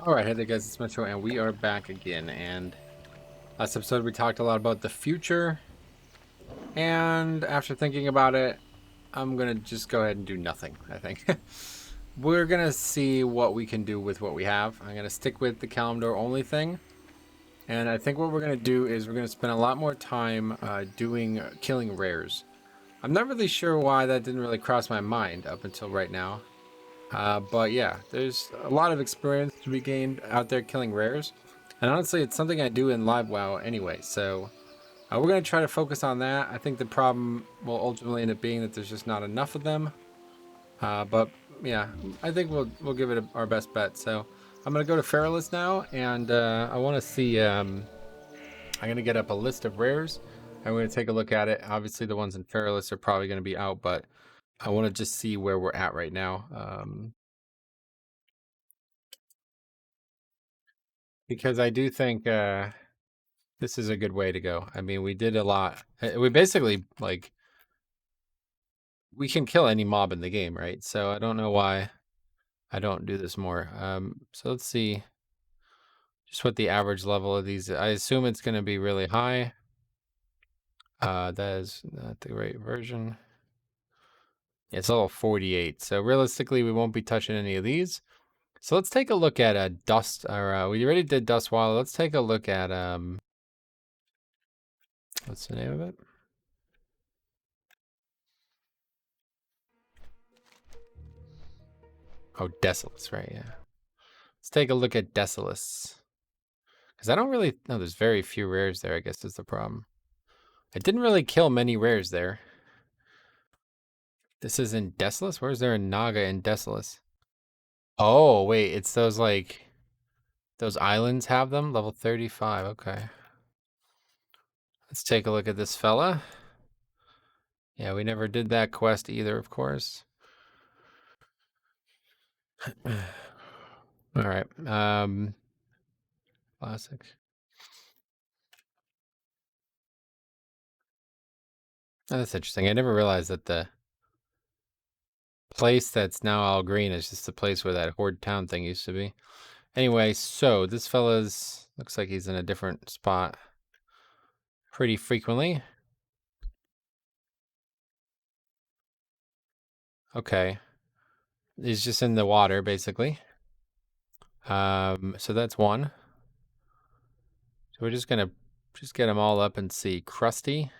Alright, hey there guys, it's Metro, and we are back again, and last episode we talked a lot about the future, and after thinking about it, I'm gonna just go ahead and do nothing, I think. We're gonna see what we can do with what we have. I'm gonna stick with the Kalimdor only thing, and I think what we're gonna do is we're gonna spend a lot more time killing rares. I'm not really sure why that didn't really cross my mind up until right now. But yeah, there's a lot of experience to be gained out there killing rares. And honestly, it's something I do in Live WoW anyway, so we're going to try to focus on that. I think the problem will ultimately end up being that there's just not enough of them. But yeah, I think we'll give it our best bet. So I'm going to go to Feralus now, and I want to see... I'm going to get up a list of rares. I'm going to take a look at it. Obviously, the ones in Feralus are probably going to be out, but I want to just see where we're at right now. Because I do think this is a good way to go. I mean, we did a lot. We basically, like, we can kill any mob in the game, right? So I don't know why I don't do this more. So let's see just what the average level of these. I assume it's going to be really high. That is not the right version. It's level 48. So realistically, we won't be touching any of these. So let's take a look at Dust. Or we already did Dust Wallow. Let's take a look at what's the name of it? Oh, Desolus, right? Yeah. Let's take a look at Desolus. Because I don't really... No, there's very few rares there, I guess is the problem. I didn't really kill many rares there. This is in Desolus? Where's there a Naga in Desolus? Oh, wait, it's those, like... Those islands have them? Level 35, okay. Let's take a look at this fella. Yeah, we never did that quest either, of course. Alright, classic. Oh, that's interesting. I never realized that the place that's now all green is just the place where that Horde Town thing used to be. Anyway, so this fella's... Looks like he's in a different spot pretty frequently. Okay. He's just in the water, basically. So that's one. So we're just gonna get them all up and see. Krusty.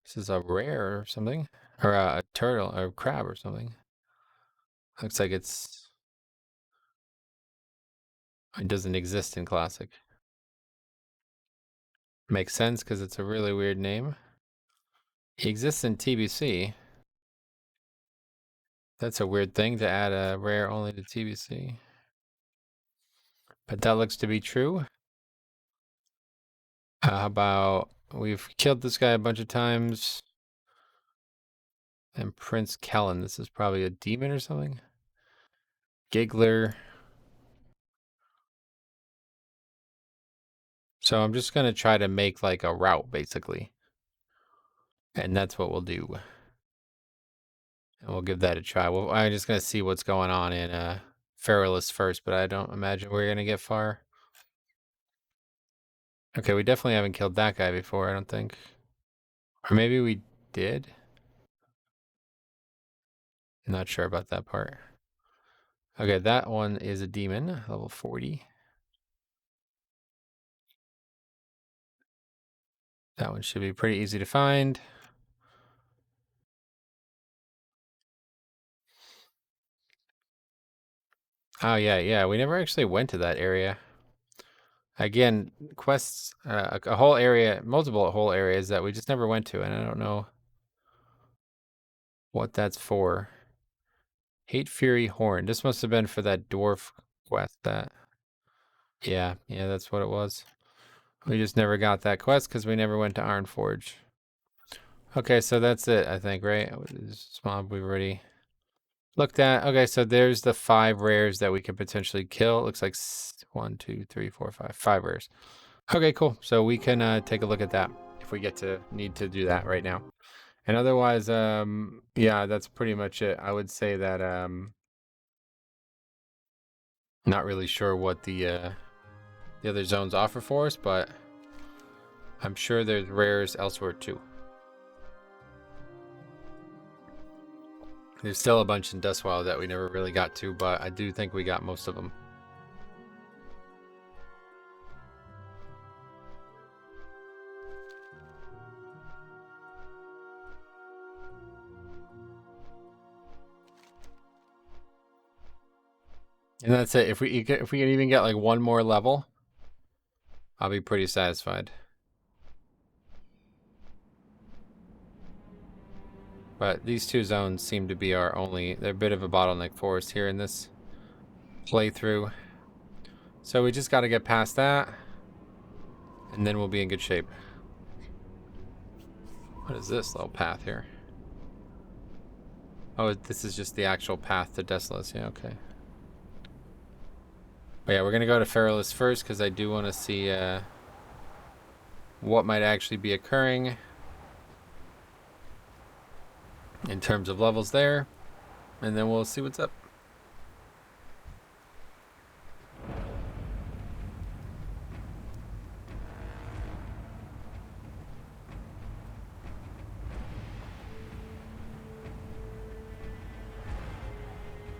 This is a rare or something. Or a turtle, or a crab or something. Looks like it doesn't exist in Classic. Makes sense because it's a really weird name. He exists in TBC. That's a weird thing to add a rare only to TBC. But that looks to be true. How about... We've killed this guy a bunch of times. And Prince Kellen. This is probably a demon or something. Giggler. So I'm just going to try to make like a route, basically. And that's what we'll do. And we'll give that a try. Well, I'm just going to see what's going on in Feralus first, but I don't imagine we're going to get far. Okay, we definitely haven't killed that guy before, I don't think. Or maybe we did? Not sure about that part. Okay, that one is a demon, level 40. That one should be pretty easy to find. Oh, yeah. We never actually went to that area. Again, quests, a whole area, multiple whole areas that we just never went to, and I don't know what that's for. Hate Fury Horn. This must have been for that dwarf quest that... Yeah, that's what it was. We just never got that quest because we never went to Ironforge. Okay, so that's it, I think, right? This mob we've already looked at. Okay, so there's the 5 rares that we could potentially kill. It looks like 1, 2, 3, 4, 5. 5 rares. Okay, cool. So we can take a look at that if we need to do that right now. And otherwise, yeah, that's pretty much it. I would say that Not really sure what the other zones offer for us, but I'm sure there's rares elsewhere too. There's still a bunch in Dustwild that we never really got to, but I do think we got most of them. And that's it. If we can even get like one more level, I'll be pretty satisfied. But these two zones seem to be our only... They're a bit of a bottleneck for us here in this playthrough. So we just got to get past that, and then we'll be in good shape. What is this little path here? Oh, this is just the actual path to Desolace. Yeah, okay. But yeah, we're going to go to Feralus first, because I do want to see what might actually be occurring in terms of levels there, and then we'll see what's up.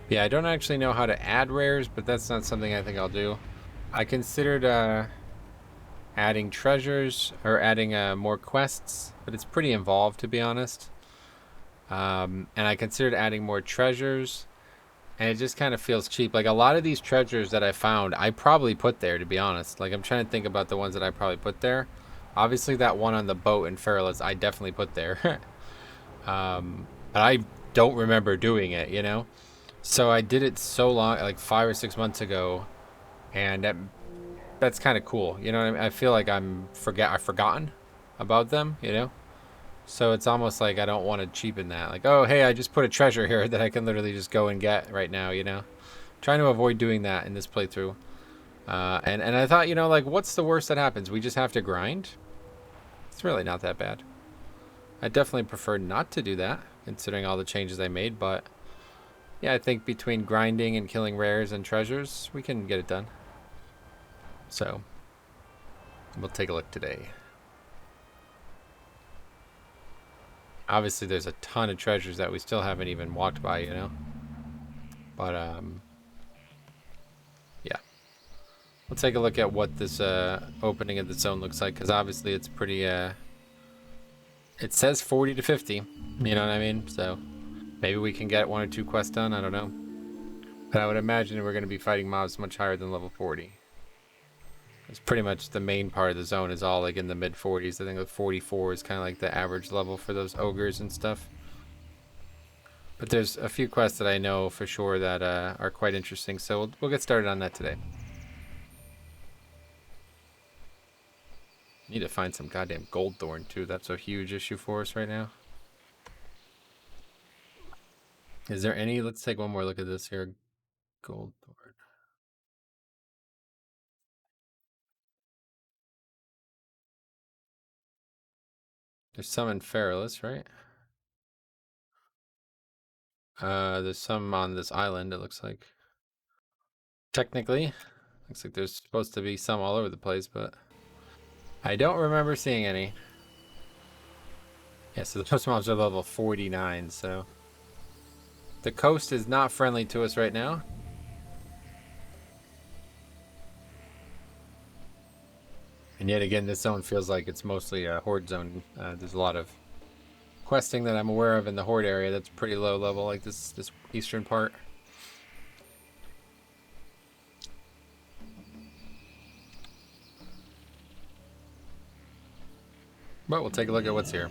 Yeah, I don't actually know how to add rares, but that's not something I think I'll do. I considered adding treasures or adding more quests, but it's pretty involved, to be honest. And I considered adding more treasures, and it just kind of feels cheap. Like, a lot of these treasures that I found, I probably put there, to be honest. Like, I'm trying to think about the ones that I probably put there. Obviously, that one on the boat in Feralus, I definitely put there. But I don't remember doing it, you know? So I did it so long, like 5 or 6 months ago, and that's kind of cool. You know what I mean? I feel like I've forgotten about them, you know? So it's almost like I don't want to cheapen that. Like, oh, hey, I just put a treasure here that I can literally just go and get right now, you know? Trying to avoid doing that in this playthrough. And I thought, you know, like, what's the worst that happens? We just have to grind? It's really not that bad. I definitely prefer not to do that, considering all the changes I made, but yeah, I think between grinding and killing rares and treasures, we can get it done. So, we'll take a look today. Obviously, there's a ton of treasures that we still haven't even walked by, you know? But, yeah. We'll take a look at what this opening of the zone looks like, because obviously it's pretty, it says 40 to 50, you know what I mean? So, maybe we can get 1 or 2 quests done, I don't know. But I would imagine we're going to be fighting mobs much higher than level 40. It's pretty much the main part of the zone is all like in the mid 40s. I think like 44 is kind of like the average level for those ogres and stuff. But there's a few quests that I know for sure that are quite interesting, so we'll get started on that today. Need to find some goddamn gold thorn too. That's a huge issue for us right now. Is there any? Let's take one more look at this here. Gold thorn. There's some in Feralus, right? There's some on this island, it looks like. Technically, looks like there's supposed to be some all over the place, but I don't remember seeing any. Yeah, so the toast mobs are level 49, so the coast is not friendly to us right now. And yet again, this zone feels like it's mostly a horde zone. There's a lot of questing that I'm aware of in the horde area that's pretty low level, like this eastern part. But we'll take a look at what's here.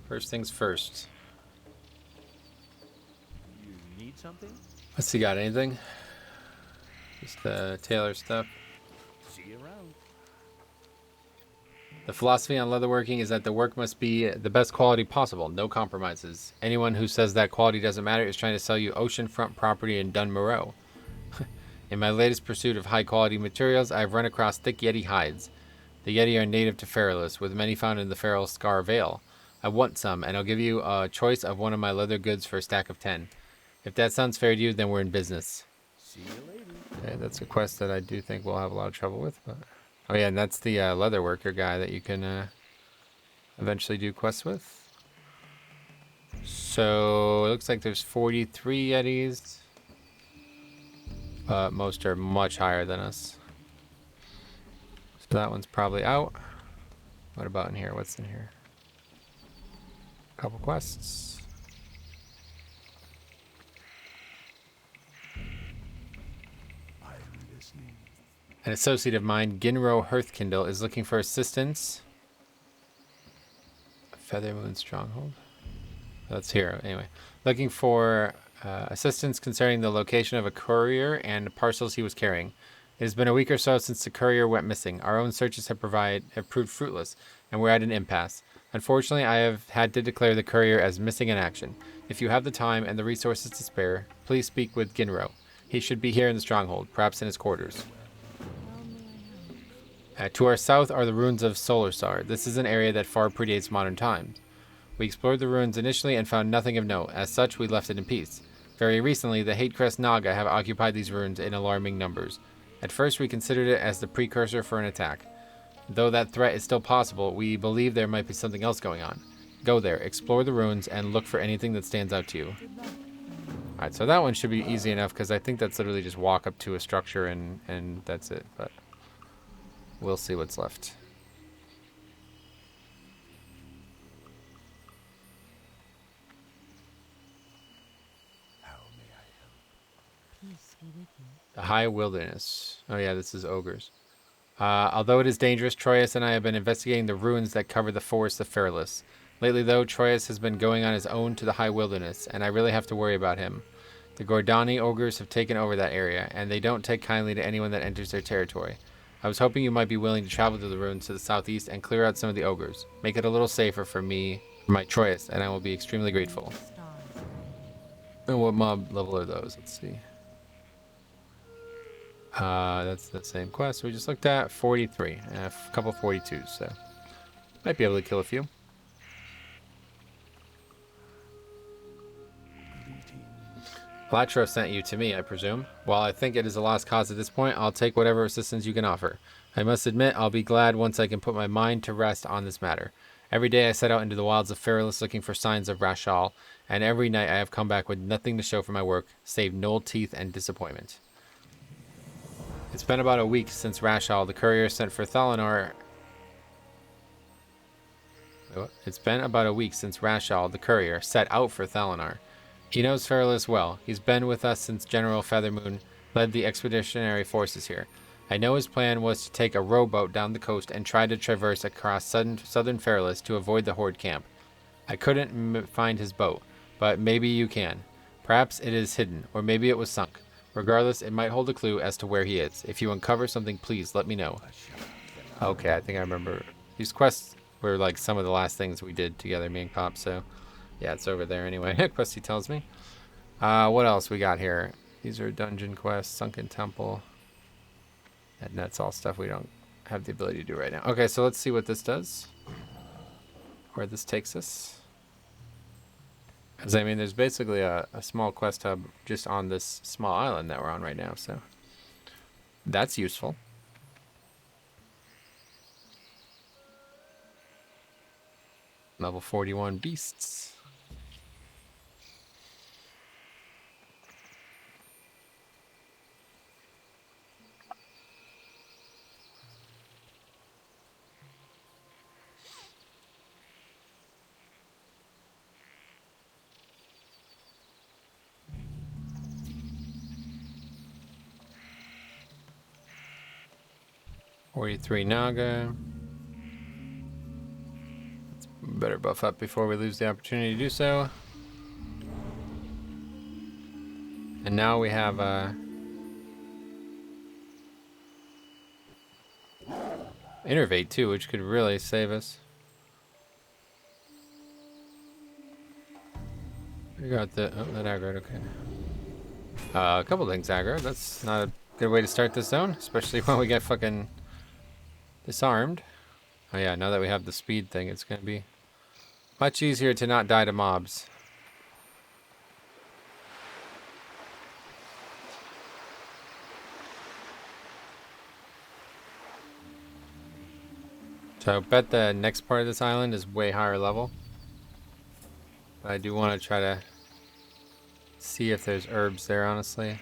First things first. You need something? Let's see, got anything? Just tailor stuff. See you around. The philosophy on leatherworking is that the work must be the best quality possible, no compromises. Anyone who says that quality doesn't matter is trying to sell you oceanfront property in Dunmoreau. In my latest pursuit of high quality materials, I have run across thick Yeti hides. The Yeti are native to Feralus, with many found in the Feral Scar Vale. I want some, and I'll give you a choice of one of my leather goods for a stack of 10. If that sounds fair to you, then we're in business. See you later. Okay, that's a quest that I do think we'll have a lot of trouble with. But oh yeah, and that's the leather worker guy that you can eventually do quests with. So it looks like there's 43 Yetis. But most are much higher than us. So that one's probably out. What about in here? What's in here? A couple quests. I'm listening. An associate of mine, Ginro Hearthkindle, is looking for assistance. Feathermoon Stronghold. That's here. Anyway, looking for assistance concerning the location of a courier and parcels he was carrying. It has been a week or so since the courier went missing. Our own searches have proved fruitless, and we're at an impasse. Unfortunately, I have had to declare the courier as missing in action. If you have the time and the resources to spare, please speak with Ginro. He should be here in the stronghold, perhaps in his quarters. To our south are the ruins of Solarsar. This is an area that far predates modern times. We explored the ruins initially and found nothing of note. As such, we left it in peace. Very recently, the Hatecrest Naga have occupied these ruins in alarming numbers. At first, we considered it as the precursor for an attack. Though that threat is still possible, we believe there might be something else going on. Go there, explore the ruins, and look for anything that stands out to you. Alright, so that one should be easy enough, because I think that's literally just walk up to a structure and that's it, but we'll see what's left. The High Wilderness. Oh yeah, this is ogres. Although it is dangerous, Troyes and I have been investigating the ruins that cover the forest of Fairless. Lately, though, Troyes has been going on his own to the High Wilderness, and I really have to worry about him. The Gordani ogres have taken over that area, and they don't take kindly to anyone that enters their territory. I was hoping you might be willing to travel to the ruins to the southeast and clear out some of the ogres. Make it a little safer for me, for my Troyes, and I will be extremely grateful. And what mob level are those? Let's see. That's the same quest we just looked at. 43. And a couple 42s, so might be able to kill a few. Latro sent you to me, I presume. While I think it is a lost cause at this point, I'll take whatever assistance you can offer. I must admit, I'll be glad once I can put my mind to rest on this matter. Every day I set out into the wilds of Fairless looking for signs of Rashal, and every night I have come back with nothing to show for my work, save null teeth and disappointment. It's been about a week since Rashal, the courier sent for Thalinar. It's been about a week since Rashal, the courier, set out for Thalinar. He knows Fairless well. He's been with us since General Feathermoon led the expeditionary forces here. I know his plan was to take a rowboat down the coast and try to traverse across southern Fairless to avoid the Horde camp. I couldn't find his boat, but maybe you can. Perhaps it is hidden, or maybe it was sunk. Regardless, it might hold a clue as to where he is. If you uncover something, please let me know. Okay, I think I remember. These quests were like some of the last things we did together, me and Cop, so yeah, it's over there anyway. Quest he tells me. What else we got here? These are dungeon quests, Sunken Temple. And that's all stuff we don't have the ability to do right now. Okay, so let's see what this does. Where this takes us. Because, I mean, there's basically a small quest hub just on this small island that we're on right now, so that's useful. Level 41 beasts. .43 Naga. Let's better buff up before we lose the opportunity to do so. And now we have Innervate too, which could really save us. We got the that aggro, okay. A couple things aggro. That's not a good way to start this zone, especially when we get fucking disarmed. Oh yeah, now that we have the speed thing, it's gonna be much easier to not die to mobs. So I bet the next part of this island is way higher level. But I do want to try to see if there's herbs there, honestly.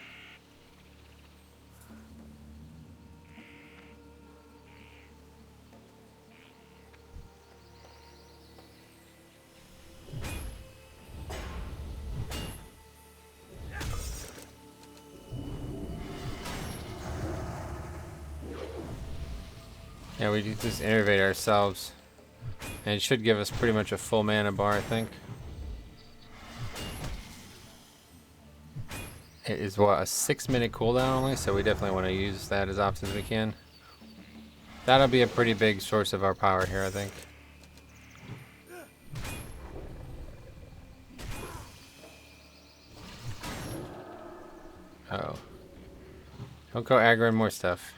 Yeah, we just innervate ourselves. And it should give us pretty much a full mana bar, I think. It is, what, a 6-minute cooldown only, so we definitely want to use that as often as we can. That'll be a pretty big source of our power here, I think. Uh-oh. Don't go aggroing more stuff.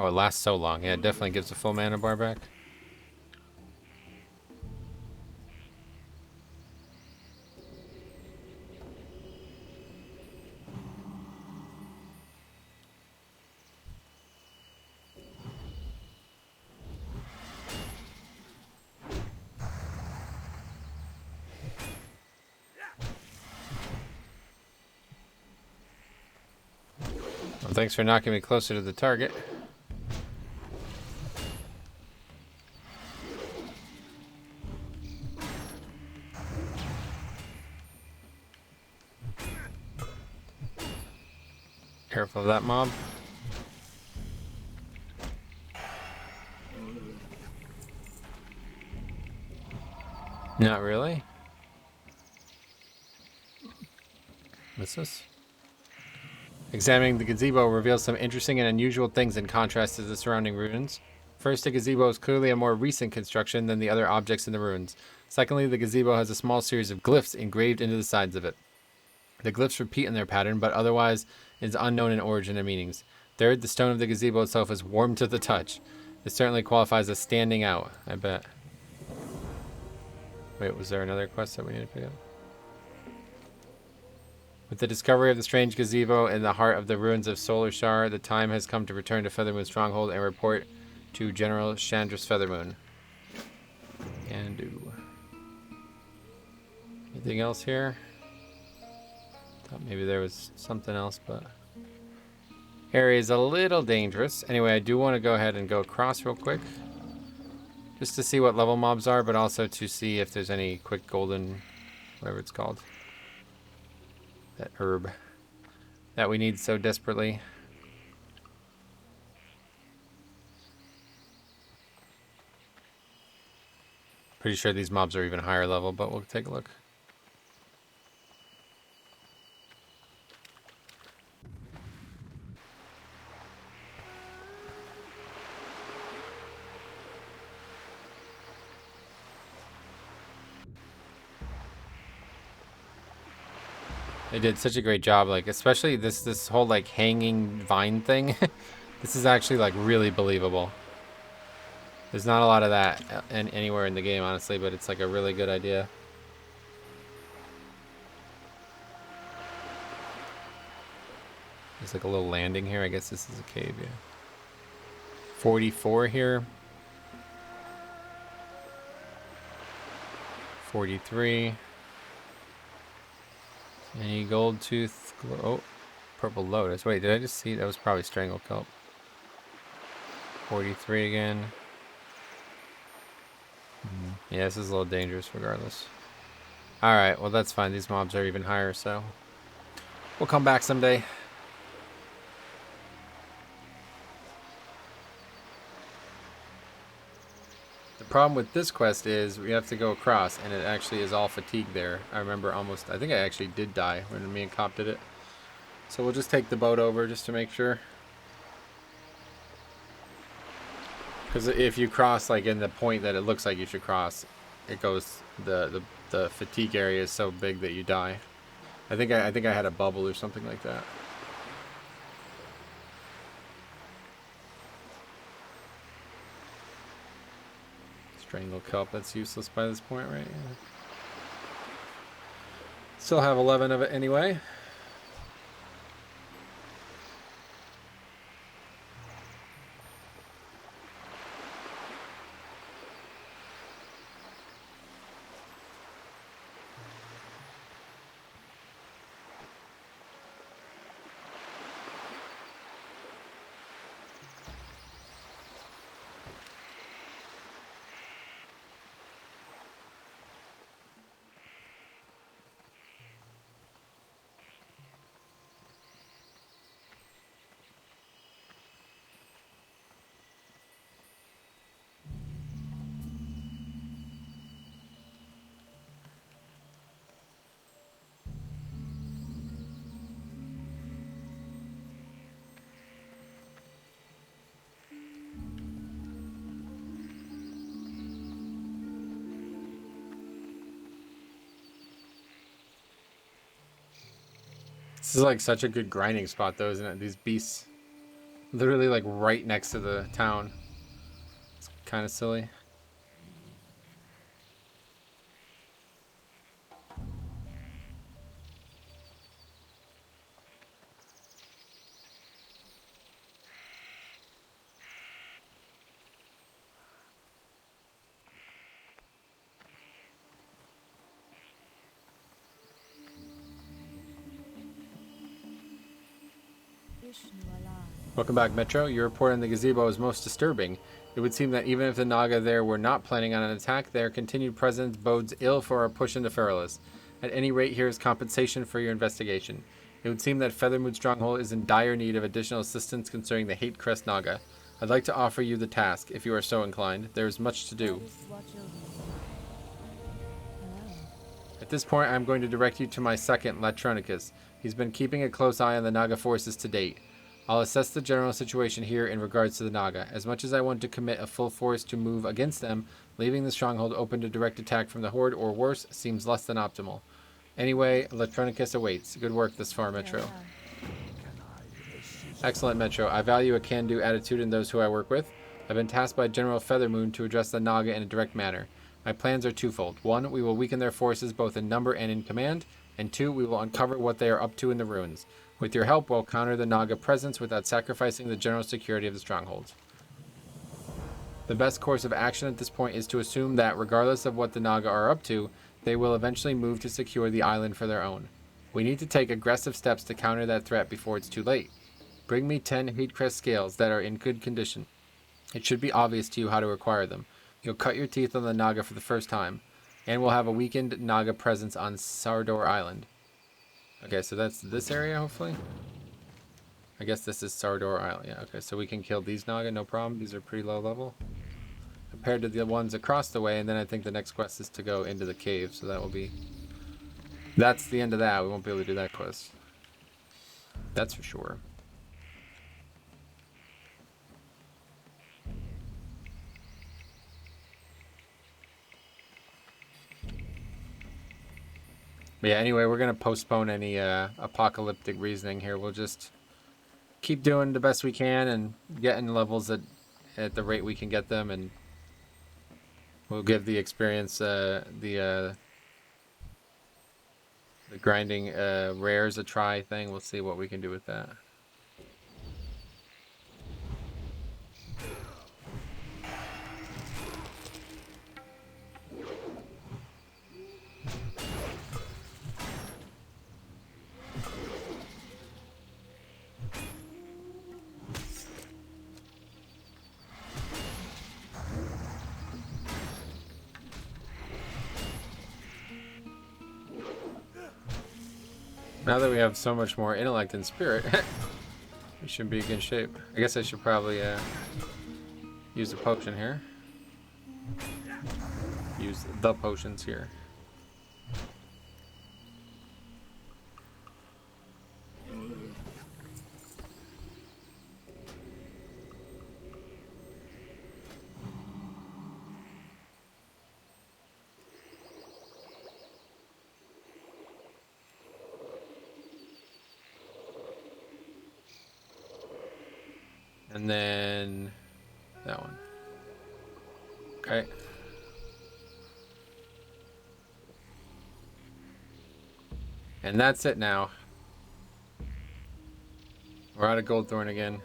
Oh, it lasts so long. Yeah, it definitely gives a full mana bar back. Well, thanks for knocking me closer to the target. Careful of that mob. Not really. What's this? Examining the gazebo reveals some interesting and unusual things in contrast to the surrounding ruins. First, the gazebo is clearly a more recent construction than the other objects in the ruins. Secondly, the gazebo has a small series of glyphs engraved into the sides of it. The glyphs repeat in their pattern, but otherwise is unknown in origin and meanings. Third, the stone of the gazebo itself is warm to the touch. This certainly qualifies as standing out, I bet. Wait, was there another quest that we need to pick up? With the discovery of the strange gazebo in the heart of the ruins of Solar Shar, the time has come to return to Feathermoon's stronghold and report to General Chandris Feathermoon. Can do. Anything else here? Thought maybe there was something else, but area is a little dangerous. Anyway, I do want to go ahead and go across real quick, just to see what level mobs are, but also to see if there's any quick golden, whatever it's called, that herb that we need so desperately. Pretty sure these mobs are even higher level, but we'll take a look. They did such a great job, like especially this whole like hanging vine thing. This is actually like really believable. There's not a lot of that anywhere in the game, honestly, but it's like a really good idea. There's like a little landing here. I guess this is a cave, yeah. 44 here. 43. Any gold tooth? Oh, purple lotus. Wait, did I just see? That was probably strangle kelp. 43 again. Yeah, this is a little dangerous regardless. Alright, well that's fine. These mobs are even higher, so we'll come back someday. The problem with this quest is we have to go across, and it actually is all fatigue there. I remember almost, I think I actually did die when me and Cop did it. So we'll just take the boat over just to make sure. Because if you cross like in the point that it looks like you should cross, it goes, the fatigue area is so big that you die. I think I had a bubble or something like that. Strangle kelp, that's useless by this point, right? Yeah. Still have 11 of it anyway. This is like such a good grinding spot though, isn't it? These beasts literally like right next to the town. It's kind of silly. Welcome back, Metro. Your report on the gazebo is most disturbing. It would seem that even if the Naga there were not planning on an attack, their continued presence bodes ill for our push into Feralis. At any rate, here is compensation for your investigation. It would seem that Feathermood Stronghold is in dire need of additional assistance concerning the Hate Crest Naga. I'd like to offer you the task, if you are so inclined. There is much to do. At this point, I'm going to direct you to my second, Latronicus. He's been keeping a close eye on the Naga forces to date. I'll assess the general situation here in regards to the Naga. As much as I want to commit a full force to move against them, leaving the stronghold open to direct attack from the Horde or worse seems less than optimal. Anyway, Latronicus awaits. Good work this far, Metro. Excellent, Metro. I value a can-do attitude in those who I work with. I've been tasked by General Feathermoon to address the Naga in a direct manner. My plans are twofold. One, we will weaken their forces both in number and in command, and two, we will uncover what they are up to in the ruins. With your help, we'll counter the Naga presence without sacrificing the general security of the strongholds. The best course of action at this point is to assume that, regardless of what the Naga are up to, they will eventually move to secure the island for their own. We need to take aggressive steps to counter that threat before it's too late. Bring me 10 Hatecrest scales that are in good condition. It should be obvious to you how to acquire them. You'll cut your teeth on the Naga for the first time, and we'll have a weakened Naga presence on Sardor Island. Okay, so that's this area, hopefully? I guess this is Sardor Island. Yeah, okay, so we can kill these Naga, no problem. These are pretty low level compared to the ones across the way, and then I think the next quest is to go into the cave, so that will be... That's the end of that. We won't be able to do that quest. That's for sure. But yeah, anyway, we're going to postpone any apocalyptic reasoning here. We'll just keep doing the best we can and getting levels at the rate we can get them, and we'll give the experience the grinding rares a try thing. We'll see what we can do with that. Now that we have so much more intellect and spirit, we should be in good shape. I guess I should probably use the potion here. Use the potions here. And then that one. Okay. I And that's it now. We're out of Goldthorn again.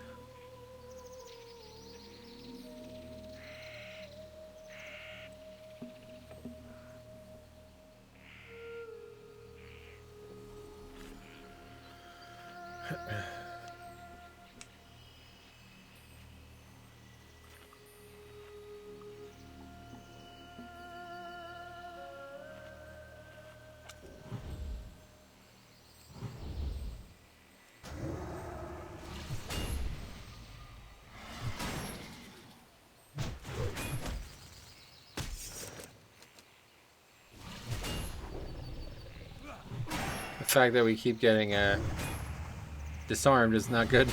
The fact that we keep getting disarmed is not good.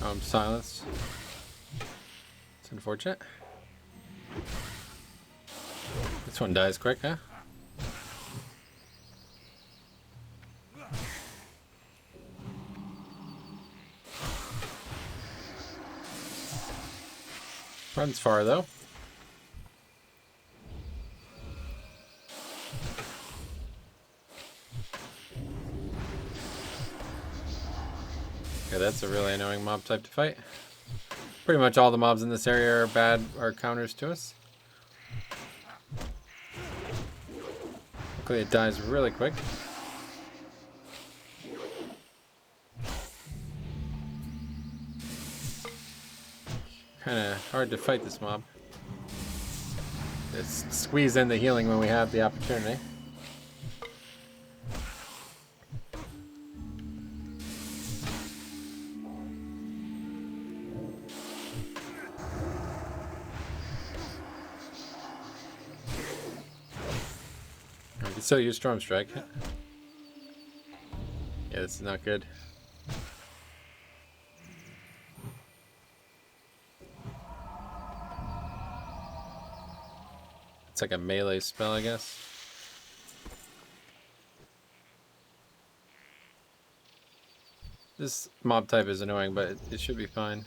I'm silenced. It's unfortunate. This one dies quick, huh? Runs far though. Okay, that's a really annoying mob type to fight. Pretty much all the mobs in this area are bad, are counters to us. Luckily it dies really quick. Kinda hard to fight this mob. Just squeeze in the healing when we have the opportunity. We can still use Storm Strike. Yeah, this is not good. It's like a melee spell, I guess. This mob type is annoying, but it should be fine.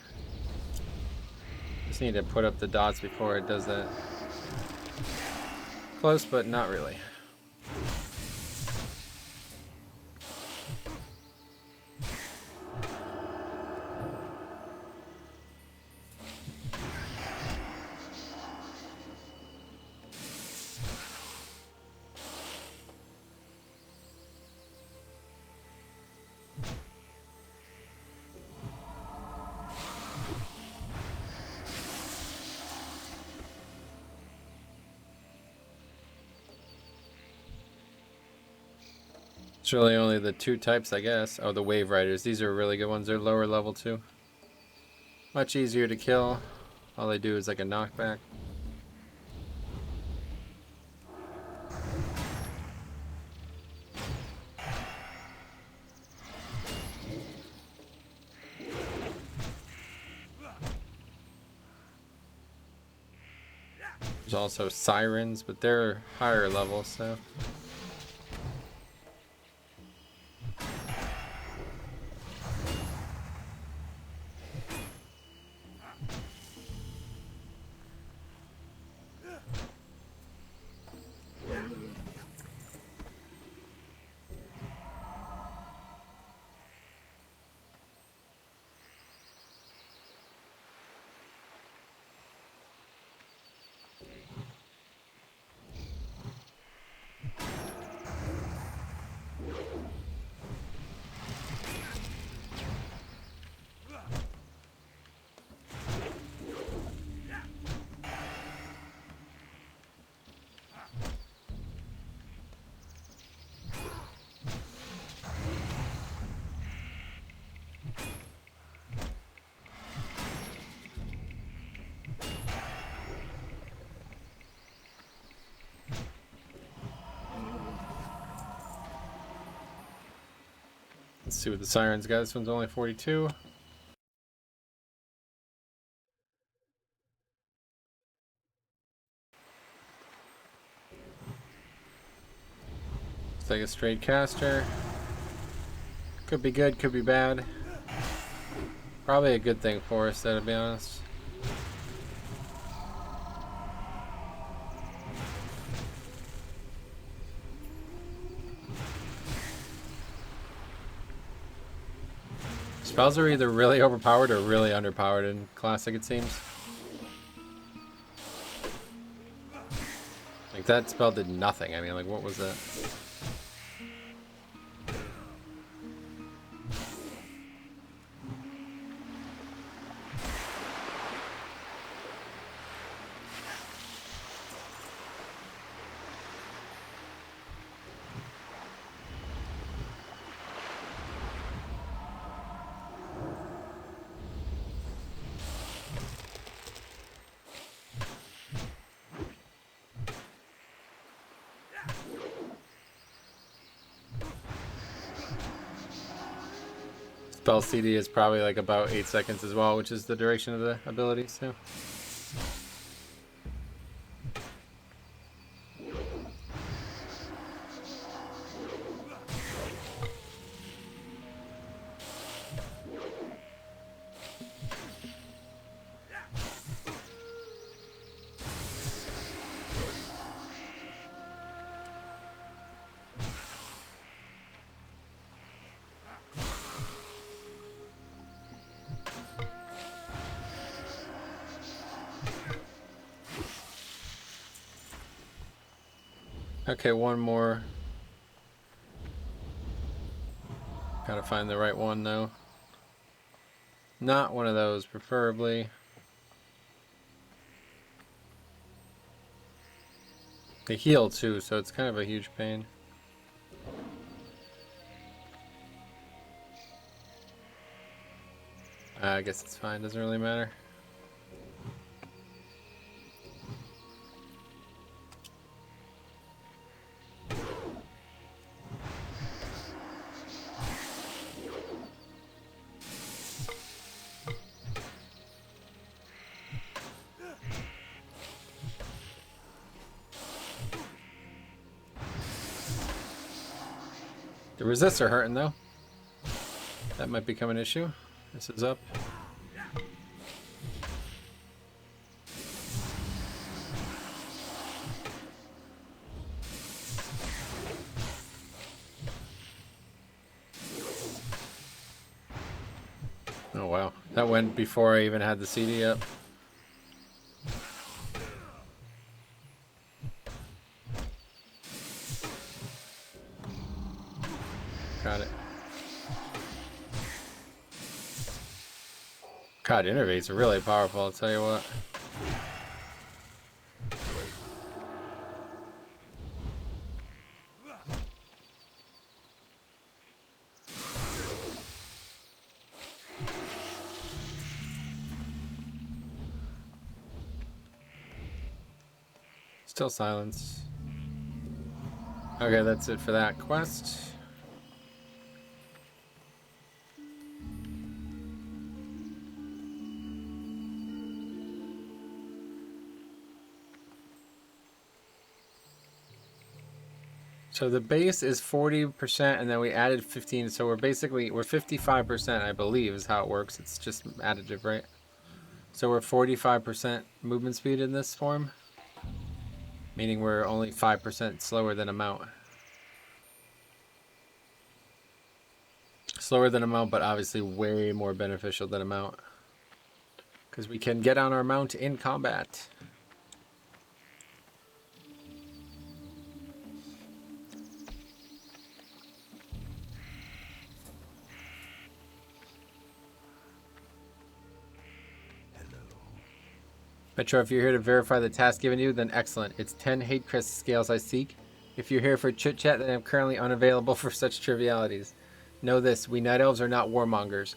Just need to put up the dots before it does that. Close, but not really. It's really only the two types, I guess. Oh, the Wave Riders. These are really good ones. They're lower level too. Much easier to kill. All they do is like a knockback. There's also Sirens, but they're higher level, so... Let's see what the Sirens got. This one's only 42. It's like a straight caster. Could be good, could be bad. Probably a good thing for us, though, to be honest. Spells are either really overpowered or really underpowered in Classic, it seems. Like, that spell did nothing. I mean, like, what was that? Spell CD is probably like about 8 seconds as well, which is the duration of the ability, so. Okay, one more. Gotta find the right one though. Not one of those, preferably. They heal too, so it's kind of a huge pain. I guess it's fine, doesn't really matter. The resists are hurting though. That might become an issue. This is up. Oh wow, that went before I even had the CD up. Got it. God, innervates are really powerful, I'll tell you what. Still silence. Okay, that's it for that quest. So the base is 40% and then we added 15, so we're 55%, I believe is how it works. It's just additive, right? So we're 45% movement speed in this form, meaning we're only 5% slower than a mount. Slower than a mount, but obviously way more beneficial than a mount, because we can get on our mount in combat. Metro, if you're here to verify the task given you, then excellent. It's 10 hate crest scales I seek. If you're here for chit chat, then I'm currently unavailable for such trivialities. Know this, we night elves are not warmongers.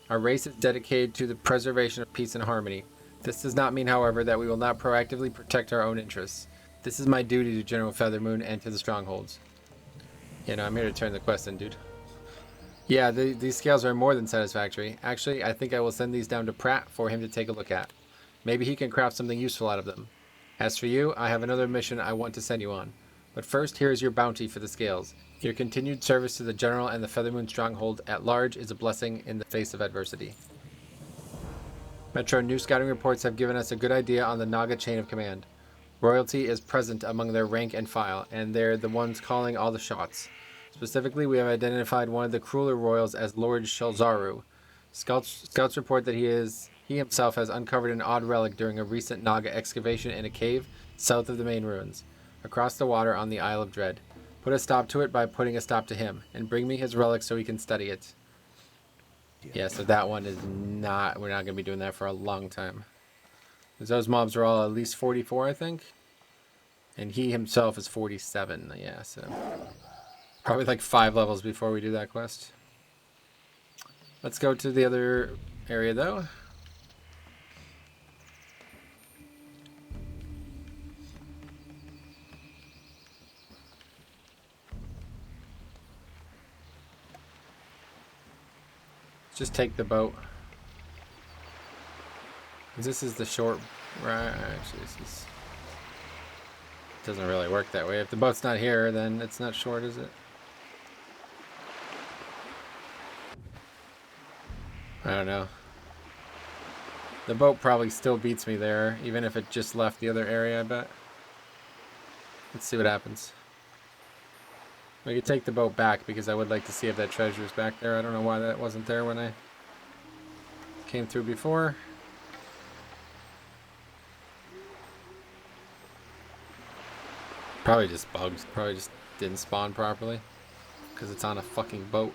Our race is dedicated to the preservation of peace and harmony. This does not mean, however, that we will not proactively protect our own interests. This is my duty to General Feathermoon and to the strongholds. You know, I'm here to turn the quest in, dude. Yeah, these scales are more than satisfactory. Actually, I think I will send these down to Pratt for him to take a look at. Maybe he can craft something useful out of them. As for you, I have another mission I want to send you on. But first, here is your bounty for the scales. Your continued service to the General and the Feathermoon Stronghold at large is a blessing in the face of adversity. Metro, new scouting reports have given us a good idea on the Naga chain of command. Royalty is present among their rank and file, and they're the ones calling all the shots. Specifically, we have identified one of the crueler royals as Lord Shelzaru. Scouts report that he himself has uncovered an odd relic during a recent Naga excavation in a cave south of the main ruins, across the water on the Isle of Dread. Put a stop to it by putting a stop to him, and bring me his relic so he can study it. Yeah, so that one is not... We're not going to be doing that for a long time. Because those mobs are all at least 44, I think. And he himself is 47. Yeah, so... Probably like 5 levels before we do that quest. Let's go to the other area, though. Let's just take the boat. This is the short... Right, actually, this is... Doesn't really work that way. If the boat's not here, then it's not short, is it? I don't know. The boat probably still beats me there, even if it just left the other area, I bet. Let's see what happens. We could take the boat back, because I would like to see if that treasure is back there. I don't know why that wasn't there when I came through before. Probably just bugs. Probably just didn't spawn properly. Because it's on a fucking boat.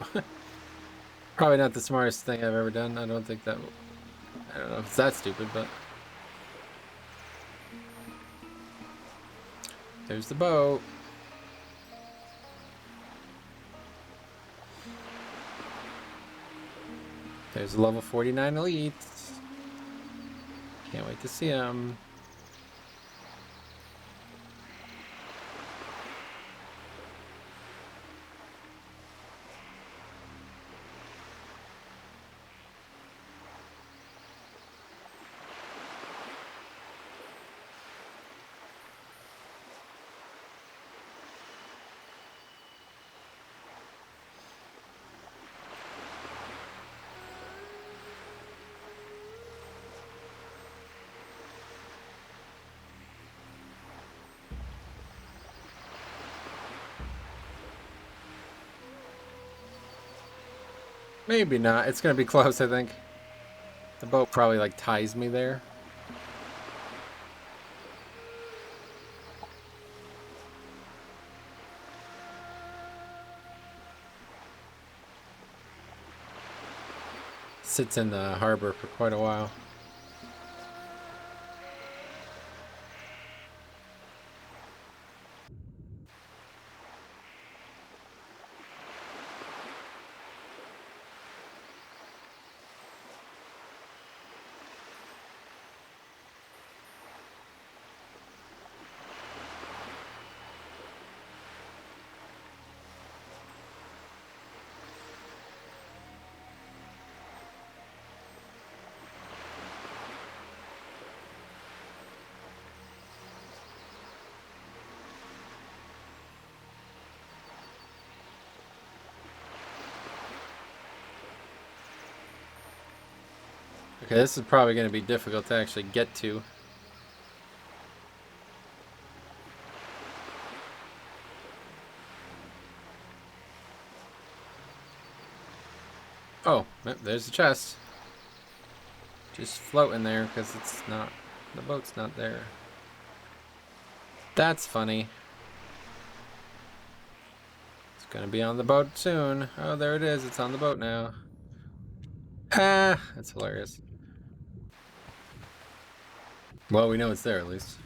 Probably not the smartest thing I've ever done. I don't think that... I don't know if it's that stupid, but... There's the boat. There's a level 49 elite. Can't wait to see him. Maybe not. It's gonna be close, I think. The boat probably like ties me there. Sits in the harbor for quite a while. Okay, this is probably going to be difficult to actually get to. Oh, there's the chest. Just floating there because it's not... The boat's not there. That's funny. It's going to be on the boat soon. Oh, there it is. It's on the boat now. Ha! That's hilarious. Well, we know it's there at least.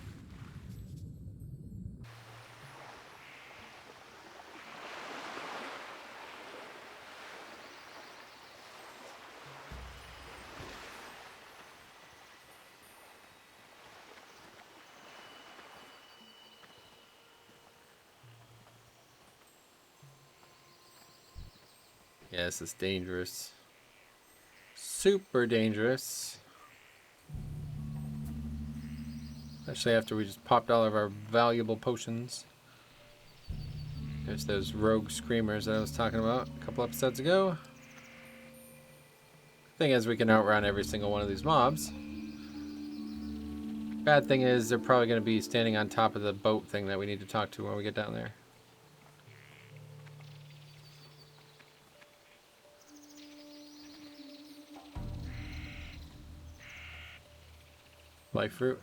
Yeah, this is dangerous. Super dangerous. Especially after we just popped all of our valuable potions. There's those rogue screamers that I was talking about a couple episodes ago. Thing is, we can outrun every single one of these mobs. Bad thing is, they're probably going to be standing on top of the boat thing that we need to talk to when we get down there. Life fruit.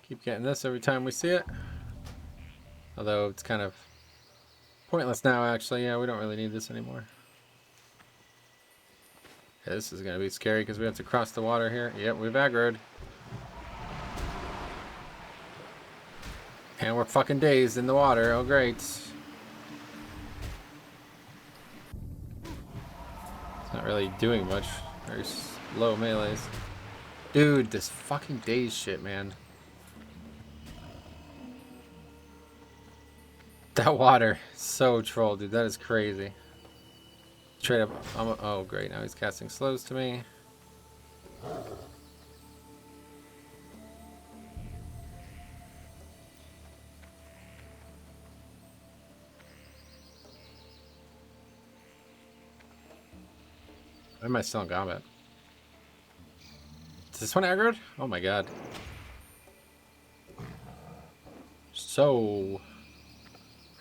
Keep getting this every time we see it. Although it's kind of pointless now, actually. Yeah, we don't really need this anymore. Yeah, this is going to be scary because we have to cross the water here. Yep, we've aggroed. And we're fucking dazed in the water. Oh, great. It's not really doing much. Very slow melees. Dude, this fucking daze shit, man. That water, so troll, dude. That is crazy. Trade up. Oh, great. Now he's casting slows to me. Why am I still in combat? Is this one aggroed? Oh my god. So,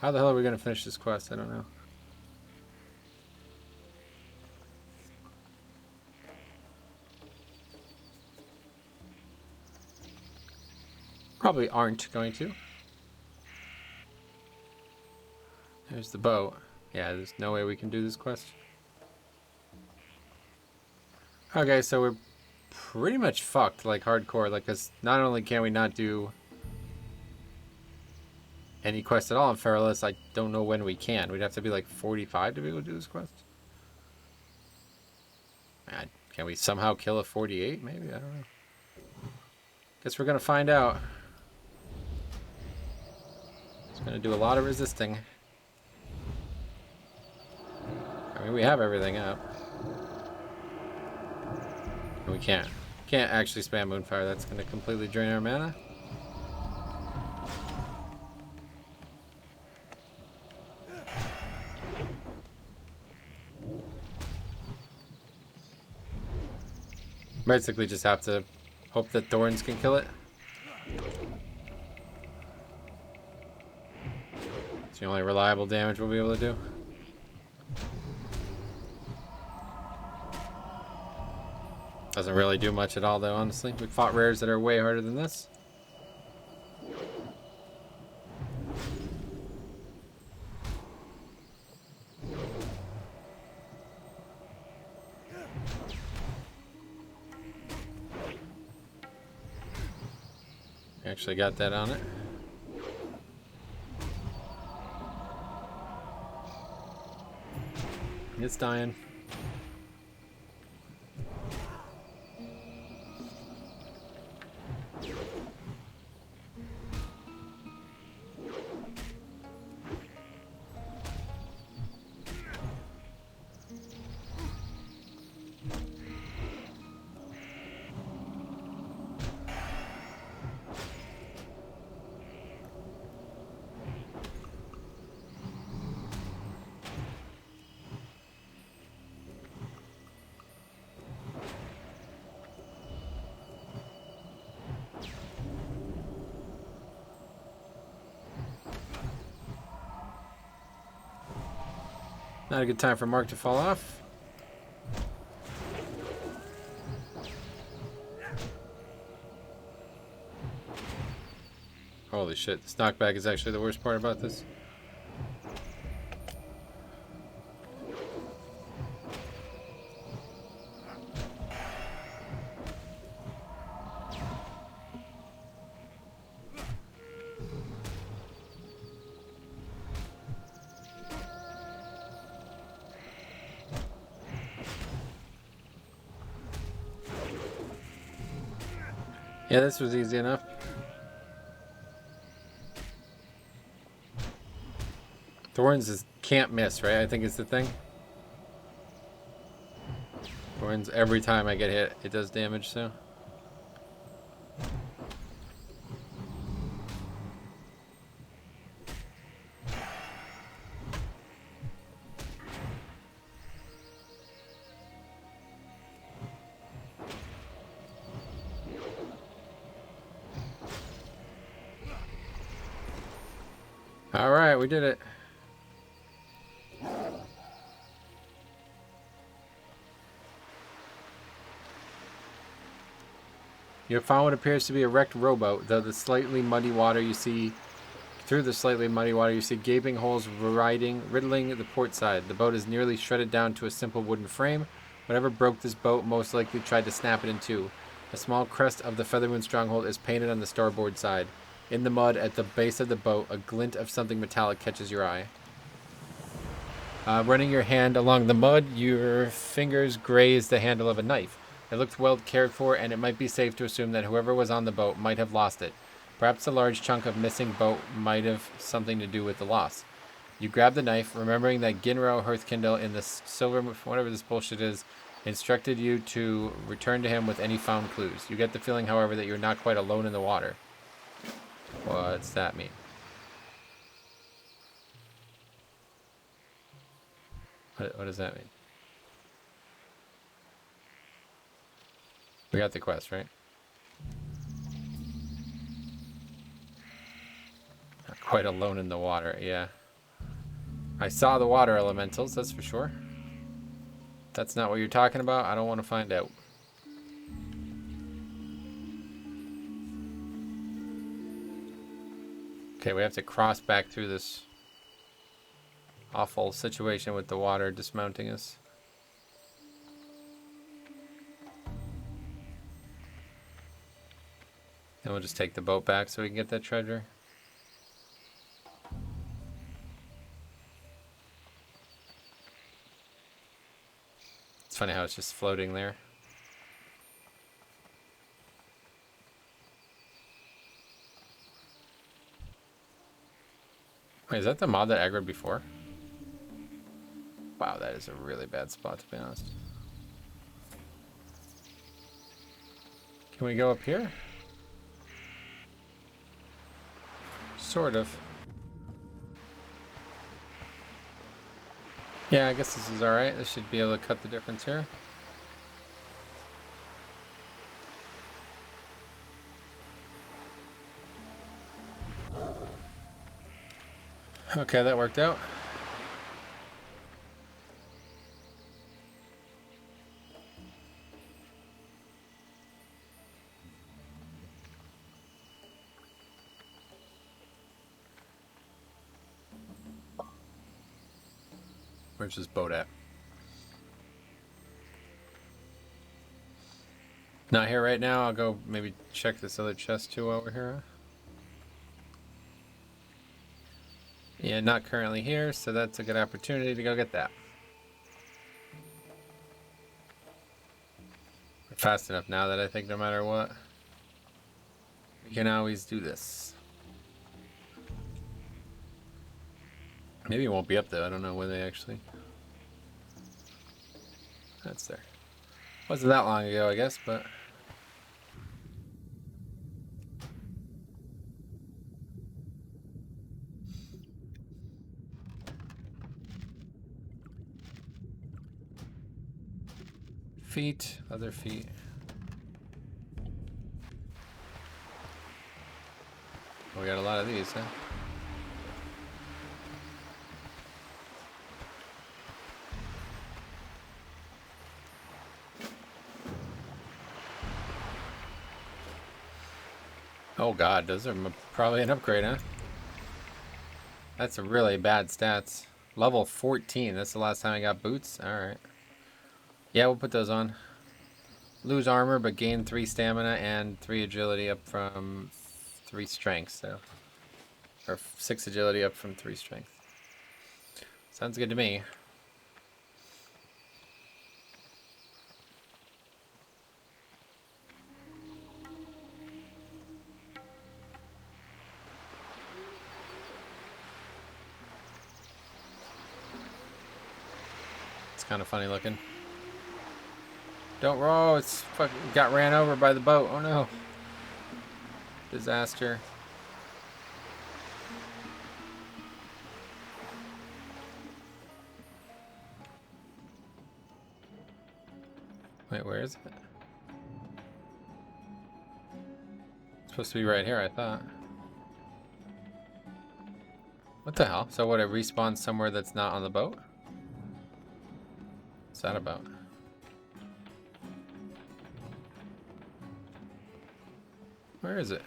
how the hell are we going to finish this quest? I don't know. Probably aren't going to. There's the boat. Yeah, there's no way we can do this quest. Okay, so we're pretty much fucked, like hardcore. Like, cause not only can we not do any quest at all in Feralus, I don't know when we can. We'd have to be like 45 to be able to do this quest. Man, can we somehow kill a 48? Maybe, I don't know. Guess we're gonna find out. It's gonna do a lot of resisting. I mean, we have everything up. And we can't actually spam Moonfire. That's gonna completely drain our mana. Basically just have to hope that Thorns can kill it. It's the only reliable damage we'll be able to do. Doesn't really do much at all though, honestly. We fought rares that are way harder than this. Actually got that on it. It's dying. Not a good time for Mark to fall off. Holy shit, this knockback is actually the worst part about this. Yeah, this was easy enough. Thorns is can't miss, right? I think it's the thing. Thorns, every time I get hit, it does damage, so. All right, we did it. You have found what appears to be a wrecked rowboat. Through the slightly muddy water, you see gaping holes riddling the port side. The boat is nearly shredded down to a simple wooden frame. Whatever broke this boat most likely tried to snap it in two. A small crest of the Feathermoon stronghold is painted on the starboard side. In the mud at the base of the boat, a glint of something metallic catches your eye. Running your hand along the mud, your fingers graze the handle of a knife. It looks well cared for, and it might be safe to assume that whoever was on the boat might have lost it. Perhaps a large chunk of missing boat might have something to do with the loss. You grab the knife, remembering that Ginro Hearthkindle in the silver, whatever this bullshit is, instructed you to return to him with any found clues. You get the feeling, however, that you're not quite alone in the water. What's that mean? What does that mean? We got the quest, right? Not quite alone in the water, yeah. I saw the water elementals, that's for sure. If that's not what you're talking about, I don't want to find out. Okay, we have to cross back through this awful situation with the water dismounting us. Then we'll just take the boat back so we can get that treasure. It's funny how it's just floating there. Wait, is that the mod that aggroed before? Wow, that is a really bad spot, to be honest. Can we go up here? Sort of. Yeah, I guess this is alright. This should be able to cut the difference here. Okay, that worked out. Where's this boat at? Not here right now. I'll go maybe check this other chest too while we're here. Yeah, not currently here, so that's a good opportunity to go get that. We're fast enough now that I think no matter what, we can always do this. Maybe it won't be up though. I don't know when they actually... That's there. Wasn't that long ago, I guess, but... Feet, other feet. We got a lot of these, huh? Oh god, those are probably an upgrade, huh? That's a really bad stats. Level 14, that's the last time I got boots? Alright. Yeah, we'll put those on. Lose armor, but gain 3 stamina and 3 agility up from 3 strength, so... Or 6 agility up from 3 strength. Sounds good to me. kind of funny looking. Don't row. It's fucking got ran over by the boat. Oh no. Disaster. Wait, where is it? It's supposed to be right here, I thought. What the hell? So what, it respawns somewhere that's not on the boat? What's that about? Where is it?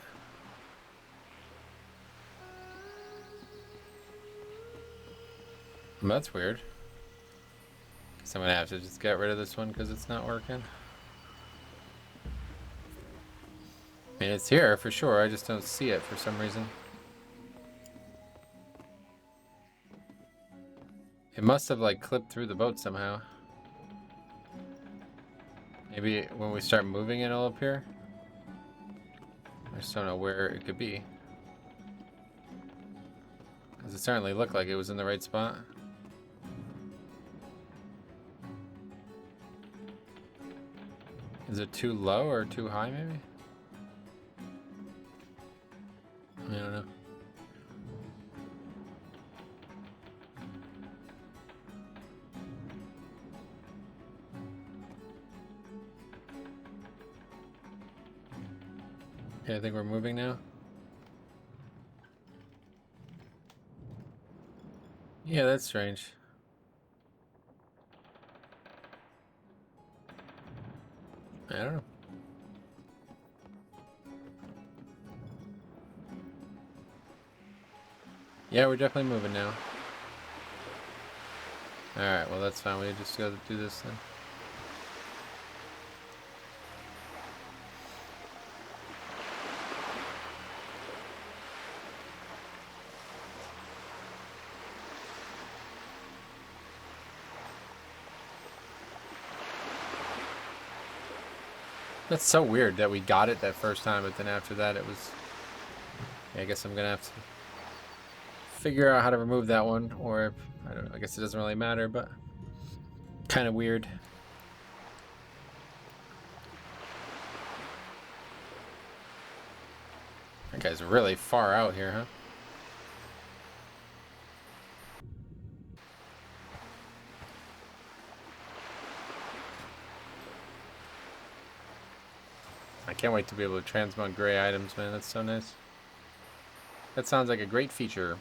That's weird. Guess I'm gonna have to just get rid of this one because it's not working. I mean, it's here for sure. I just don't see it for some reason. It must have like clipped through the boat somehow. Maybe when we start moving it'll appear. I just don't know where it could be. Because it certainly looked like it was in the right spot. Is it too low or too high maybe? I don't know. Okay, I think we're moving now. Yeah, that's strange. I don't know. Yeah, we're definitely moving now. Alright, well that's fine. We just gotta do this then. That's so weird that we got it that first time, but then after that it was... Yeah, I guess I'm gonna have to figure out how to remove that one, or... I don't know, I guess it doesn't really matter, but... Kind of weird. That guy's really far out here, huh? I can't wait to be able to transmog gray items, man. That's so nice. That sounds like a great feature.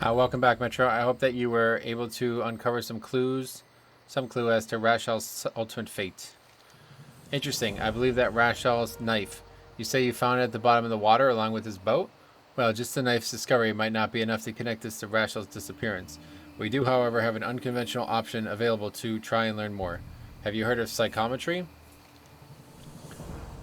Welcome back, Metro. I hope that you were able to uncover some clues, some clue as to Rashal's ultimate fate. Interesting. I believe that Rashal's knife. You say you found it at the bottom of the water along with his boat? Well, just the knife's discovery might not be enough to connect us to Rashal's disappearance. We do, however, have an unconventional option available to try and learn more. Have you heard of psychometry?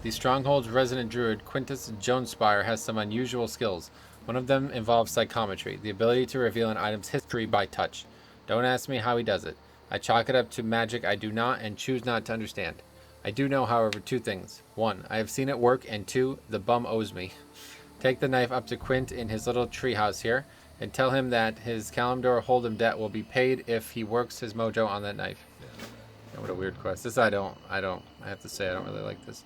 The Stronghold's resident druid, Quintus Jonespire, has some unusual skills. One of them involves psychometry, the ability to reveal an item's history by touch. Don't ask me how he does it. I chalk it up to magic I do not and choose not to understand. I do know, however, two things. One, I have seen it work, and two, the bum owes me. Take the knife up to Quint in his little treehouse here, and tell him that his Kalimdor Hold'em debt will be paid if he works his mojo on that knife. Yeah, what a weird quest. This I have to say I don't really like this.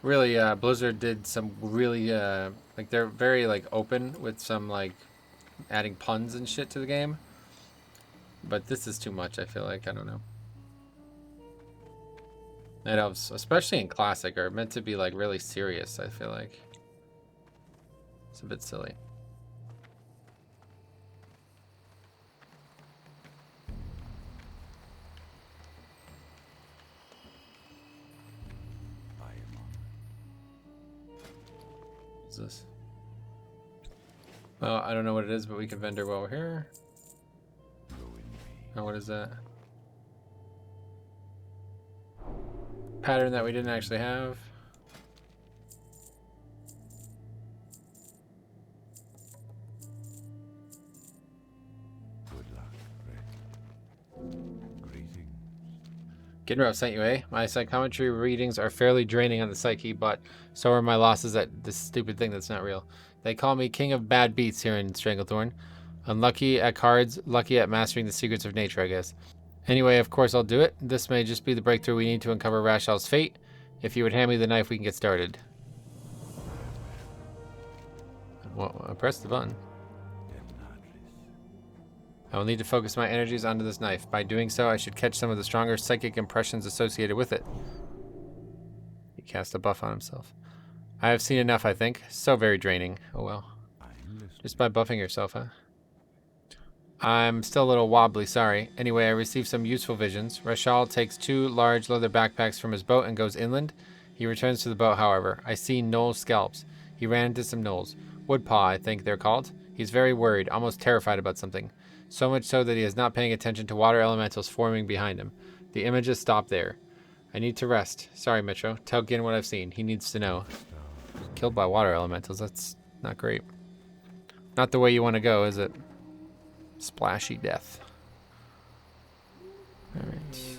Really, Blizzard did some really, like, they're very, like, open with some, like, adding puns and shit to the game. But this is too much, I feel like. I don't know. Night elves, especially in classic, are meant to be like really serious, I feel like. It's a bit silly. What's this? Well, I don't know what it is, but we can vendor while we're here. Oh, what is that? Pattern that we didn't actually have. Good luck, Red. Greetings. Getting rough, sent you, eh? My psychometry readings are fairly draining on the psyche, but so are my losses at this stupid thing that's not real. They call me king of bad beats here in Stranglethorn. Unlucky at cards, lucky at mastering the secrets of nature, I guess. Anyway, of course I'll do it. This may just be the breakthrough we need to uncover Rashal's fate. If you would hand me the knife, we can get started. Well, I pressed the button. I will need to focus my energies onto this knife. By doing so, I should catch some of the stronger psychic impressions associated with it. He cast a buff on himself. I have seen enough, I think. So very draining. Oh well. Just by buffing yourself, huh? I'm still a little wobbly, sorry. Anyway, I received some useful visions. Rashal takes 2 large leather backpacks from his boat and goes inland. He returns to the boat, however. I see gnoll scalps. He ran into some gnolls. Woodpaw, I think they're called. He's very worried, almost terrified about something. So much so that he is not paying attention to water elementals forming behind him. The images stop there. I need to rest. Sorry, Mitro. Tell Gin what I've seen. He needs to know. Killed by water elementals. That's not great. Not the way you want to go, is it? Splashy death. Alright.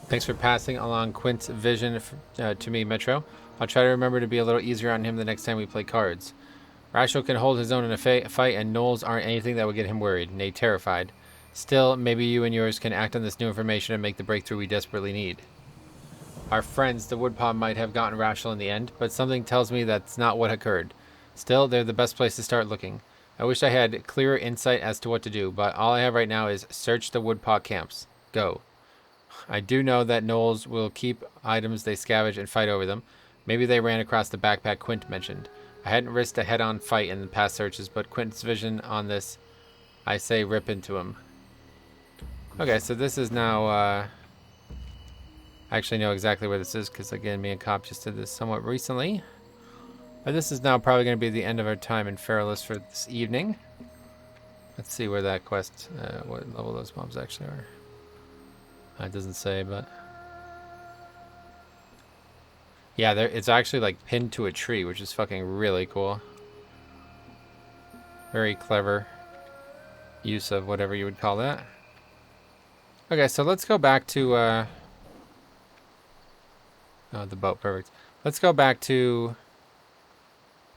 Thanks for passing along Quint's vision to me, Metro. I'll try to remember to be a little easier on him the next time we play cards. Rashal can hold his own in a fight, and gnolls aren't anything that would get him worried, nay, terrified. Still, maybe you and yours can act on this new information and make the breakthrough we desperately need. Our friends, the Woodpaw, might have gotten Rashal in the end, but something tells me that's not what occurred. Still, they're the best place to start looking. I wish I had clearer insight as to what to do, but all I have right now is search the Woodpaw camps. Go. I do know that gnolls will keep items they scavenge and fight over them. Maybe they ran across the backpack Quint mentioned. I hadn't risked a head-on fight in the past searches, but Quint's vision on this, I say rip into him. Okay, so this is now, I actually know exactly where this is, because again, me and Cop just did this somewhat recently. But this is now probably going to be the end of our time in Feralus for this evening. Let's see where that quest, what level those mobs actually are. It doesn't say, but... yeah, it's actually like pinned to a tree, which is fucking really cool. Very clever use of whatever you would call that. Okay, so let's go back to... oh, the boat, perfect. Let's go back to...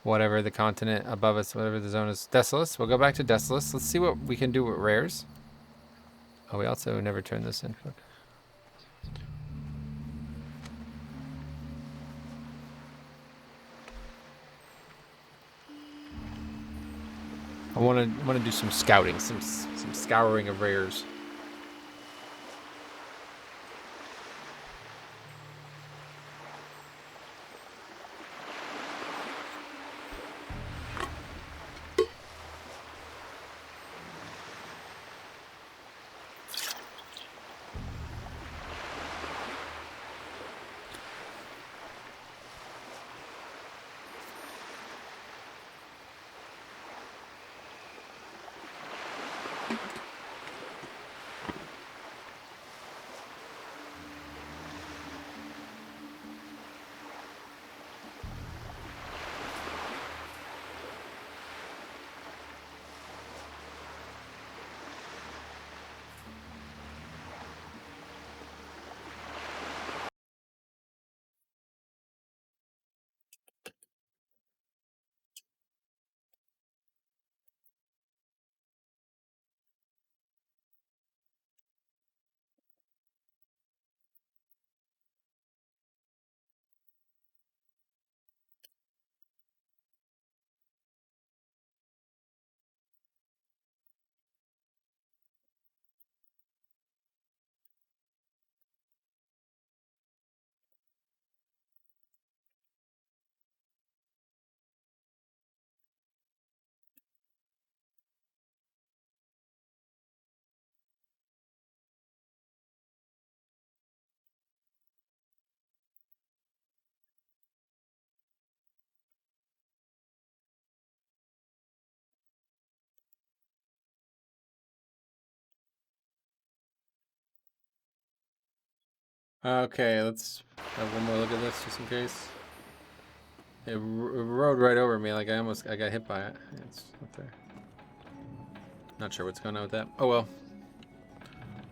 whatever the continent above us, whatever the zone is. Desolus. We'll go back to Desolus. Let's see what we can do with rares. Oh, we also never turned this in. Fuck. I want to do some scouting, some scouring of rares. Okay, let's have one more look at this just in case. It rode right over me, like I got hit by it. It's up there. Not sure what's going on with that. Oh well.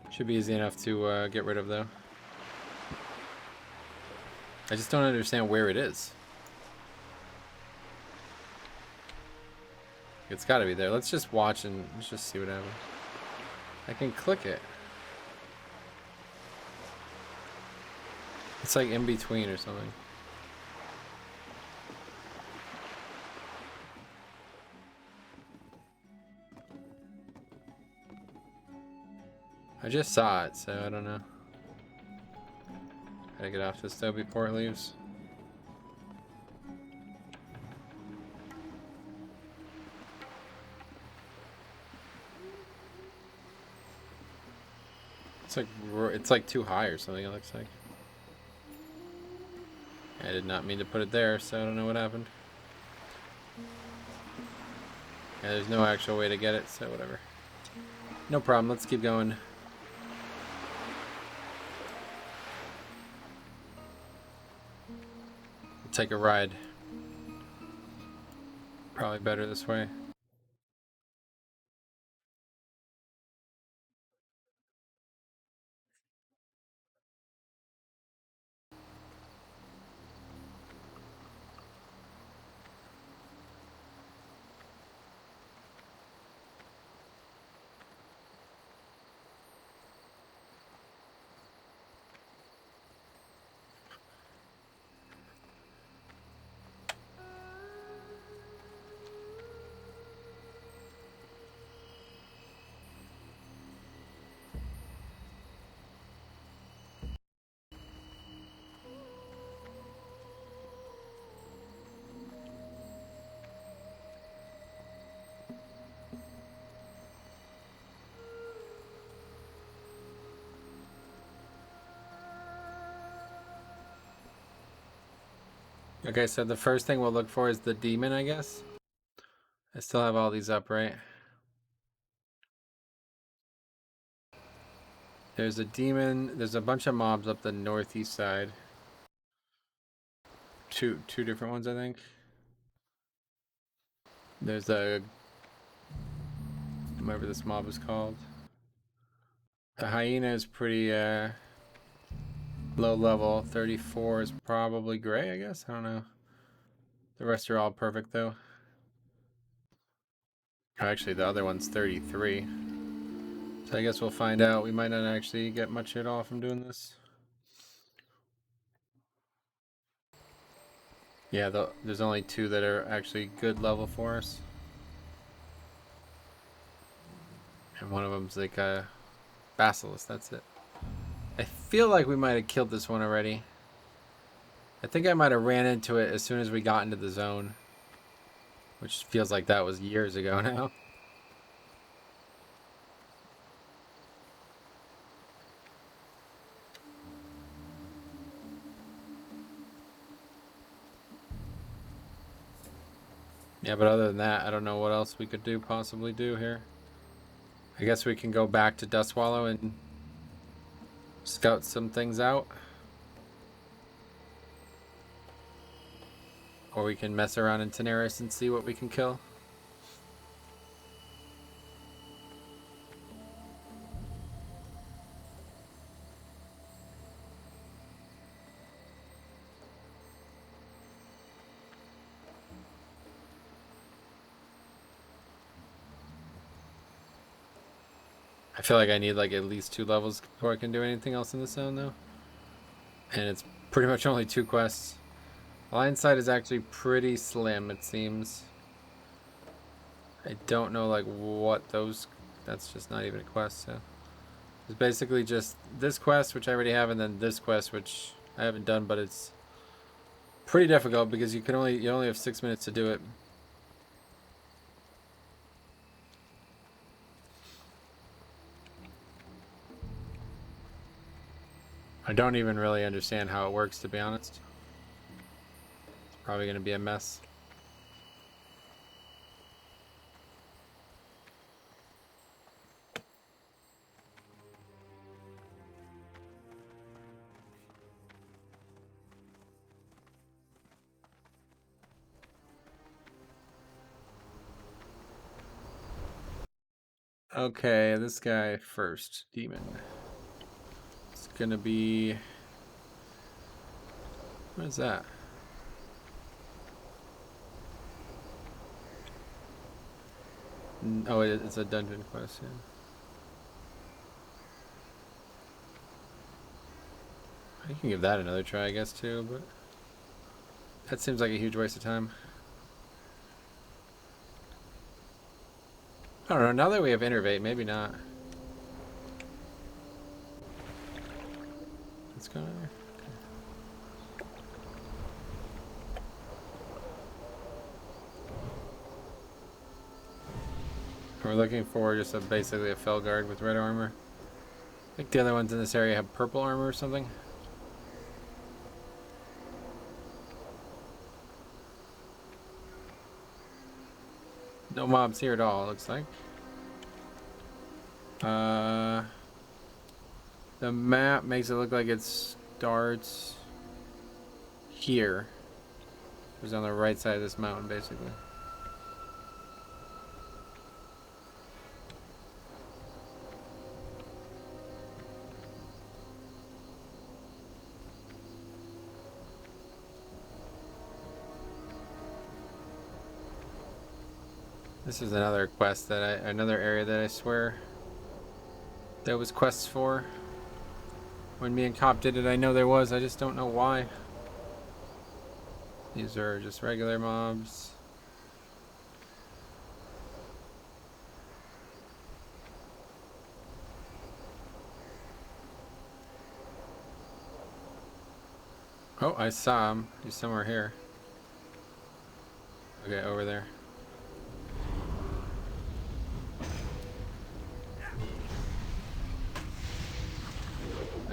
Should be easy enough to get rid of though. I just don't understand where it is. It's got to be there. Let's just watch and let's just see what happens. I can click it. It's like in between or something. I just saw it, so I don't know. Gotta get off this though before it leaves. It's like too high or something, it looks like. I did not mean to put it there, so I don't know what happened. Yeah, there's no actual way to get it, so whatever. No problem, let's keep going. Take a ride. Probably better this way. Okay, so the first thing we'll look for is the demon, I guess. I still have all these up, right? There's a demon. There's a bunch of mobs up the northeast side. Two different ones, I think. There's a whatever this mob is called. The hyena is pretty low level. 34 is probably gray, I guess. I don't know. The rest are all perfect though. Oh, actually, the other one's 33. So I guess we'll find out. We might not actually get much at all from doing this. Yeah, there's only two that are actually good level for us. And one of them's like a basilisk, that's it. I feel like we might have killed this one already. I think I might have ran into it as soon as we got into the zone. Which feels like that was years ago now. Yeah, but other than that, I don't know what else we could possibly do here. I guess we can go back to Dust Wallow and scout some things out. Or we can mess around in Tenaris and see what we can kill. I feel like I need like at least 2 levels before I can do anything else in the zone though. And it's pretty much only 2 quests. Line sight is actually pretty slim, it seems. I don't know like what those... That's just not even a quest, so... It's basically just this quest, which I already have, and then this quest, which I haven't done, but it's pretty difficult because you only have 6 minutes to do it. I don't even really understand how it works, to be honest. It's probably going to be a mess. Okay, this guy first. Demon. It's gonna be... What is that? Oh, it's a dungeon quest, yeah. I can give that another try, I guess, too, but... That seems like a huge waste of time. I don't know, now that we have Innervate, maybe not. Let's go there. We're looking for just basically a Felguard with red armor. I think the other ones in this area have purple armor or something. No mobs here at all, it looks like. The map makes it look like it starts here. It's on the right side of this mountain, basically. This is another quest that another area that I swear there was quests for. When me and Cop did it, I know there was. I just don't know why. These are just regular mobs. Oh, I saw him. He's somewhere here. Okay, over there.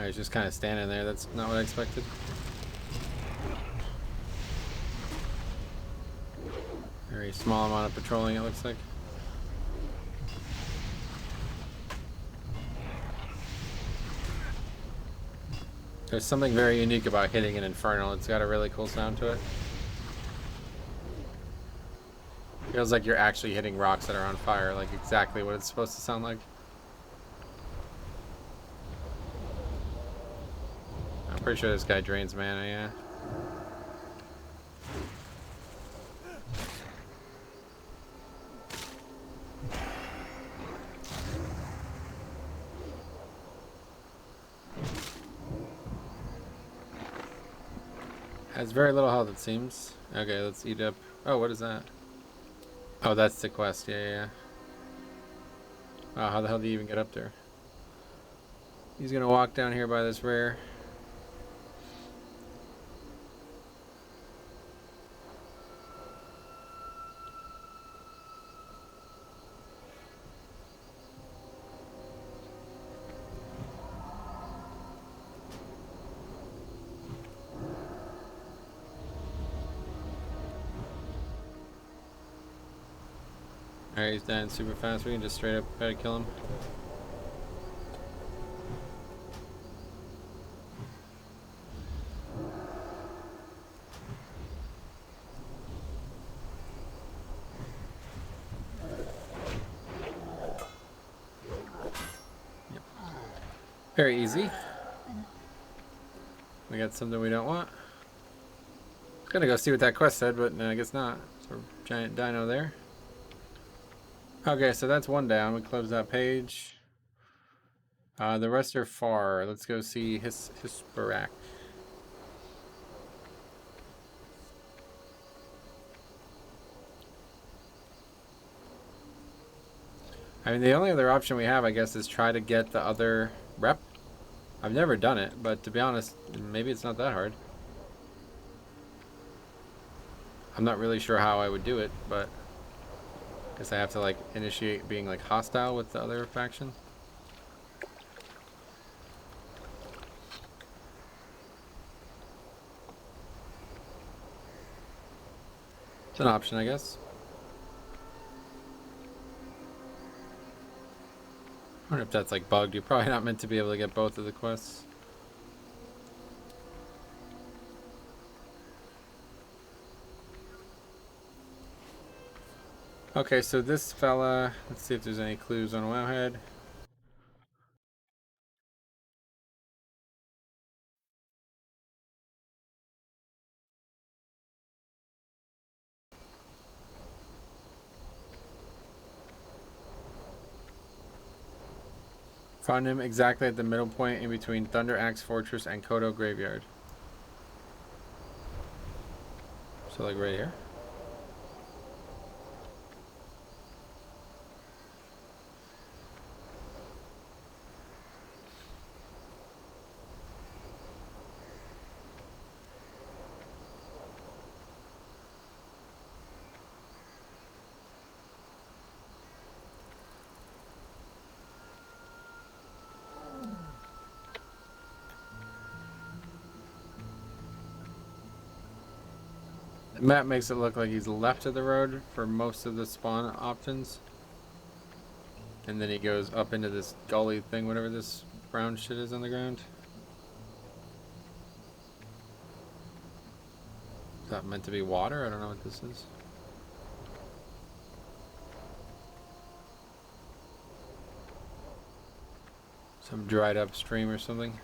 Oh, he's just kind of standing there. That's not what I expected. Very small amount of patrolling, it looks like. There's something very unique about hitting an Infernal. It's got a really cool sound to it. Feels like you're actually hitting rocks that are on fire, like exactly what it's supposed to sound like. I'm pretty sure this guy drains mana, yeah. Has very little health, it seems. Okay, let's eat up. Oh, what is that? Oh, that's the quest. Yeah, yeah, yeah. Wow, how the hell do you even get up there? He's gonna walk down here by this rare. Alright, he's dying super fast. We can just straight up try to kill him. Yep. Very easy. We got something we don't want. Gonna go see what that quest said, but no, I guess not. So, giant dino there. Okay, so that's one down. We close that page. The rest are far. Let's go see Hisparak. I mean, the only other option we have, I guess, is try to get the other rep. I've never done it, but to be honest, maybe it's not that hard. I'm not really sure how I would do it, but I guess I have to, like, initiate being, like, hostile with the other faction. It's an option, I guess. I wonder if that's, like, bugged. You're probably not meant to be able to get both of the quests. Okay, so this fella, let's see if there's any clues on Wowhead. Found him exactly at the middle point in between Thunder Axe Fortress and Kodo Graveyard. So like right here? The map makes it look like he's left of the road for most of the spawn options. And then he goes up into this gully thing, whatever this brown shit is on the ground. Is that meant to be water? I don't know what this is. Some dried up stream or something.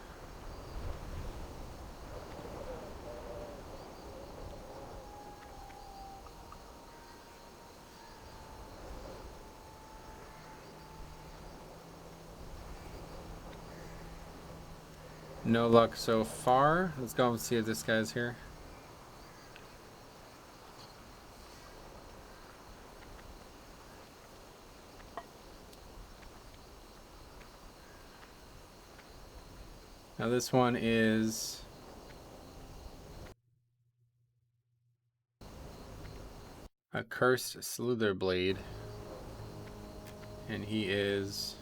No luck so far. Let's go and see if this guy's here. Now this one is a cursed slither blade, and he is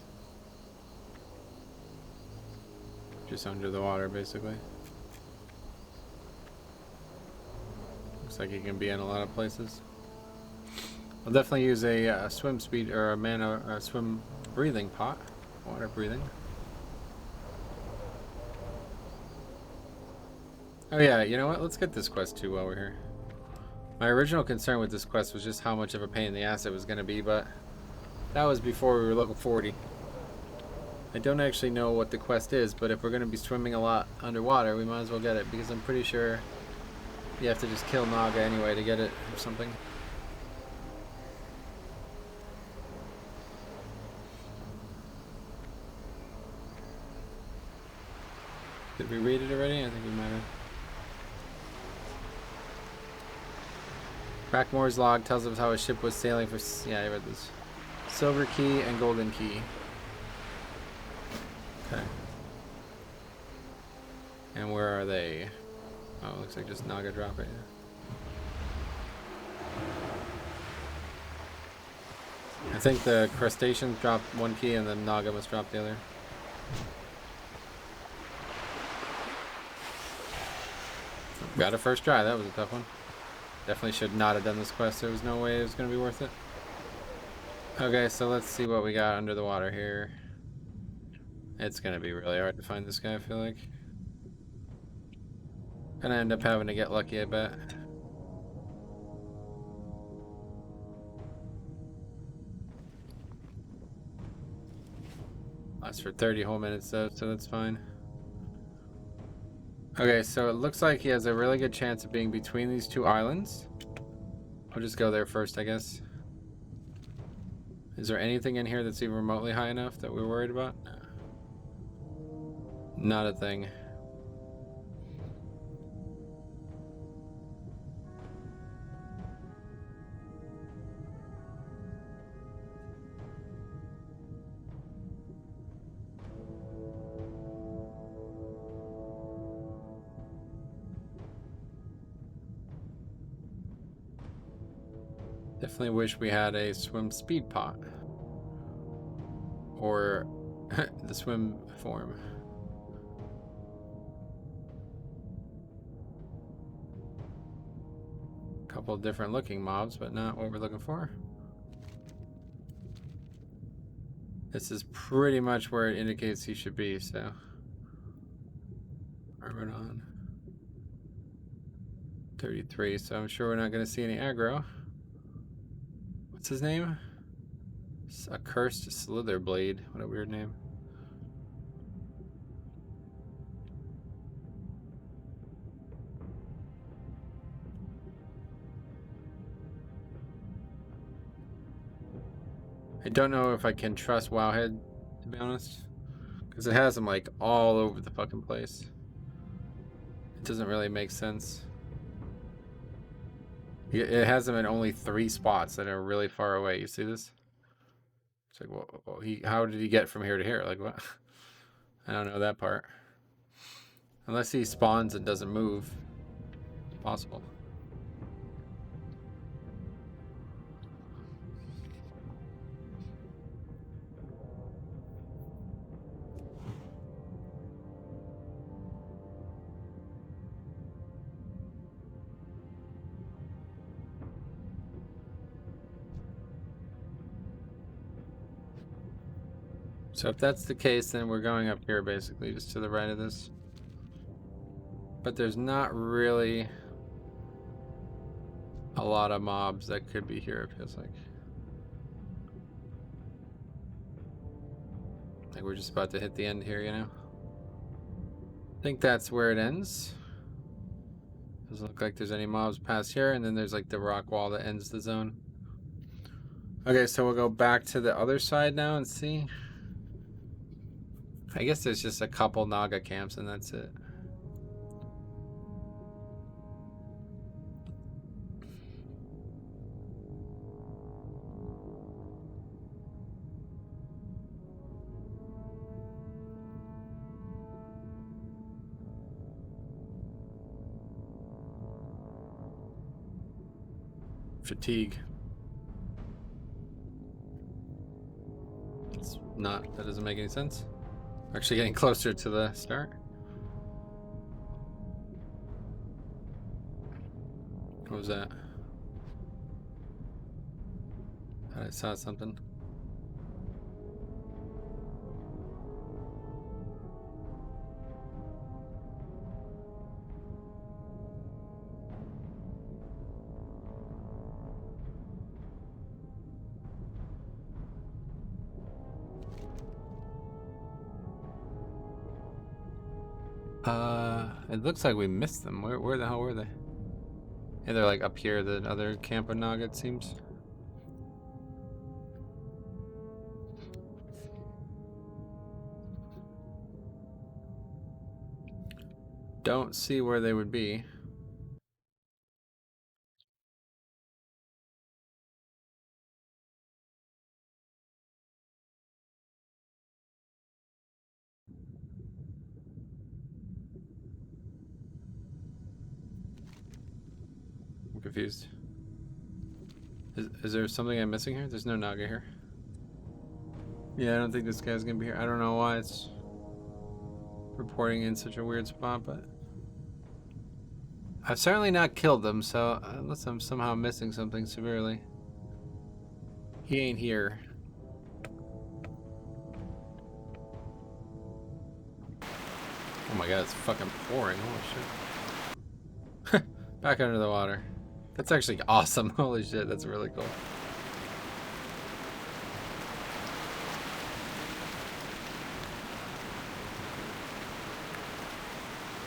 just under the water basically. Looks like he can be in a lot of places. I'll definitely use a swim speed or a mana swim breathing pot, water breathing. Oh yeah, you know what? Let's get this quest too while we're here. My original concern with this quest was just how much of a pain in the ass it was going to be, but that was before we were level 40. I don't actually know what the quest is, but if we're going to be swimming a lot underwater, we might as well get it, because I'm pretty sure you have to just kill Naga anyway to get it or something. Did we read it already? I think we might have. Crackmore's log tells us how a ship was sailing for... Yeah, I read this. Silver Key and Golden Key. Okay. And where are they? Oh, looks like just Naga drop it. I think the crustaceans dropped one key and then Naga must drop the other. Got a first try. That was a tough one. Definitely should not have done this quest. There was no way it was going to be worth it. Okay, so let's see what we got under the water here. It's going to be really hard to find this guy, I feel like. Gonna end up having to get lucky, I bet. Lasts for 30 whole minutes though, so that's fine. Okay, so it looks like he has a really good chance of being between these two islands. I'll just go there first, I guess. Is there anything in here that's even remotely high enough that we're worried about? No. Not a thing. Definitely wish we had a swim speed pot. Or the swim form. Couple different looking mobs, but not what we're looking for. This is pretty much where it indicates he should be, so. Armadon. 33, so I'm sure we're not going to see any aggro. What's his name? A cursed slither blade. What a weird name. I don't know if I can trust Wowhead, to be honest. Because it has them like all over the fucking place. It doesn't really make sense. It has them in only 3 spots that are really far away. You see this? It's like, well, how did he get from here to here? Like, what? I don't know that part. Unless he spawns and doesn't move. It's possible. So if that's the case, then we're going up here basically, just to the right of this. But there's not really a lot of mobs that could be here, it feels like. Like we're just about to hit the end here, you know? I think that's where it ends. Doesn't look like there's any mobs past here, and then there's like the rock wall that ends the zone. Okay, so we'll go back to the other side now and see. I guess there's just a couple Naga camps and that's it. Fatigue. It's not, that doesn't make any sense. Actually getting closer to the start. What was that? I saw something. It looks like we missed them. Where the hell were they? Yeah, they're like up here, the other camp of Naga, it seems. Don't see where they would be. I'm confused. Is there something I'm missing here? There's no Naga here. Yeah, I don't think this guy's gonna be here. I don't know why it's reporting in such a weird spot, but I've certainly not killed them, so unless I'm somehow missing something severely. He ain't here. Oh my god, it's fucking pouring. Holy shit. Back under the water. That's actually awesome. Holy shit, that's really cool.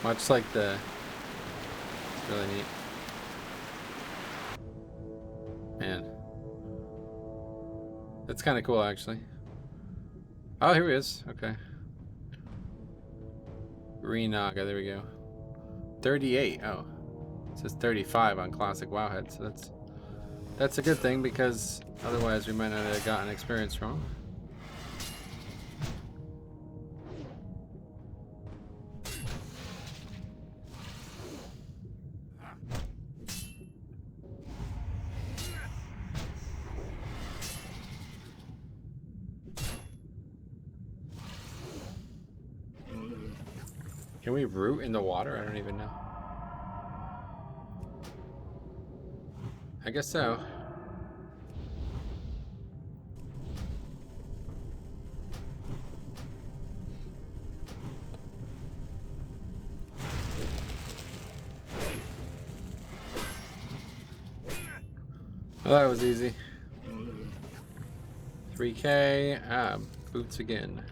Much like the... It's really neat. Man. That's kind of cool, actually. Oh, here he is. Okay. Green Naga, there we go. 38. Oh. It says 35 on Classic Wowhead, so that's a good thing because otherwise we might not have gotten experience from him. Can we root in the water? I don't even know. I guess so. Well, that was easy. 3K. Boots again.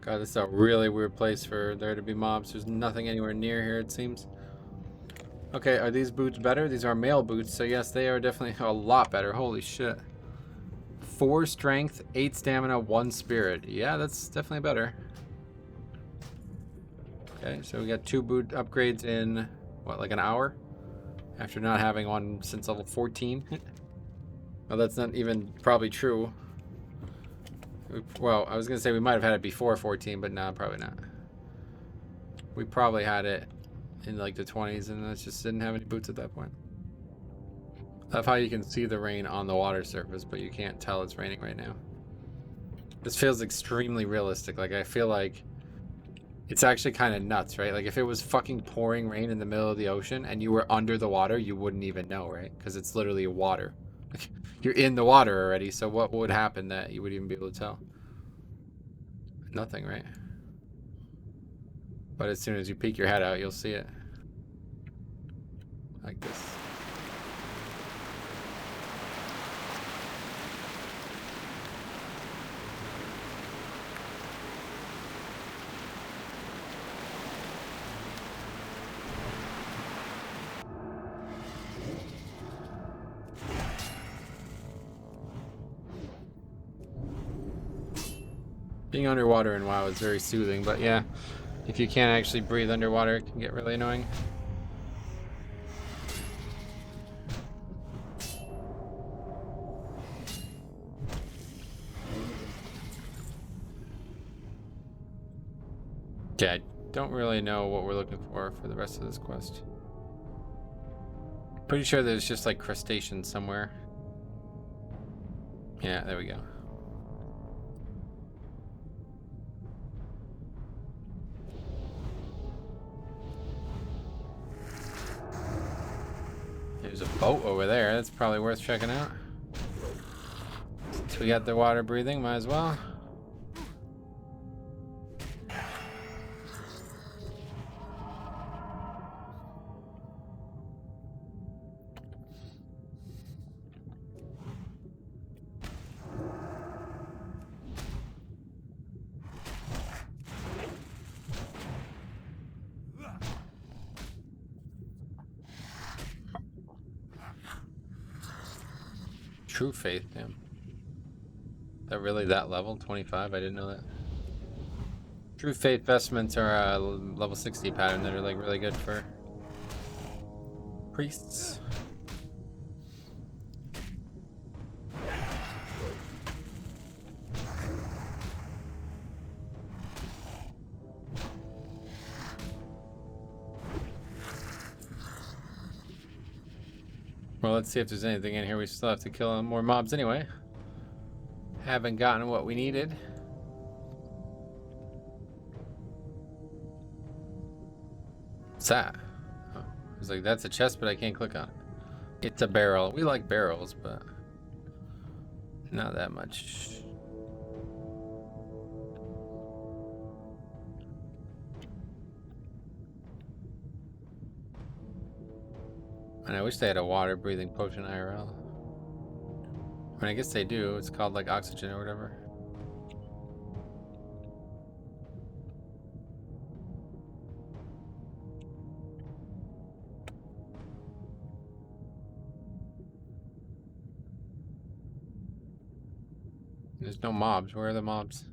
God, this is a really weird place for there to be mobs. There's nothing anywhere near here, it seems. Okay, are these boots better? These are male boots, so yes, they are definitely a lot better. Holy shit. 4 strength, 8 stamina, 1 spirit. Yeah, that's definitely better. Okay, so we got 2 boot upgrades in, what, like an hour? After not having one since level 14. Well, that's not even probably true. Well, I was going to say we might have had it before 14, but no, probably not. We probably had it in like the 20s and it just didn't have any boots at that point. I love how you can see the rain on the water surface, but you can't tell it's raining right now. This feels extremely realistic. Like, I feel like it's actually kind of nuts, right? Like, if it was fucking pouring rain in the middle of the ocean and you were under the water, you wouldn't even know, right? Because it's literally water. You're in the water already, so what would happen that you would even be able to tell? Nothing, right? But as soon as you peek your head out, you'll see it. Like this. Being underwater in WoW is very soothing, but yeah, if you can't actually breathe underwater, it can get really annoying. Yeah, I don't really know what we're looking for the rest of this quest. Pretty sure there's just like crustaceans somewhere. Yeah, there we go. There's a boat over there. That's probably worth checking out. Since we got the water breathing, might as well. True faith, damn. Is that really that level? 25? I didn't know that. True faith vestments are a level 60 pattern that are like really good for priests. Well, let's see if there's anything in here. We still have to kill more mobs anyway. Haven't gotten what we needed. What's that? Oh, I was like, that's a chest, but I can't click on it. It's a barrel. We like barrels, but not that much. And I wish they had a water breathing potion IRL. I mean, I guess they do. It's called like oxygen or whatever. There's no mobs. Where are the mobs?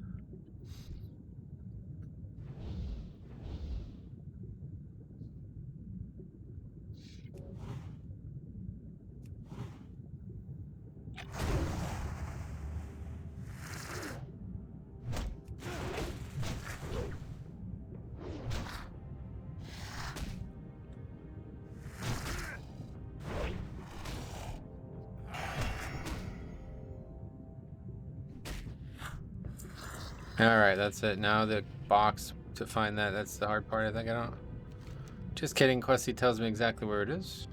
Alright, that's it. Now the box to find that. That's the hard part, I think. I don't. Just kidding. Questy tells me exactly where it is.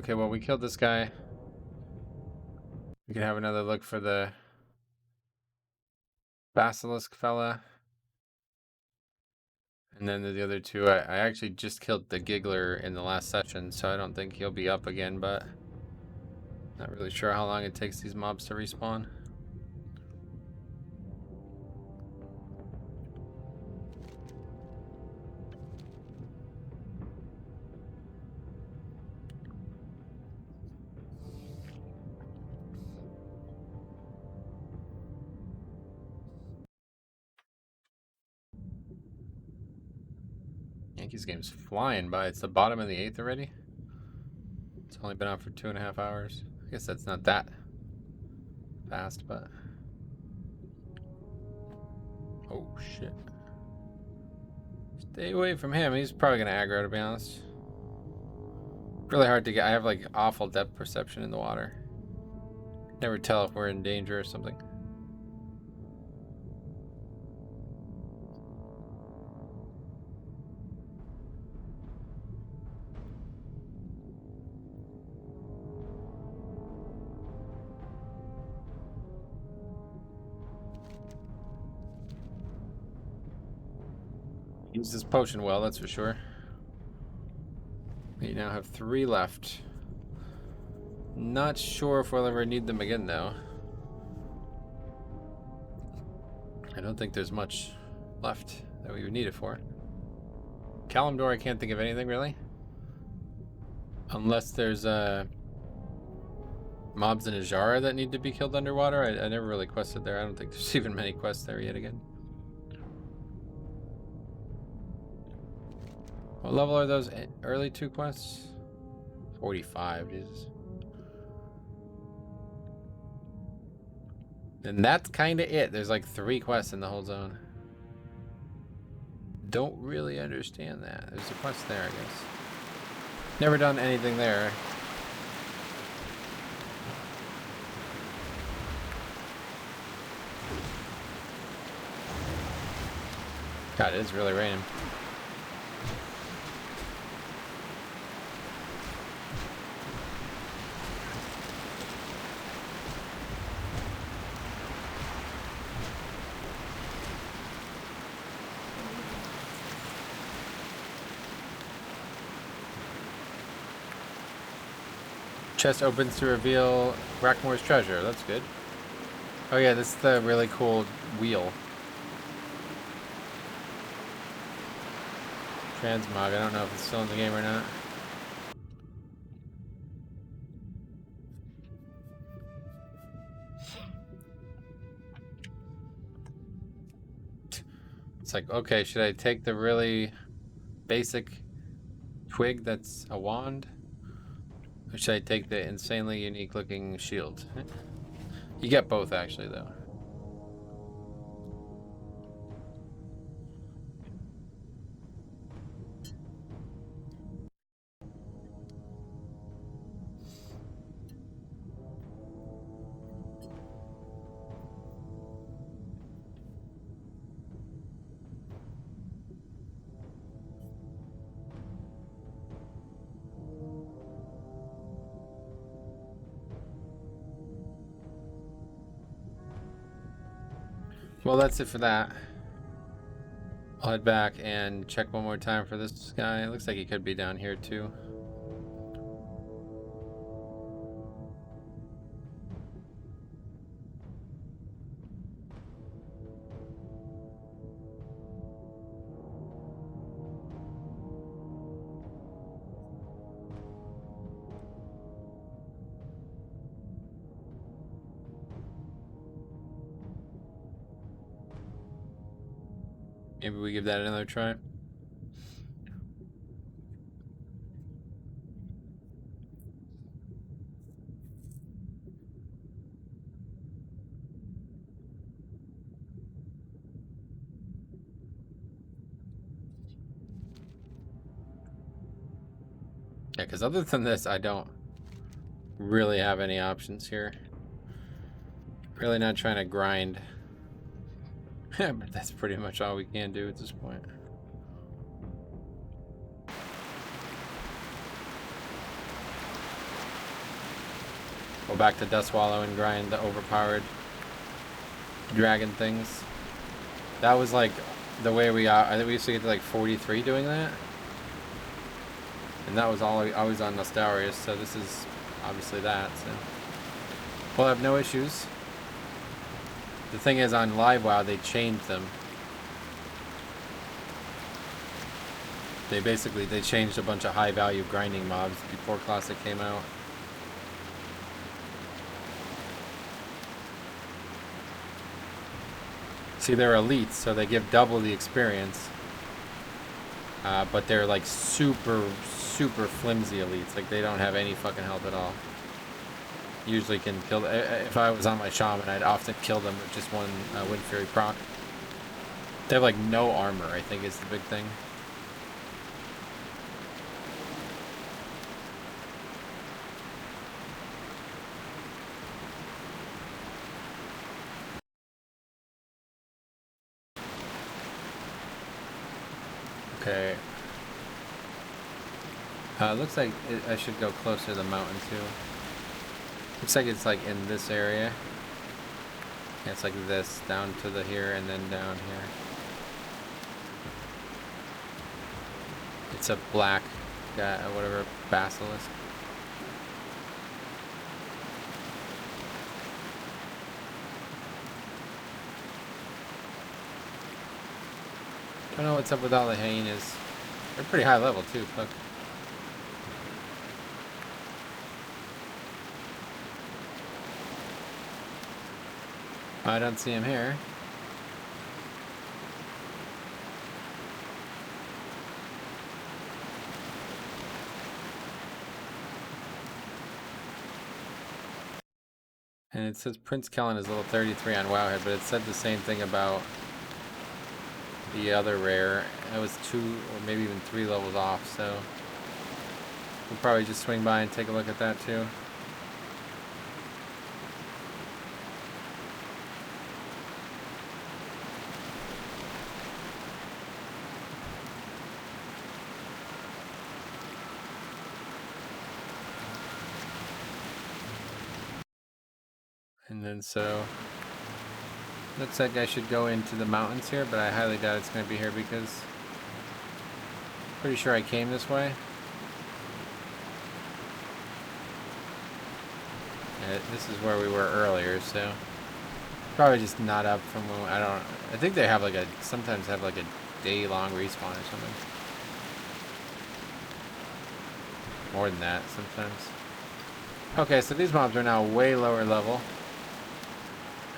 Okay, well, we killed this guy. We can have another look for the basilisk fella. And then the other two, I actually just killed the giggler in the last session, so I don't think he'll be up again, but not really sure how long it takes these mobs to respawn. Yankees game's flying by. It's the bottom of the 8th already. It's only been out for 2.5 hours. I guess that's not that fast, but... Oh, shit. Stay away from him. He's probably going to aggro, to be honest. Really hard to get. I have, like, awful depth perception in the water. Never tell if we're in danger or something. Use this potion well, that's for sure. We now have 3 left. Not sure if we'll ever need them again, though. I don't think there's much left that we would need it for. Kalimdor, I can't think of anything, really. Unless there's mobs in Ajara that need to be killed underwater. I never really quested there. I don't think there's even many quests there yet again. What level are those early 2 quests? 45, Jesus. And that's kind of it. There's like 3 quests in the whole zone. Don't really understand that. There's a quest there, I guess. Never done anything there. God, it is really raining. Chest opens to reveal Brackmore's treasure. That's good. Oh yeah, this is the really cool wheel. Transmog. I don't know if it's still in the game or not. It's like, okay, should I take the really basic twig that's a wand? Or should I take the insanely unique looking shield? You get both actually though. Well, that's it for that. I'll head back and check one more time for this guy. It looks like he could be down here too. Maybe we give that another try. Yeah, because other than this, I don't really have any options here. Really not trying to grind. But that's pretty much all we can do at this point. Go back to Dustwallow and grind the overpowered dragon things. That was like the way we got. I think we used to get to like 43 doing that. And that was always on Nostarius, so this is obviously that. So we'll have no issues. The thing is, on Live WoW, they changed them. They changed a bunch of high value grinding mobs before Classic came out. See, they're elites, so they give double the experience. But they're like super flimsy elites. Like they don't have any fucking health at all. Usually can kill. If I was on my shaman, I'd often kill them with just one Wind Fury proc. They have like no armor, I think is the big thing. Okay. Looks like I should go closer to the mountain too. Looks like it's like in this area. Yeah, it's like this, down to the here and then down here. It's a black, whatever, basilisk. I don't know what's up with all the hyenas. They're pretty high level too, fuck. I don't see him here. And it says Prince Kellen is level 33 on Wowhead, but it said the same thing about the other rare. It was 2 or maybe even 3 levels off, so we'll probably just swing by and take a look at that too. And then so looks like I should go into the mountains here, but I highly doubt it's going to be here because I'm pretty sure I came this way. Yeah, this is where we were earlier, so probably just not up from when I think they have like sometimes have like a day-long respawn or something. More than that sometimes. Okay, so these mobs are now way lower level.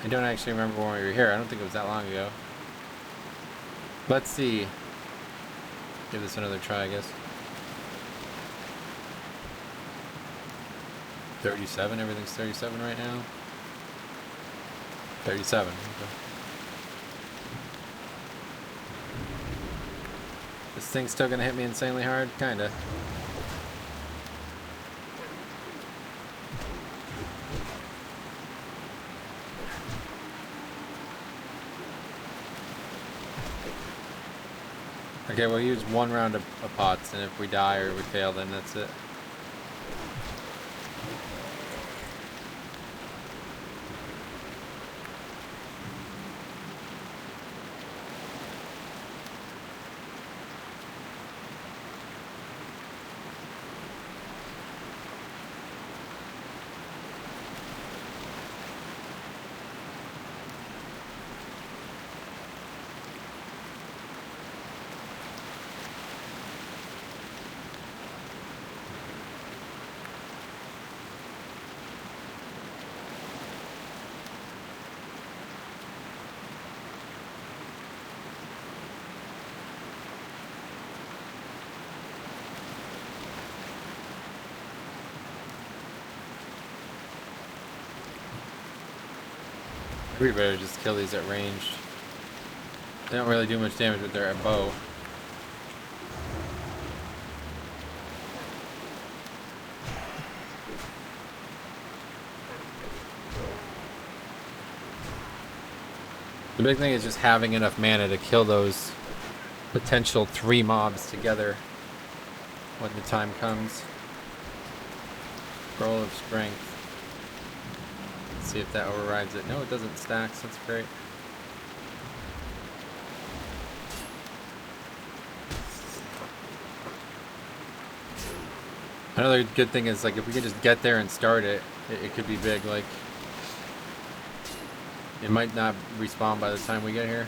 I don't actually remember when we were here. I don't think it was that long ago. Let's see. Give this another try, I guess. 37, everything's 37 right now. 37. Okay. This thing's still gonna hit me insanely hard? Kinda. Okay, we'll use 1 round of pots, and if we die or we fail, then that's it. We better just kill these at range. They don't really do much damage with their bow. The big thing is just having enough mana to kill those potential 3 mobs together when the time comes. Scroll of Strength. see if that overrides it. No, it doesn't. Stacks. That's great. Another good thing is, like, if we can just get there and start it, it could be big. Like, it might not respawn by the time we get here.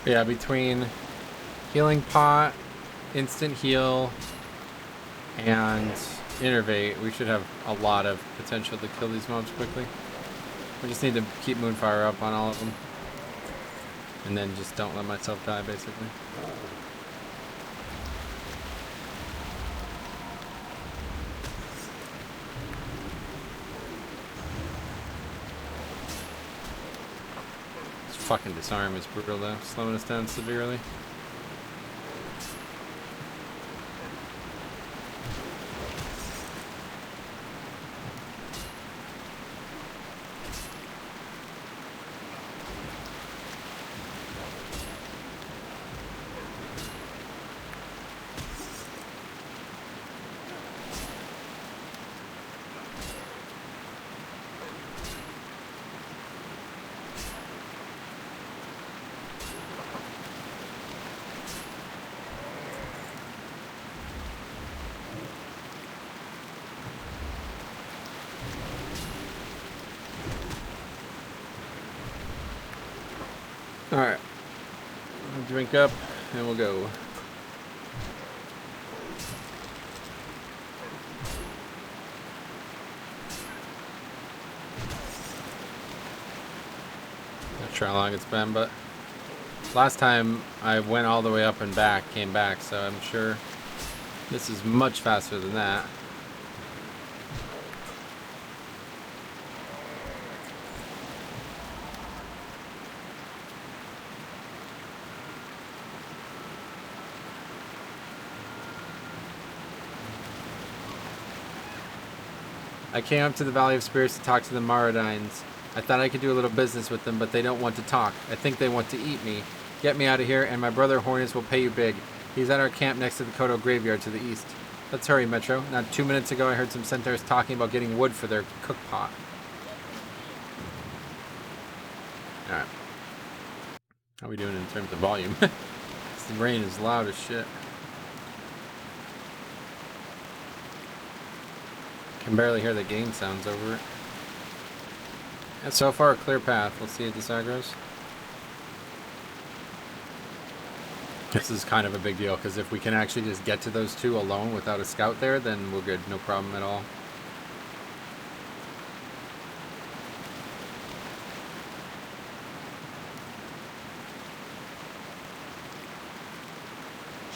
Yeah, between healing pot, instant heal, and innervate, we should have a lot of potential to kill these mobs quickly. We just need to keep Moonfire up on all of them. And then just don't let myself die, basically. This fucking disarm is brutal though, slowing us down severely. Alright. Drink up and we'll go. Not sure how long it's been, but last time I went all the way up and back, came back, so I'm sure this is much faster than that. I came up to the Valley of Spirits to talk to the Maradines. I thought I could do a little business with them, but they don't want to talk. I think they want to eat me. Get me out of here, and my brother Hornus will pay you big. He's at our camp next to the Kodo graveyard to the east. Let's hurry, Metro. Not 2 minutes ago, I heard some centaurs talking about getting wood for their cook pot. Alright. How are we doing in terms of volume? This rain is loud as shit. Can barely hear the game sounds over it. And so far, a clear path. We'll see if this aggroes. This is kind of a big deal, because if we can actually just get to those two alone without a scout there, then we're good. No problem at all.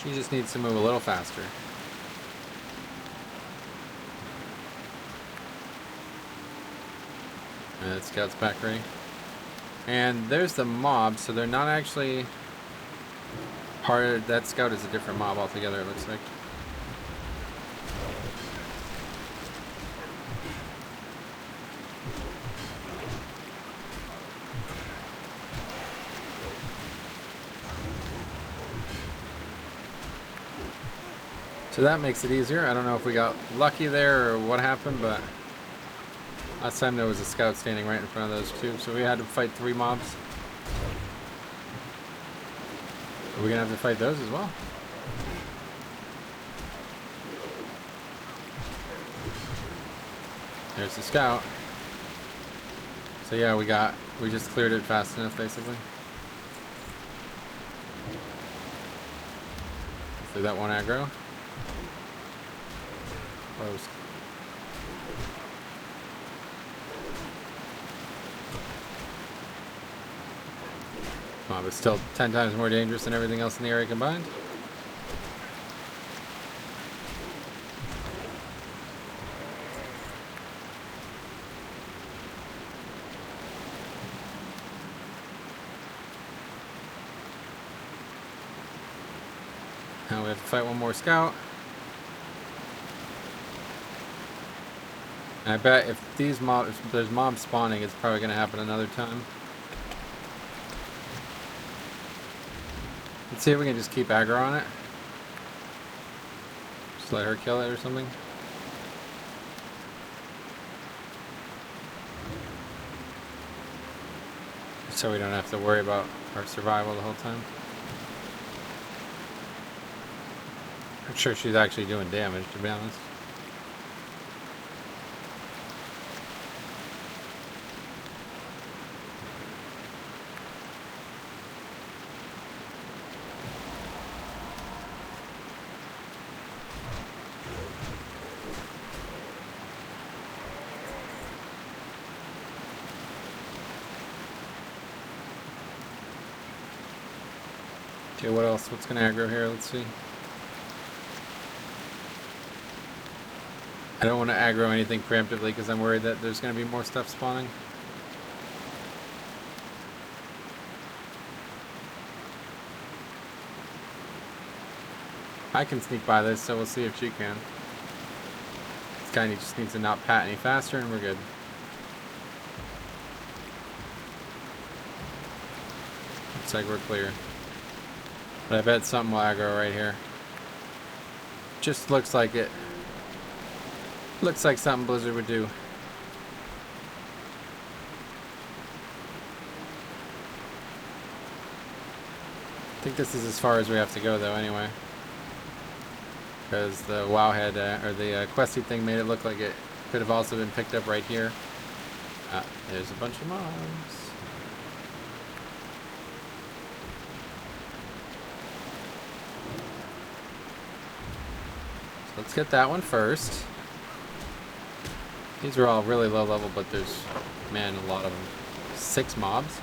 She just needs to move a little faster. And that scout's back ready. And there's the mob, so they're not actually part of that. Scout is a different mob altogether, it looks like. So that makes it easier. I don't know if we got lucky there or what happened, but last time there was a scout standing right in front of those two, so we had to fight 3 mobs. Are we gonna have to fight those as well? There's the scout. So yeah, we just cleared it fast enough, basically. Through that one aggro. Close. Mob is still 10 times more dangerous than everything else in the area combined. Now we have to fight one more scout. And I bet if there's mobs spawning, it's probably going to happen another time. Let's see if we can just keep aggro on it. Just let her kill it or something. So we don't have to worry about our survival the whole time. I'm sure she's actually doing damage, to be honest. Okay, what else? What's gonna aggro here? Let's see. I don't want to aggro anything preemptively because I'm worried that there's gonna be more stuff spawning. I can sneak by this, so we'll see if she can. This guy just needs to not pat any faster and we're good. Looks like we're clear. But I bet something will aggro right here. Just looks like it. Looks like something Blizzard would do. I think this is as far as we have to go though anyway. Because the Wowhead, or the questy thing made it look like it could have also been picked up right here. There's a bunch of mobs. So let's get that one first. These are all really low level, but there's, man, a lot of them. 6 mobs?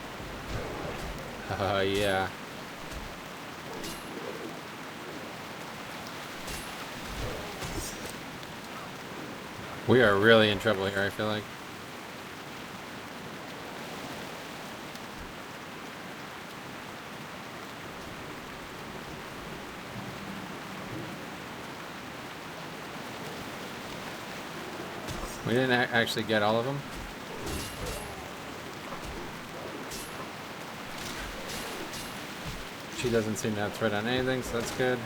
Yeah. We are really in trouble here, I feel like. We didn't actually get all of them. She doesn't seem to have threat on anything, so that's good.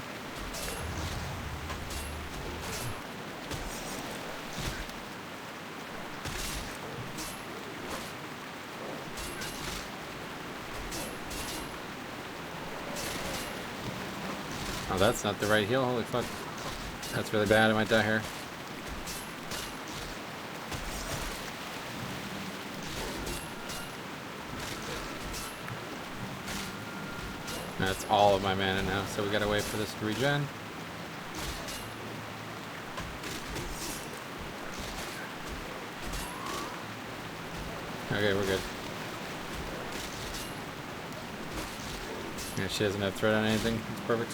Oh, that's not the right heal. Holy fuck. That's really bad. I might die here. That's all of my mana now, so we gotta wait for this to regen. Okay, we're good. Yeah, she doesn't have threat on anything. It's perfect.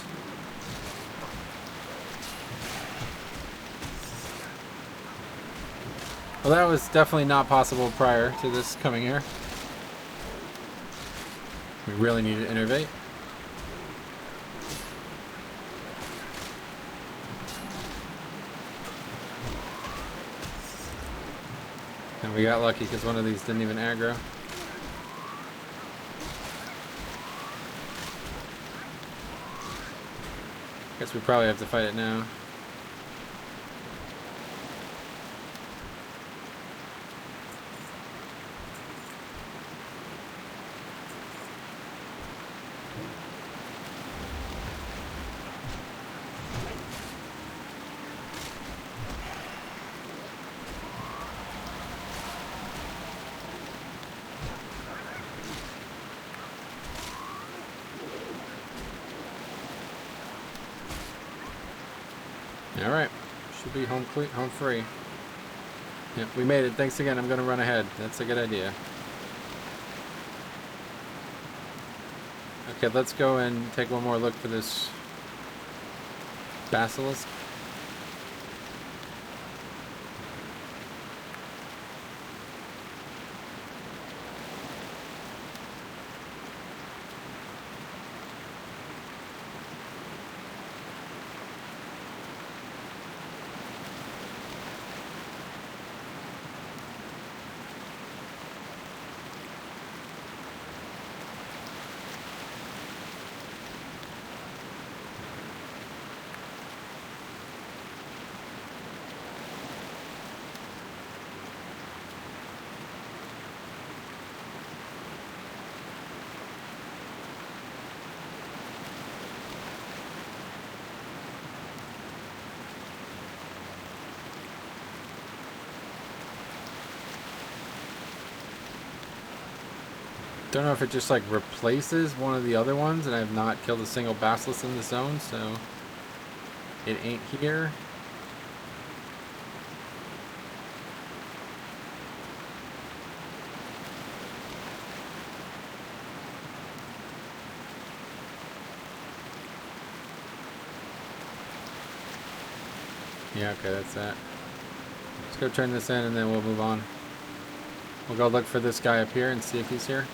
Well, that was definitely not possible prior to this coming here. We really need to innervate. And we got lucky because one of these didn't even aggro. Guess we probably have to fight it now. All right. Should be home free. Yep, we made it. Thanks again. I'm going to run ahead. That's a good idea. Okay, let's go and take one more look for this basilisk. Don't know if it just like replaces one of the other ones, and I have not killed a single basilisk in the zone, so it ain't here. Yeah, okay, that's that. Let's go turn this in and then we'll move on. We'll go look for this guy up here and see if he's here.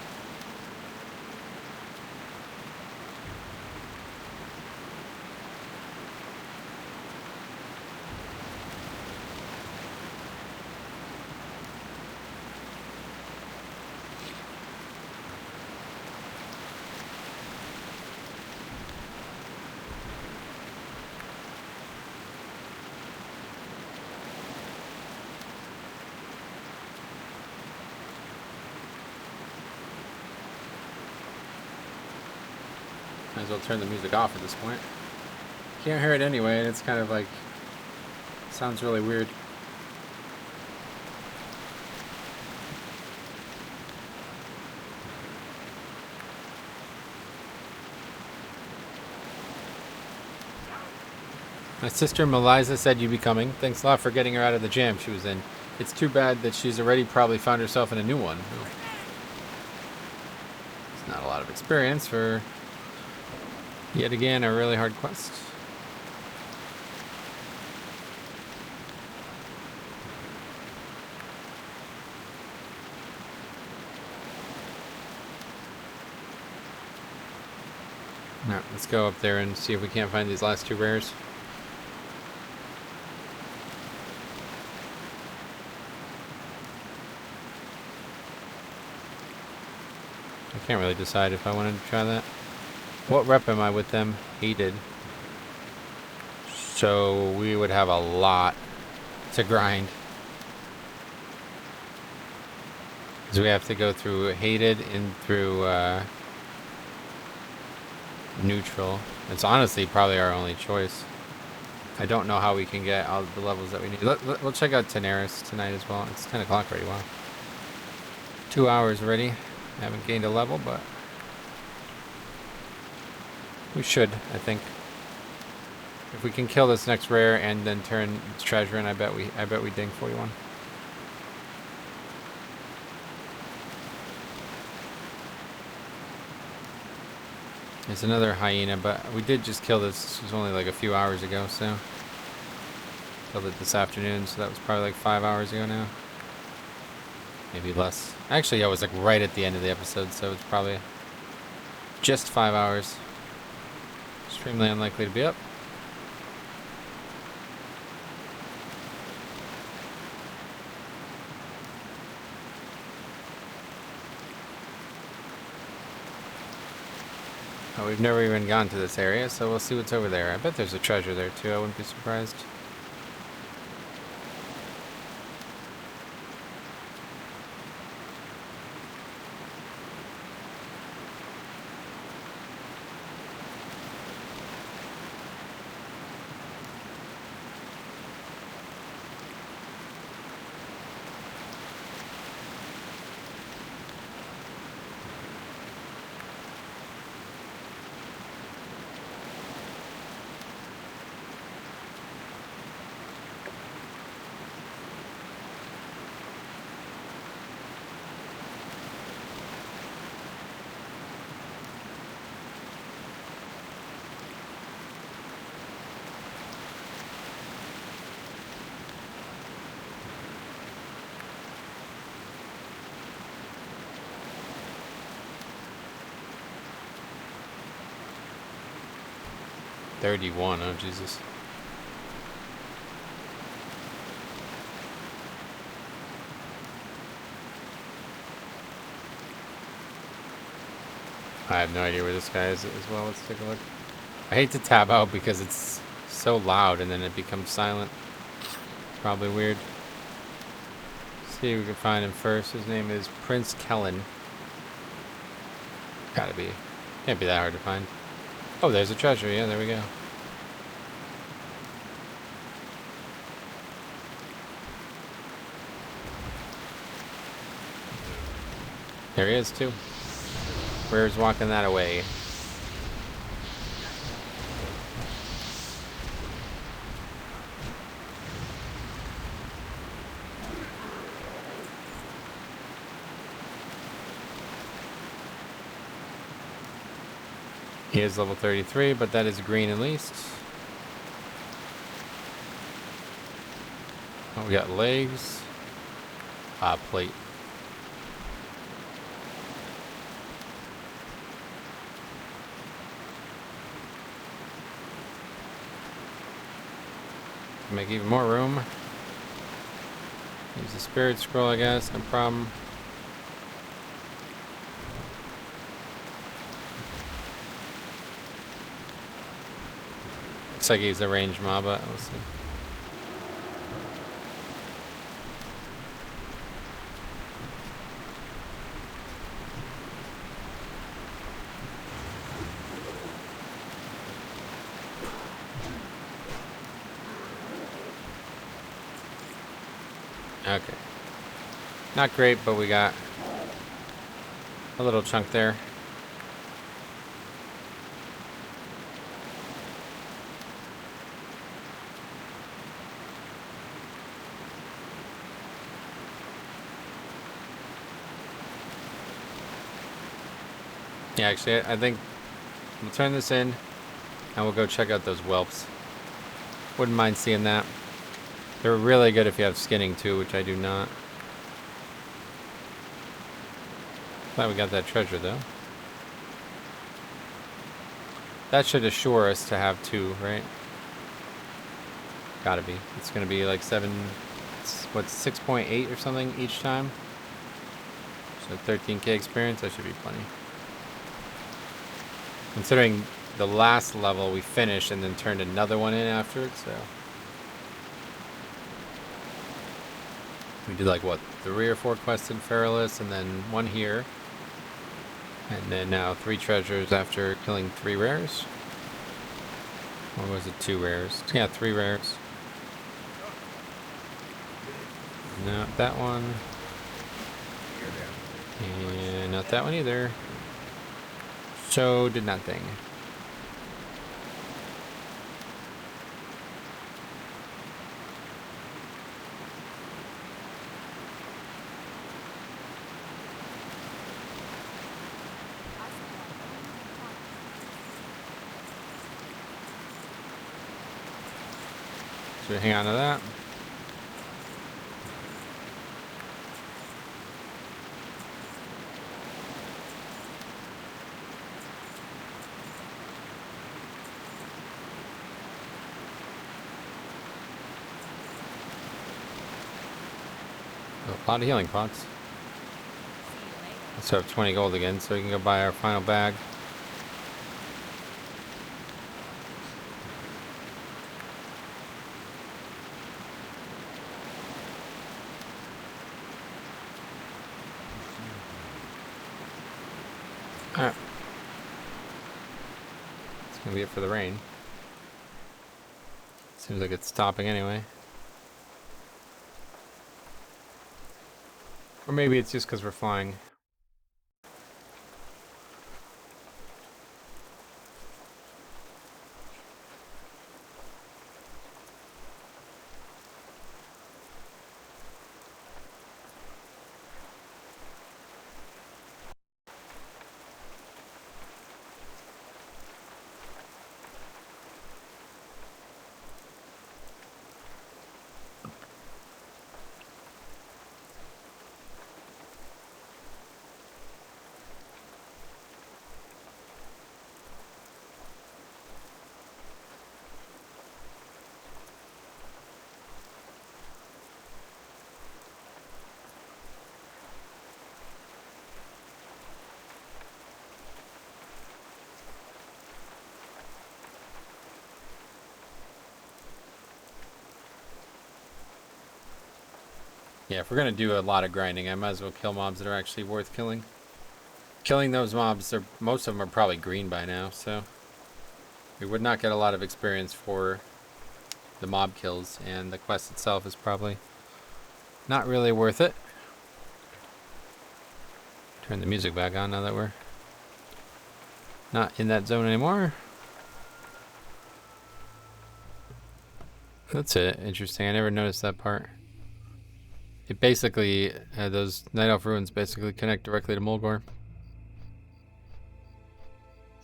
Might as well turn the music off at this point. Can't hear it anyway, and it's kind of like, sounds really weird. My sister Meliza said you'd be coming. Thanks a lot for getting her out of the jam she was in. It's too bad that she's already probably found herself in a new one. It's not a lot of experience for, yet again, a really hard quest. Alright, let's go up there and see if we can't find these last two rares. I can't really decide if I wanted to try that. What rep am I with them? Hated. So we would have a lot to grind. Because we have to go through hated and through neutral. It's honestly probably our only choice. I don't know how we can get all the levels that we need. We'll check out Tenaris tonight as well. It's 10 o'clock already. Wow. 2 hours already. I haven't gained a level, but we should, I think. If we can kill this next rare and then turn its treasure in, I bet we ding 41. There's another hyena, but we did just kill this. This was only like a few hours ago, so killed it this afternoon, so that was probably like 5 hours ago now. Maybe less. Actually, I was like right at the end of the episode, so it's probably just 5 hours. Extremely unlikely to be up. Oh, we've never even gone to this area, so we'll see what's over there. I bet there's a treasure there too, I wouldn't be surprised. 31, oh Jesus. I have no idea where this guy is as well. Let's take a look. I hate to tab out because it's so loud and then it becomes silent. Probably weird. See if we can find him first. His name is Prince Kellen. Gotta be. Can't be that hard to find. Oh, there's a treasure. Yeah, there we go. There he is, too. Where's walking that away? He is level 33, but that is green at least. Oh, we got legs. Plate. Make even more room. Use the spirit scroll, I guess. No problem. Looks like he's a ranged mob, but we'll see. Okay. Not great, but we got a little chunk there. Yeah, actually, I think we'll turn this in and we'll go check out those whelps. Wouldn't mind seeing that. They're really good if you have skinning too, which I do not. Glad we got that treasure though. That should assure us to have 2, right? Gotta be. It's gonna be like 6.8 or something each time. So 13k experience, that should be plenty. Considering the last level we finished and then turned another one in after it, so. We did like, what, 3 or 4 quests in Feralus and then 1 here. And then now 3 treasures after killing 3 rares. Or was it 2 rares? Yeah, 3 rares. Not that one. And not that one either. So did nothing. So hang on to that. A lot of healing pots. Let's have 20 gold again so we can go buy our final bag. Alright. It's gonna be it for the rain. Seems like it's stopping anyway. Or maybe it's just because we're flying. Yeah, if we're gonna do a lot of grinding, I might as well kill mobs that are actually worth killing. Killing those mobs, most of them are probably green by now, so we would not get a lot of experience for the mob kills, and the quest itself is probably not really worth it. Turn the music back on now that we're not in that zone anymore. That's it. Interesting. I never noticed that part. It basically, those Night Elf ruins basically connect directly to Mulgore.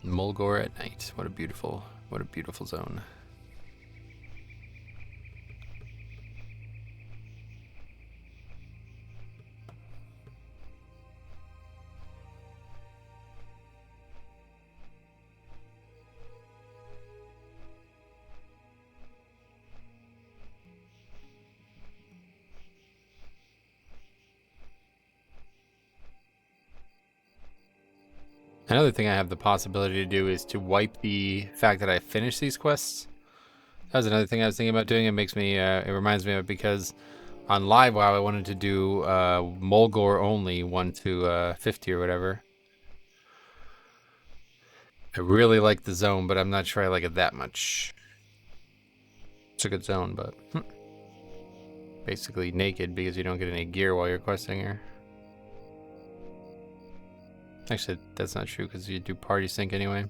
Mulgore at night. What a beautiful zone. Another thing I have the possibility to do is to wipe the fact that I finished these quests. That was another thing I was thinking about doing. It makes me, it reminds me of it because on Live WoW I wanted to do Mulgore only 1 to 50 or whatever. I really like the zone, but I'm not sure I like it that much. It's a good zone, but basically naked because you don't get any gear while you're questing here. Actually, that's not true because you do party sync anyway.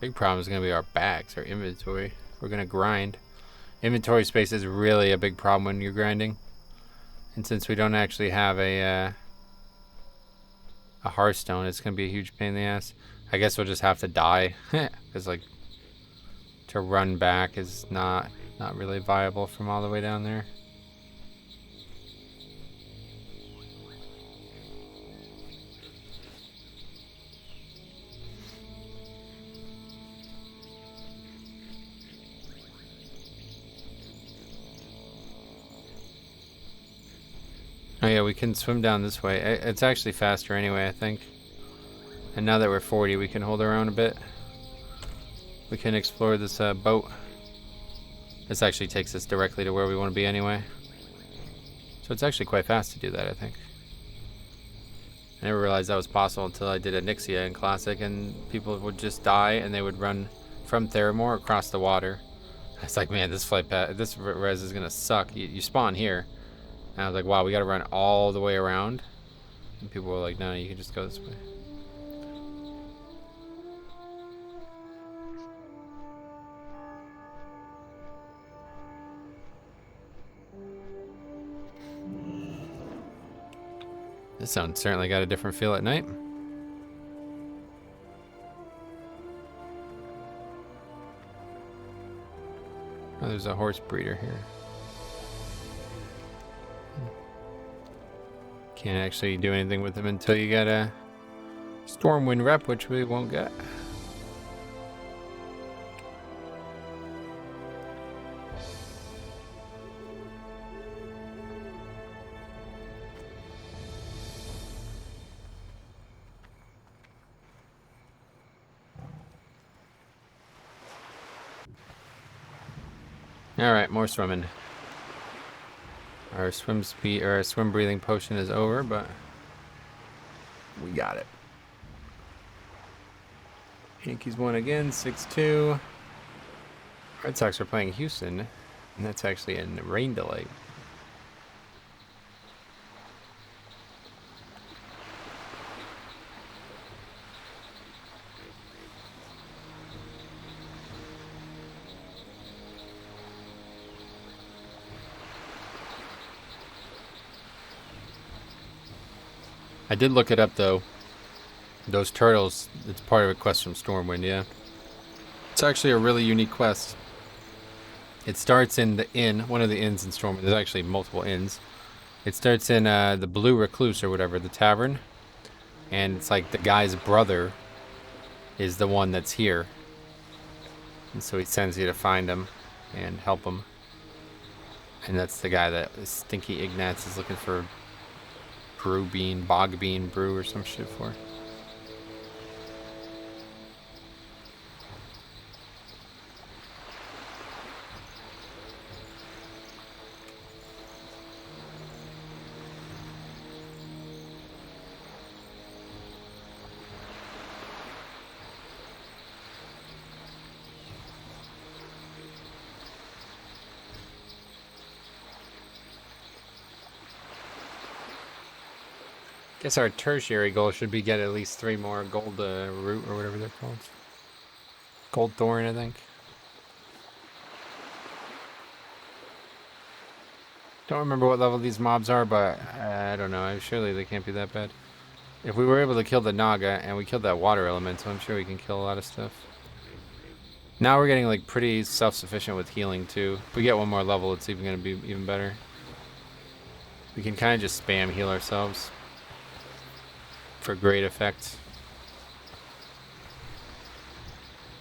Big problem is going to be our bags, our inventory. We're going to grind. Inventory space is really a big problem when you're grinding. And since we don't actually have a Hearthstone, it's going to be a huge pain in the ass. I guess we'll just have to die. Because, like, to run back is not really viable from all the way down there. Oh yeah, we can swim down this way. It's actually faster anyway, I think. And now that we're 40, we can hold our own a bit. We can explore this boat. This actually takes us directly to where we want to be anyway. So it's actually quite fast to do that, I think. I never realized that was possible until I did a Nixia in Classic, and people would just die and they would run from Theramore across the water. It's like, man, this flight path, this res is gonna suck. You spawn here. And I was like, wow, we gotta run all the way around. And people were like, no, you can just go this way. This sound certainly got a different feel at night. Oh, there's a horse breeder here. Can't actually do anything with them until you get a Stormwind rep, which we won't get. Alright, more swimming. Our swim speed or our swim breathing potion is over, but we got it. Yankees won again, 6-2. Red Sox are playing Houston, and that's actually in rain delay. I did look it up though. Those turtles, it's part of a quest from Stormwind, yeah. It's actually a really unique quest. It starts in the inn, one of the inns in Stormwind. There's actually multiple inns. It starts in the Blue Recluse or whatever, the tavern. And it's like the guy's brother is the one that's here. And so he sends you to find him and help him. And that's the guy that Stinky Ignatz is looking for bog bean brew or some shit for. Guess our tertiary goal should be get at least 3 more gold root or whatever they're called. Gold thorn, I think. Don't remember what level these mobs are, but I don't know. Surely they can't be that bad. If we were able to kill the Naga and we killed that water elemental, I'm sure we can kill a lot of stuff. Now we're getting like pretty self-sufficient with healing too. If we get 1 more level, it's even going to be even better. We can kind of just spam heal ourselves for great effect.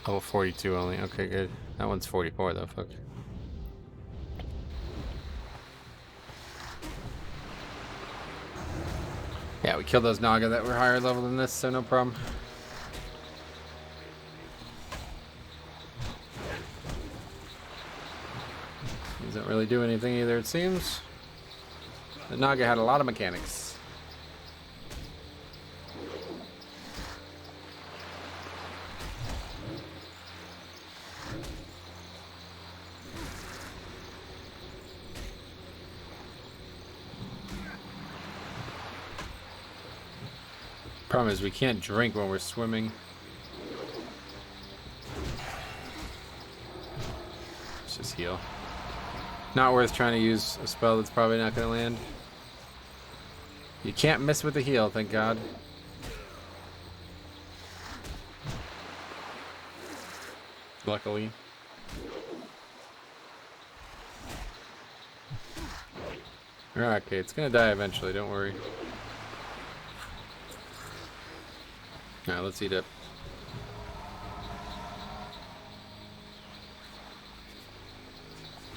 Level 42 only. Okay, good. That one's 44 though, fuck. Yeah, we killed those Naga that were higher level than this, so no problem. Doesn't really do anything either, it seems. The Naga had a lot of mechanics. Problem is we can't drink when we're swimming. Let's just heal. Not worth trying to use a spell that's probably not going to land. You can't miss with the heal, thank God. Luckily. Okay, it's going to die eventually, don't worry. Alright, let's eat it.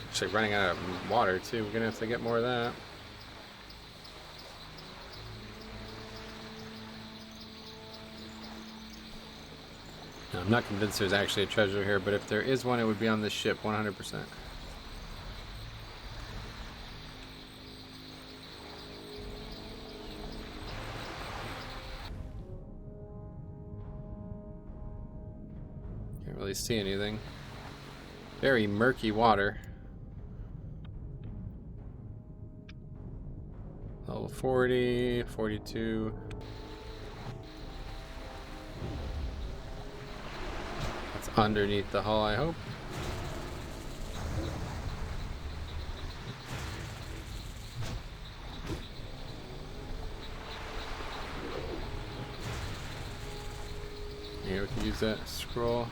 Actually running out of water too. We're gonna have to get more of that. Now, I'm not convinced there's actually a treasure here, but if there is one, it would be on this ship, 100%. Can't really see anything. Very murky water. Level 40, 42. That's underneath the hull, I hope. Yeah, we can use that scroll.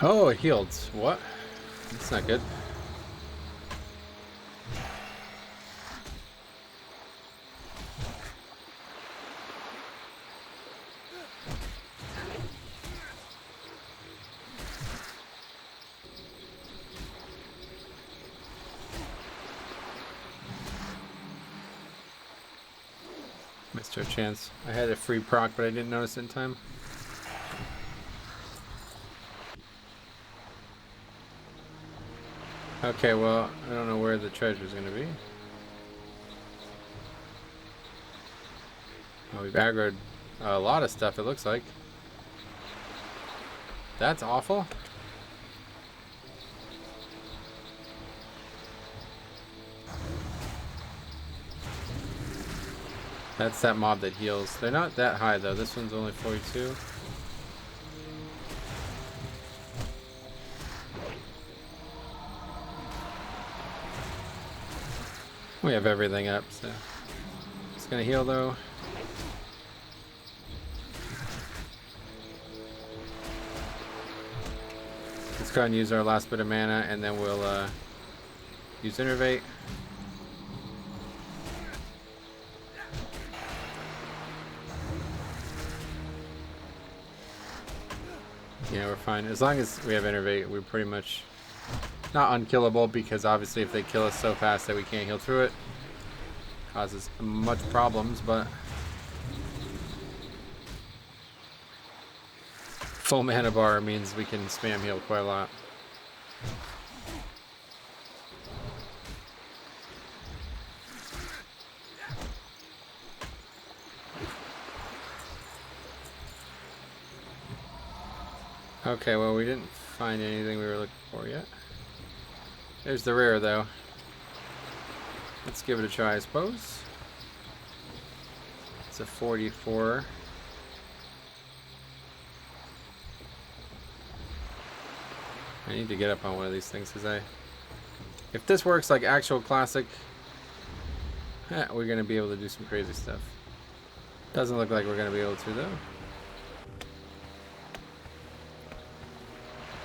Oh, it healed. What? That's not good. Missed our chance. I had a free proc, but I didn't notice it in time. Okay, well, I don't know where the treasure's gonna be. Oh, we've aggroed a lot of stuff, it looks like. That's awful. That's that mob that heals. They're not that high, though. This one's only 42. We have everything up, so it's gonna heal though. Let's go ahead and use our last bit of mana, and then we'll use Innervate. Yeah, we're fine. As long as we have Innervate, we're pretty much not unkillable, because obviously if they kill us so fast that we can't heal through it, causes much problems, but full mana bar means we can spam heal quite a lot. Okay, well, we didn't find anything we were looking for yet. There's the rare, though. Let's give it a try, I suppose. It's a 44. I need to get up on one of these things, because if this works like actual classic, we're going to be able to do some crazy stuff. Doesn't look like we're going to be able to, though.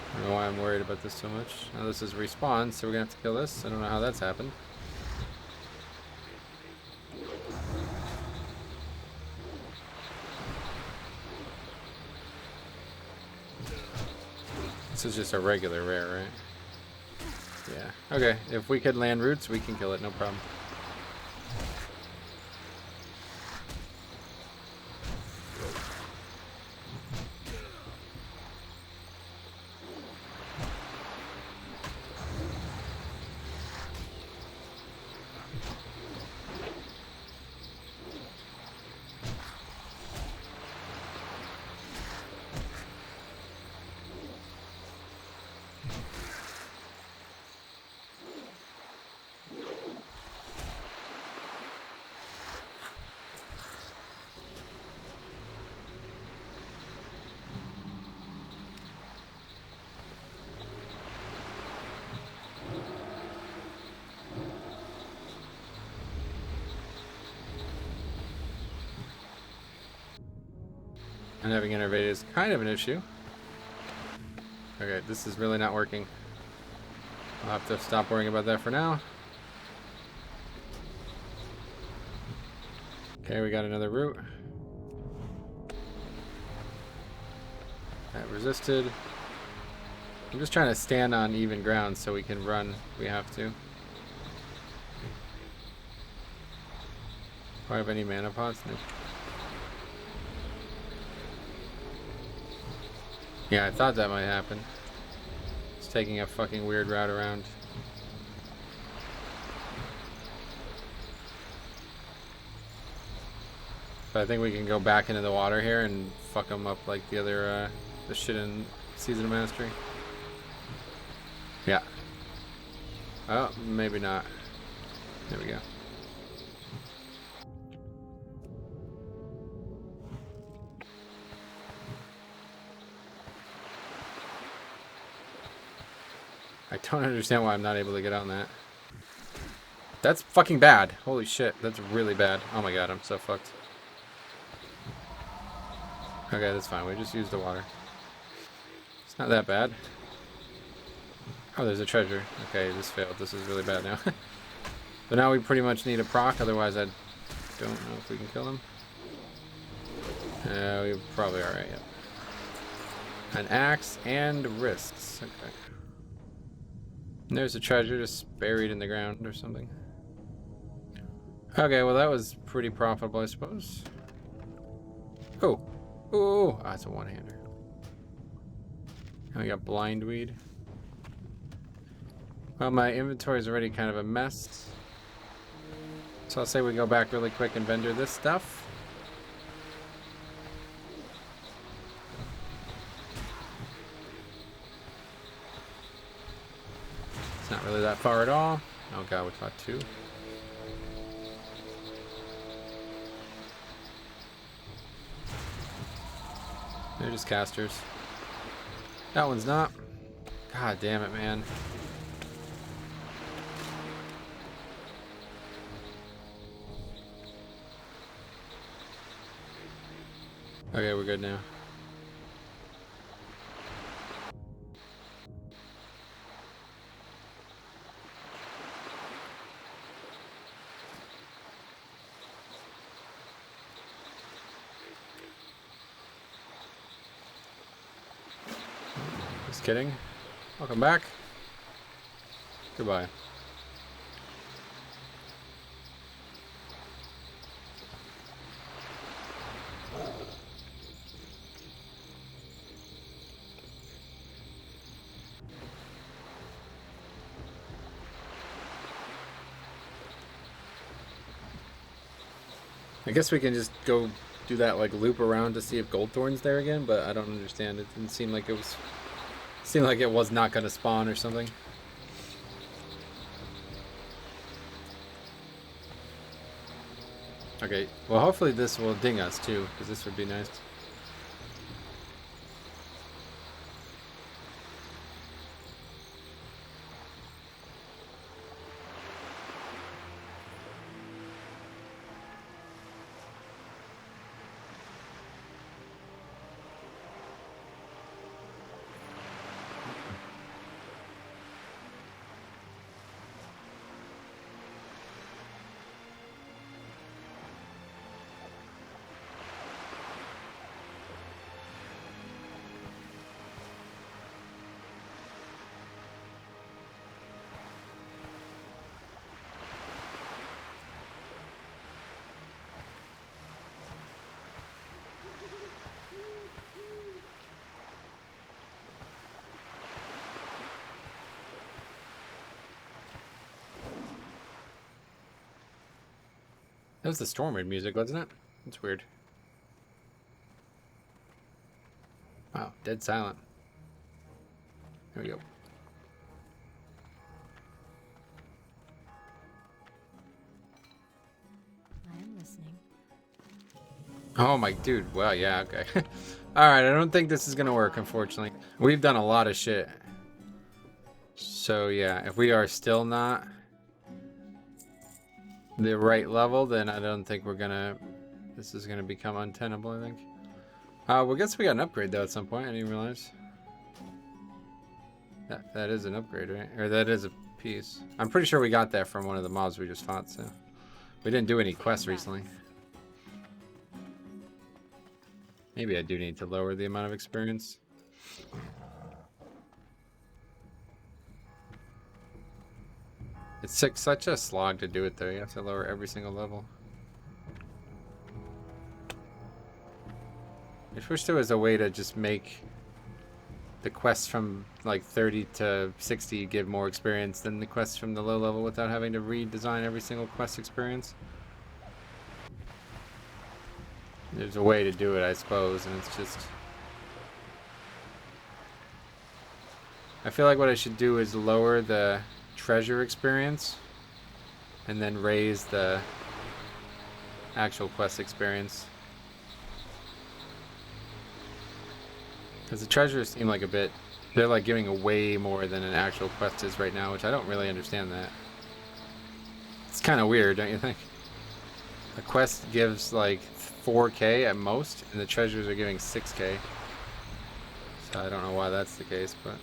I don't know why I'm worried about this so much. Now this is respawn, so we're gonna have to kill this. I don't know how that's happened. This is just a regular rare, right? Yeah. Okay, if we could land roots, we can kill it, no problem. And having Innervate is kind of an issue. Okay, this is really not working. I'll have to stop worrying about that for now. Okay, we got another root. That resisted. I'm just trying to stand on even ground so we can run if we have to. Do I have any mana pots? No. Yeah, I thought that might happen. It's taking a fucking weird route around. But I think we can go back into the water here and fuck them up like the other, the shit in Season of Mastery. Yeah. Oh, maybe not. There we go. I don't understand why I'm not able to get on that. That's fucking bad. Holy shit, that's really bad. Oh my god, I'm so fucked. Okay, that's fine. We just used the water. It's not that bad. Oh, there's a treasure. Okay, this failed. This is really bad now. But now we pretty much need a proc, otherwise I don't know if we can kill him. We probably are right, yeah. An axe and wrists. Okay. And there's a treasure just buried in the ground or something. Okay, well that was pretty profitable, I suppose. Oh. Oh, that's a one-hander. And we got blindweed. Well, my inventory is already kind of a mess. So I'll say we go back really quick and vendor this stuff. It's not really that far at all. Oh god, we caught two. They're just casters. That one's not. God damn it, man. Okay, we're good now. Just kidding. Welcome back. Goodbye. I guess we can just go do that like loop around to see if Goldthorn's there again, but I don't understand. It didn't seem like it was not gonna spawn or something. Okay, well hopefully this will ding us too, because this would be nice. That was the Stormwind music, wasn't it? That's weird. Wow, dead silent. There we go. I am listening. Oh my dude, well yeah, okay. Alright, I don't think this is gonna work, unfortunately. We've done a lot of shit. So yeah, if we are still not the right level, then I don't think this is gonna become untenable, I think. Well, I guess we got an upgrade though at some point, I didn't realize. That is an upgrade, right? Or that is a piece. I'm pretty sure we got that from one of the mobs we just fought, so. We didn't do any quests recently. Maybe I do need to lower the amount of experience. It's such a slog to do it though. You have to lower every single level. I wish there was a way to just make the quests from like 30 to 60 give more experience than the quests from the low level without having to redesign every single quest experience. There's a way to do it, I suppose, and it's just... I feel like what I should do is lower the treasure experience and then raise the actual quest experience. Because the treasures seem like a bit... They're like giving away more than an actual quest is right now, which I don't really understand that. It's kind of weird, don't you think? A quest gives like 4k at most, and the treasures are giving 6k. So I don't know why that's the case, but...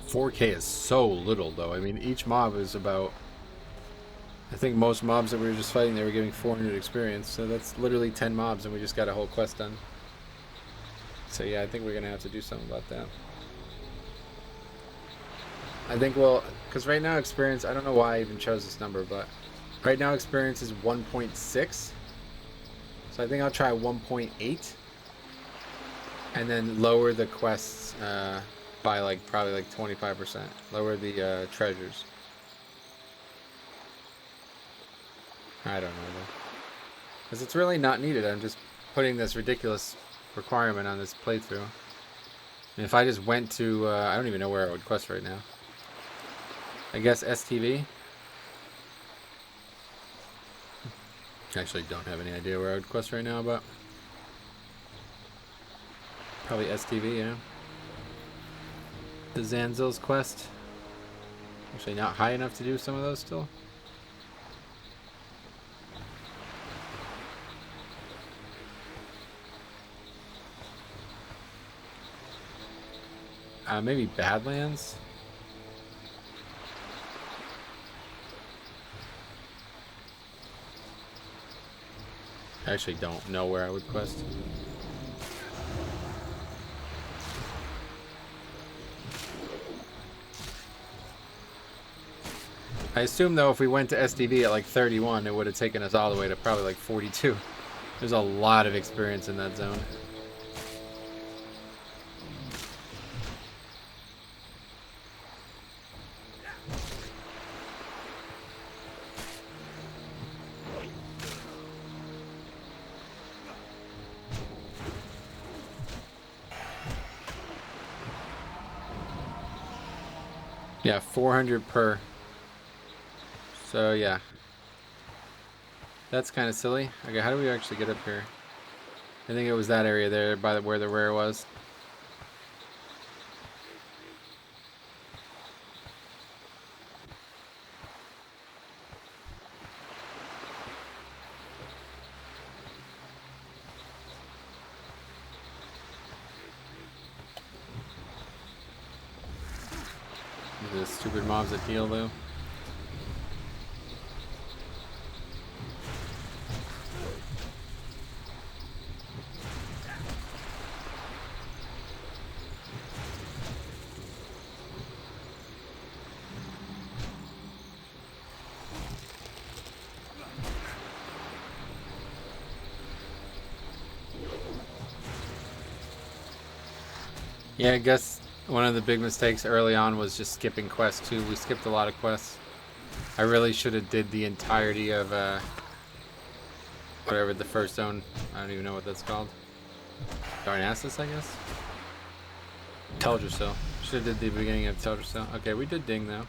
4k is so little though. I mean, each mob is about... I think most mobs that we were just fighting, they were giving 400 experience. So that's literally 10 mobs and we just got a whole quest done. So yeah, I think we're going to have to do something about that. I think, well, because right now experience, I don't know why I even chose this number, but right now experience is 1.6. So I think I'll try 1.8. And then lower the quests by like probably like 25%. Lower the treasures. I don't know though. Because it's really not needed. I'm just putting this ridiculous requirement on this playthrough. And if I just went to, I don't even know where I would quest right now. I guess STV. Actually, don't have any idea where I would quest right now, but probably STV, yeah. The Zanzil's quest. Actually, not high enough to do some of those still. Maybe Badlands. I actually don't know where I would quest. I assume though if we went to SDV at like 31, it would have taken us all the way to probably like 42. There's a lot of experience in that zone. Yeah, 400 per. So yeah. That's kind of silly. Okay, how do we actually get up here? I think it was that area there by where the rare was. The stupid mobs that heal though. Yeah, I guess one of the big mistakes early on was just skipping quests too. We skipped a lot of quests. I really should have did the entirety of whatever the first zone. I don't even know what that's called. Darnassus, I guess. Told you so. Should have did the beginning of Told you so. Okay, we did ding though.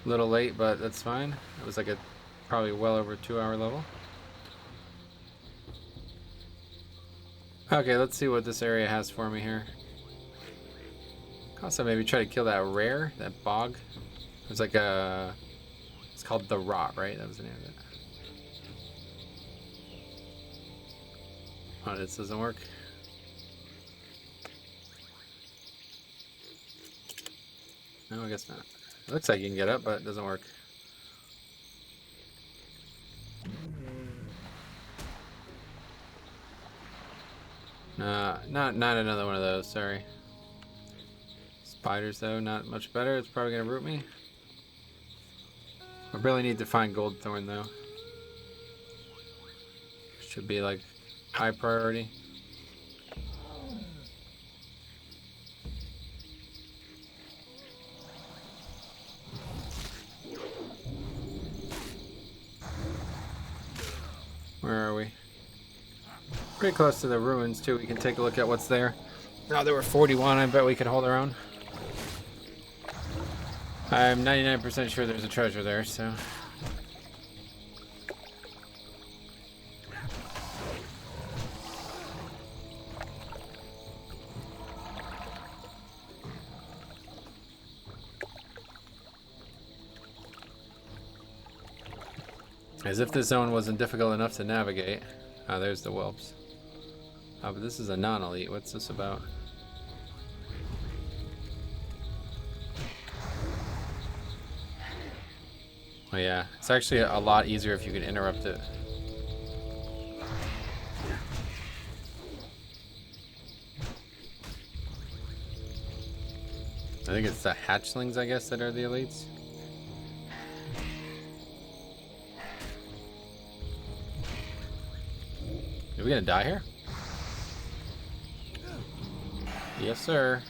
A little late, but that's fine. It was like a probably well over 2-hour level. Okay, let's see what this area has for me here. Also, maybe try to kill that rare, that bog. It's like a. It's called the Rot, right? That was the name of it. Oh, this doesn't work. No, I guess not. It looks like you can get up, but it doesn't work. Not another one of those. Sorry. Spiders though, not much better. It's probably gonna root me. I really need to find Goldthorn though. Should be like high priority. Where are we? Pretty close to the ruins too. We can take a look at what's there. Oh, there were 41. I bet we could hold our own. I'm 99% sure there's a treasure there, so. As if this zone wasn't difficult enough to navigate. Ah, there's the whelps. Oh, but this is a non-elite. What's this about? Oh yeah, it's actually a lot easier if you can interrupt it. I think it's the hatchlings, I guess, that are the elites. Are we gonna die here? Yes, sir.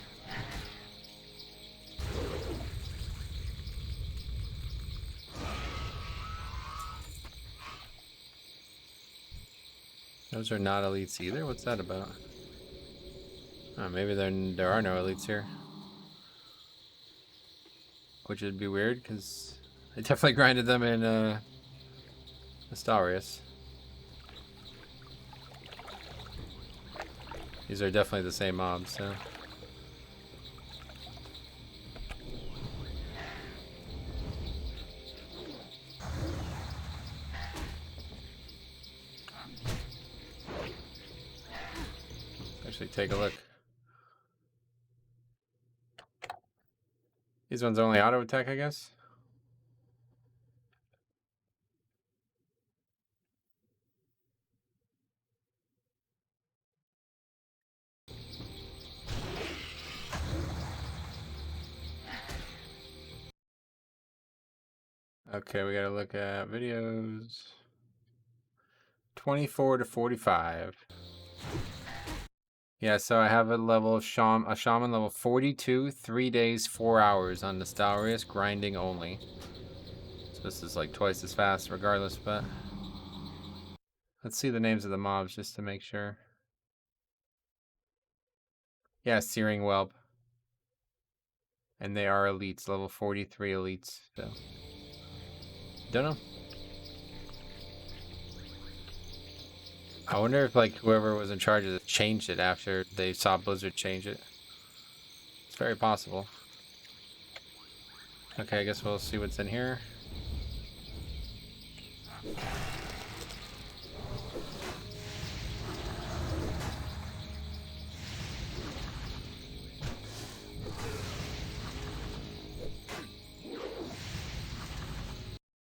Those are not elites either. What's that about? Oh, maybe there are no elites here. Which would be weird, because I definitely grinded them in Astarius. These are definitely the same mobs, so. Actually, take a look. These ones only auto attack, I guess. Okay, we gotta look at videos. 24 to 45. Yeah, so I have a level of a shaman level 42, 3 days, 4 hours on Nostalrius, grinding only. So this is like twice as fast regardless, but let's see the names of the mobs just to make sure. Yeah, Searing Whelp. And they are elites, level 43 elites, so. Don't know. I wonder if like whoever was in charge of this changed it after they saw Blizzard change it. It's very possible. Okay, I guess we'll see what's in here.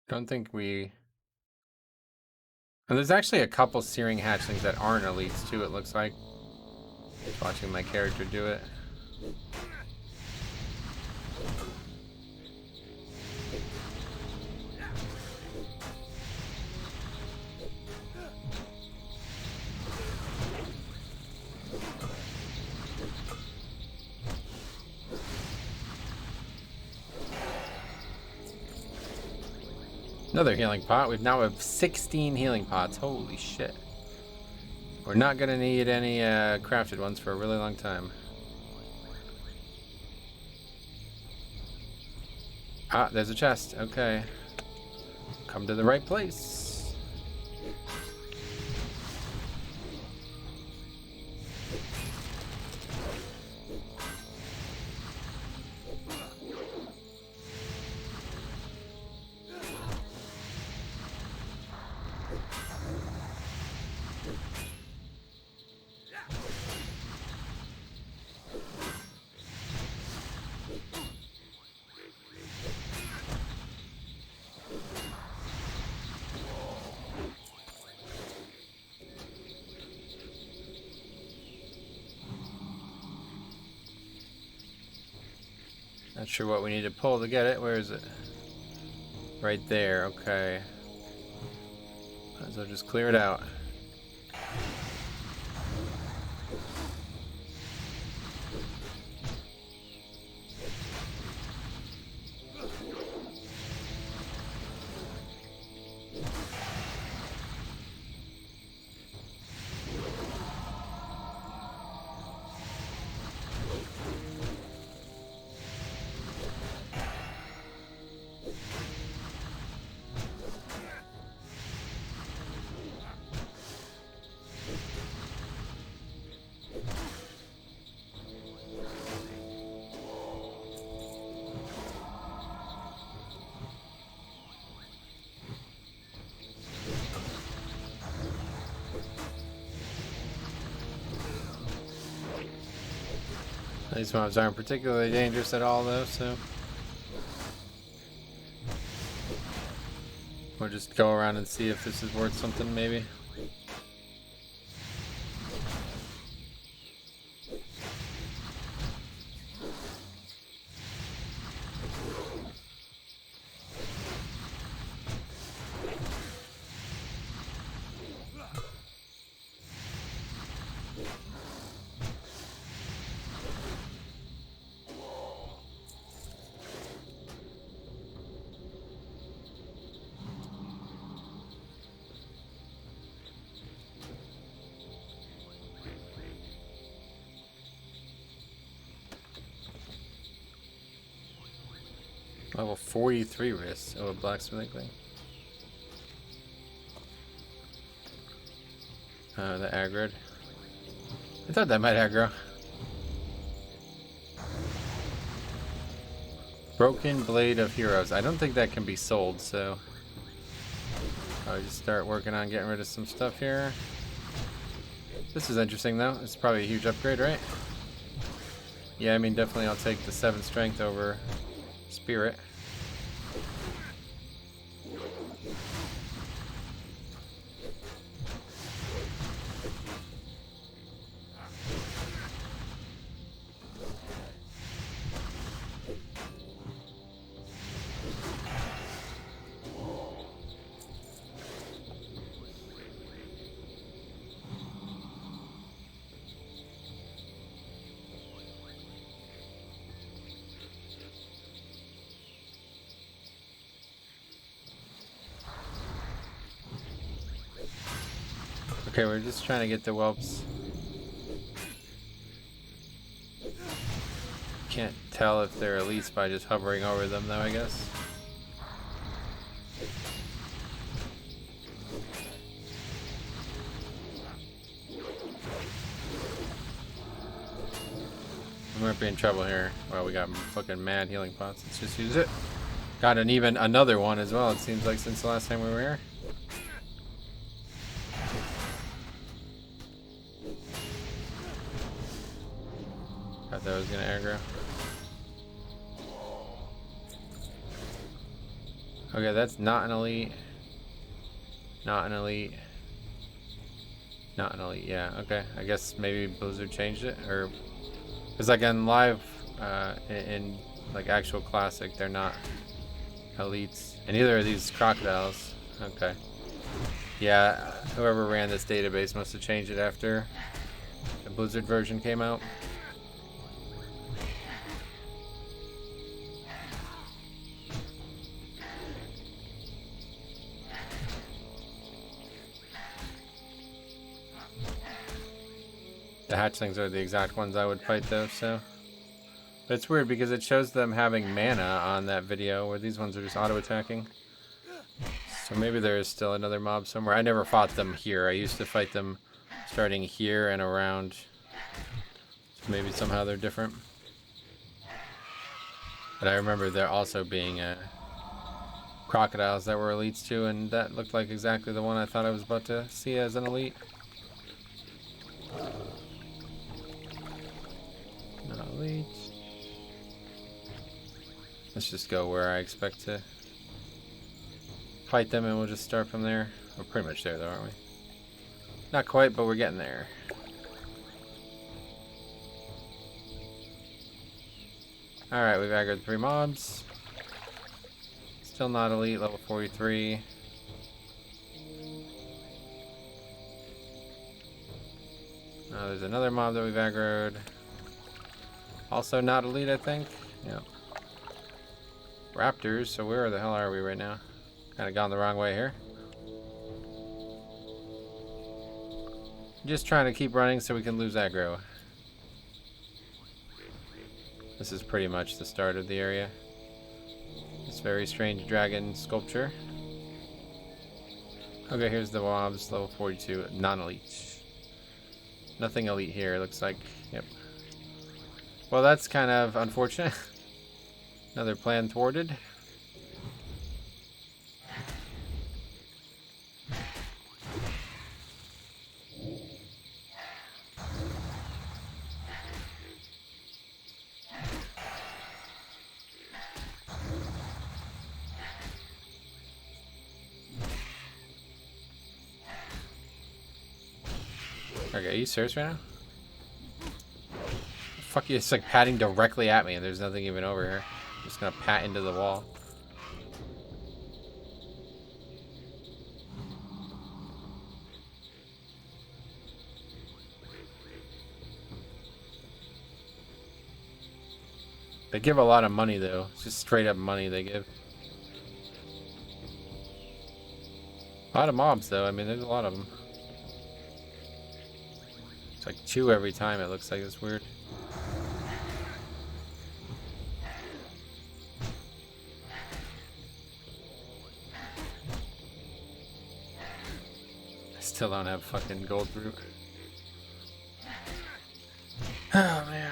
Don't think we... And there's actually a couple Searing Hatchlings that aren't elites too, it looks like. Just watching my character do it. Another healing pot. We now have 16 healing pots. Holy shit. We're not gonna need any crafted ones for a really long time. Ah, there's a chest. Okay. Come to the right place. Not sure what we need to pull to get it. Where is it? Right there. Okay. Might as well just clear it out. These mobs aren't particularly dangerous at all, though, so we'll just go around and see if this is worth something, maybe. Level 43 wrist. Oh, a blacksmithing thing. The aggroed. I thought that might aggro. Broken Blade of Heroes. I don't think that can be sold, so I'll just start working on getting rid of some stuff here. This is interesting though. It's probably a huge upgrade, right? Yeah, I mean definitely I'll take the 7 strength over spirit. Okay, we're just trying to get the whelps. Can't tell if they're elites by just hovering over them though, I guess. We might be in trouble here. Well, we got fucking mad healing pots. Let's just use it. Got another one as well, it seems like, since the last time we were here. Thought that was gonna aggro. Okay, that's not an elite. Not an elite. Not an elite, yeah, okay. I guess maybe Blizzard changed it, or... Because like in live, in like actual classic, they're not elites. And neither are these crocodiles. Okay. Yeah, whoever ran this database must have changed it after the Blizzard version came out. The hatchlings are the exact ones I would fight though, so. But it's weird because it shows them having mana on that video where these ones are just auto-attacking. So maybe there is still another mob somewhere. I never fought them here. I used to fight them starting here and around. So maybe somehow they're different. But I remember there also being crocodiles that were elites too, and that looked like exactly the one I thought I was about to see as an elite. Not elite. Let's just go where I expect to fight them and we'll just start from there. We're pretty much there though, aren't we? Not quite, but we're getting there. Alright, we've aggroed 3 mobs. Still not elite, level 43. There's another mob that we've aggroed. Also not elite, I think. Yep. Raptors, so where the hell are we right now? Kind of gone the wrong way here. Just trying to keep running so we can lose aggro. This is pretty much the start of the area. This very strange dragon sculpture. Okay, here's the mobs, level 42, non-elite. Nothing elite here, looks like. Yep. Well, that's kind of unfortunate. Another plan thwarted. Okay, are you serious right now? Fuck you, it's like patting directly at me and there's nothing even over here. I'm just gonna pat into the wall. They give a lot of money though. It's just straight up money they give. A lot of mobs though, I mean there's a lot of them. It's like 2 every time, it looks like. It's weird. still don't have fucking gold root. Oh man.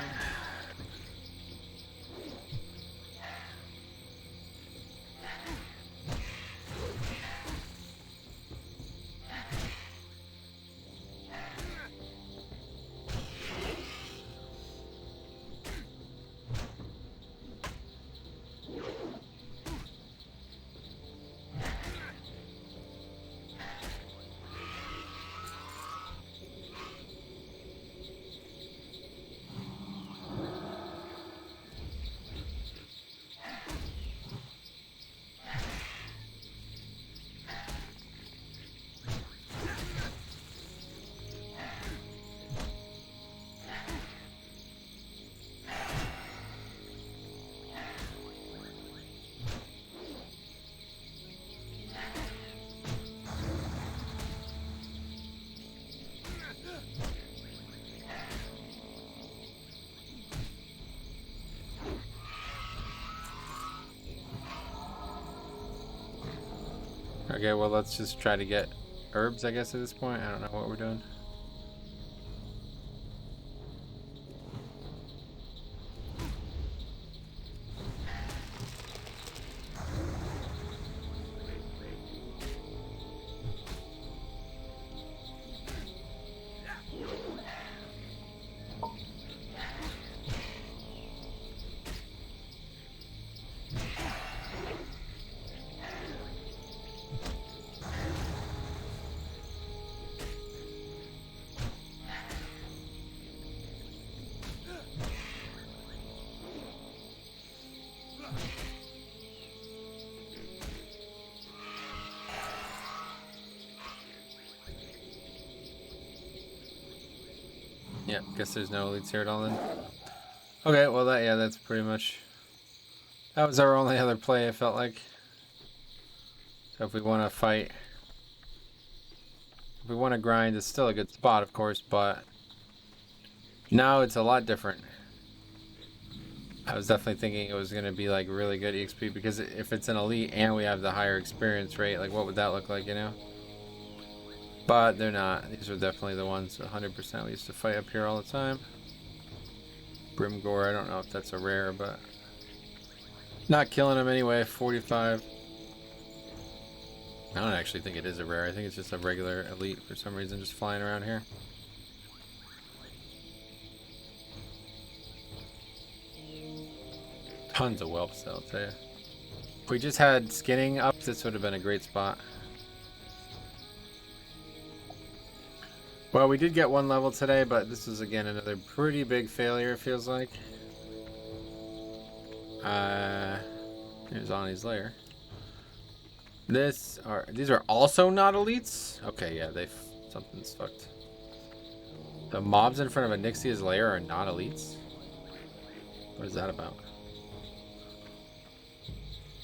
Okay, well, let's just try to get herbs, I guess, at this point. I don't know what we're doing. Yeah, guess there's no elites here at all then. Okay, well that's pretty much... That was our only other play, I felt like. So if we want to fight... If we want to grind, it's still a good spot, of course, but... Now it's a lot different. I was definitely thinking it was going to be like really good EXP, because if it's an elite and we have the higher experience rate, like what would that look like, you know? But they're not. These are definitely the ones 100% we used to fight up here all the time. Brimgore, I don't know if that's a rare, but not killing him anyway. 45. I don't actually think it is a rare. I think it's just a regular elite for some reason, just flying around here. Tons of whelps, I'll tell you. If we just had skinning up, this would have been a great spot. Well, we did get one level today, but this is again another pretty big failure, it feels like. Here's Ani's lair. These are also not elites? Okay, yeah, something's fucked. The mobs in front of a Nixia's lair are not elites? What is that about?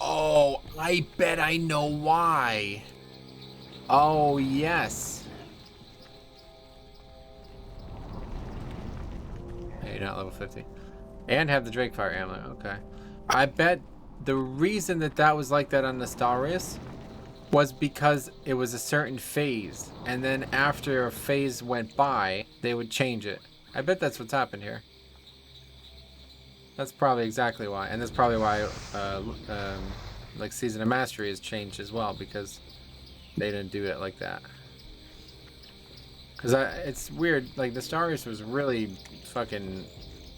Oh, I bet I know why. Oh, yes. Hey, you're not level 50. And have the Drakefire amulet, okay. I bet the reason that was like that on Nostarius was because it was a certain phase, and then after a phase went by, they would change it. I bet that's what's happened here. That's probably exactly why, and that's probably why like Season of Mastery has changed as well, because they didn't do it like that. Because it's weird, like Nostarius was really fucking...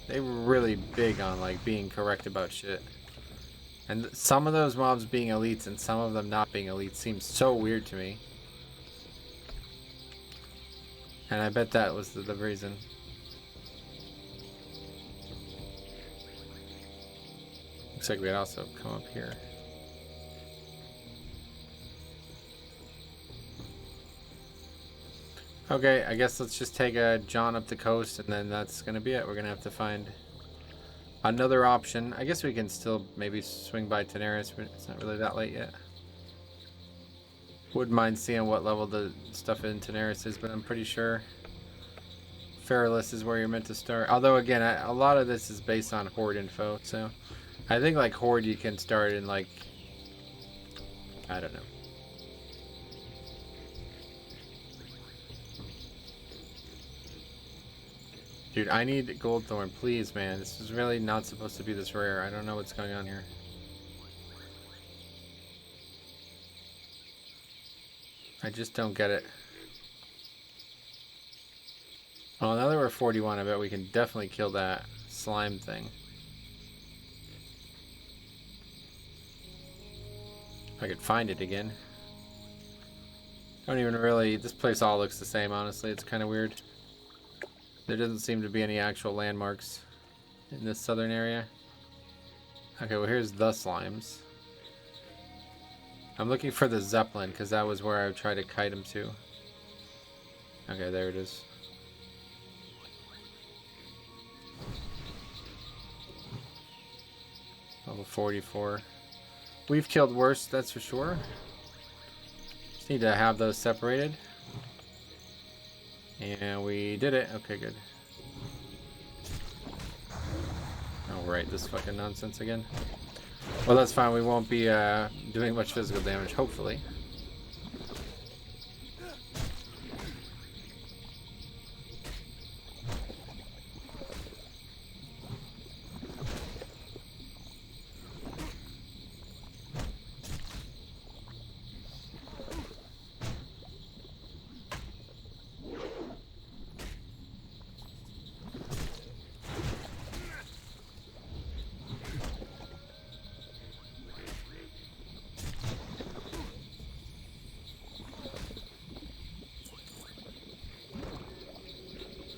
They were really big on like being correct about shit. And some of those mobs being elites and some of them not being elites seems so weird to me. And I bet that was the reason. Looks like we'd also come up here. Okay, I guess let's just take a jaunt up the coast, and then that's gonna be it. We're gonna have to find another option. I guess we can still maybe swing by Tenaris, but it's not really that late yet. Wouldn't mind seeing what level the stuff in Tenaris is, but I'm pretty sure Feralus is where you're meant to start. Although again, a lot of this is based on Horde info, so I think like Horde you can start in like, I don't know. Dude, I need gold thorn, please, man. This is really not supposed to be this rare. I don't know what's going on here. I just don't get it. Well, now that we're 41, I bet we can definitely kill that slime thing. If I could find it again. Don't even really... This place all looks the same, honestly. It's kind of weird. There doesn't seem to be any actual landmarks in this southern area. Okay, well here's the slimes. I'm looking for the Zeppelin, because that was where I tried to kite him to. Okay, there it is. Level 44. We've killed worse, that's for sure. Just need to have those separated. And we did it. Okay, good. Oh, right, this fucking nonsense again. Well, that's fine. We won't be doing much physical damage, hopefully.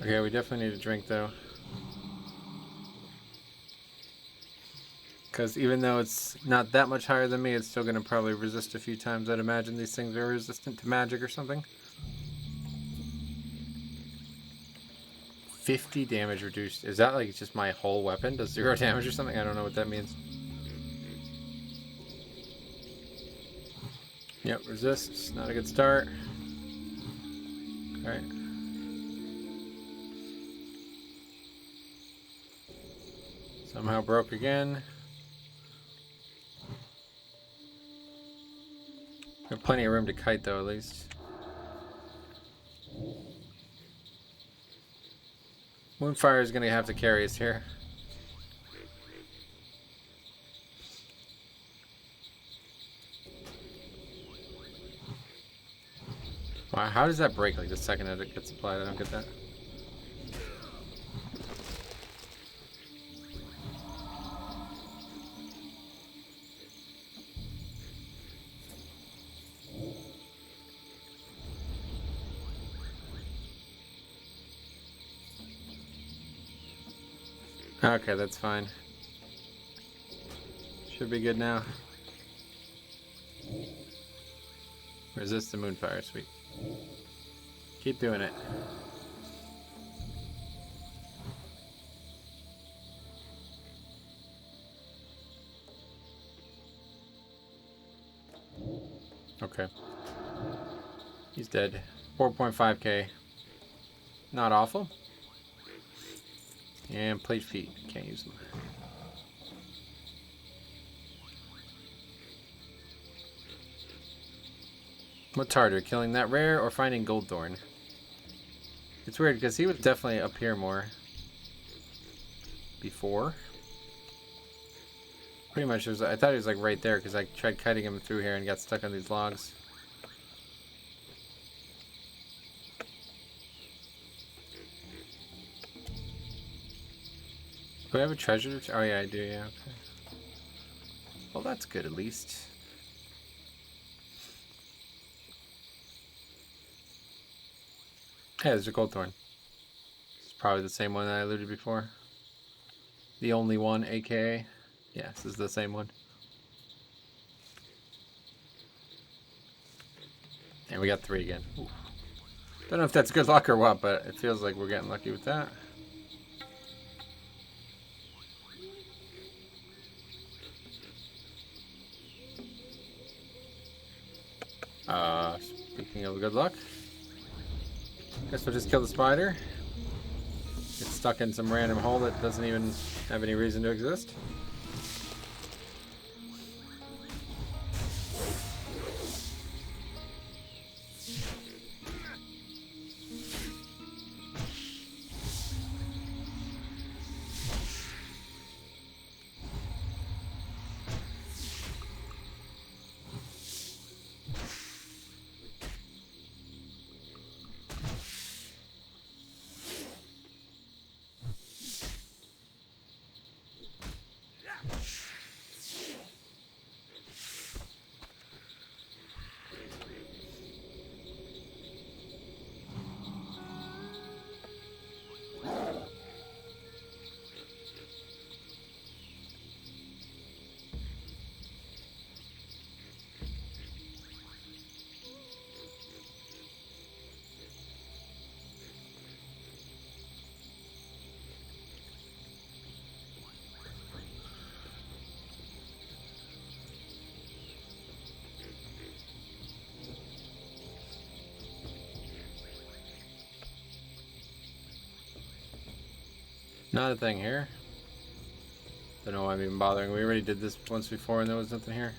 Okay, we definitely need a drink though. Because even though it's not that much higher than me, it's still going to probably resist a few times. I'd imagine these things are resistant to magic or something. 50 damage reduced. Is that like just my whole weapon does 0 damage or something? I don't know what that means. Yep, resist. Not a good start. Alright. Somehow broke again. Got plenty of room to kite though, at least. Moonfire is going to have to carry us here. Wow, how does that break like the second that it gets applied? I don't get that. Okay, that's fine. Should be good now. Resist the moonfire, sweet. Keep doing it. Okay. He's dead. 4.5k. Not awful. And plate feet. Can't use them. What's harder, killing that rare or finding gold thorn? It's weird because he was definitely up here more before. Pretty much, I thought he was like right there because I tried cutting him through here and got stuck on these logs. Do I have a treasure? Oh yeah, I do, yeah, okay. Well, that's good at least. Hey, there's a gold thorn. It's probably the same one that I looted before. The only one, aka. Yeah, this is the same one. And we got 3 again. Ooh. Don't know if that's good luck or what, but it feels like we're getting lucky with that. Speaking of good luck, guess we'll just kill the spider. Get stuck in some random hole that doesn't even have any reason to exist. Not a thing here. Don't know why I'm even bothering. We already did this once before and there was nothing here.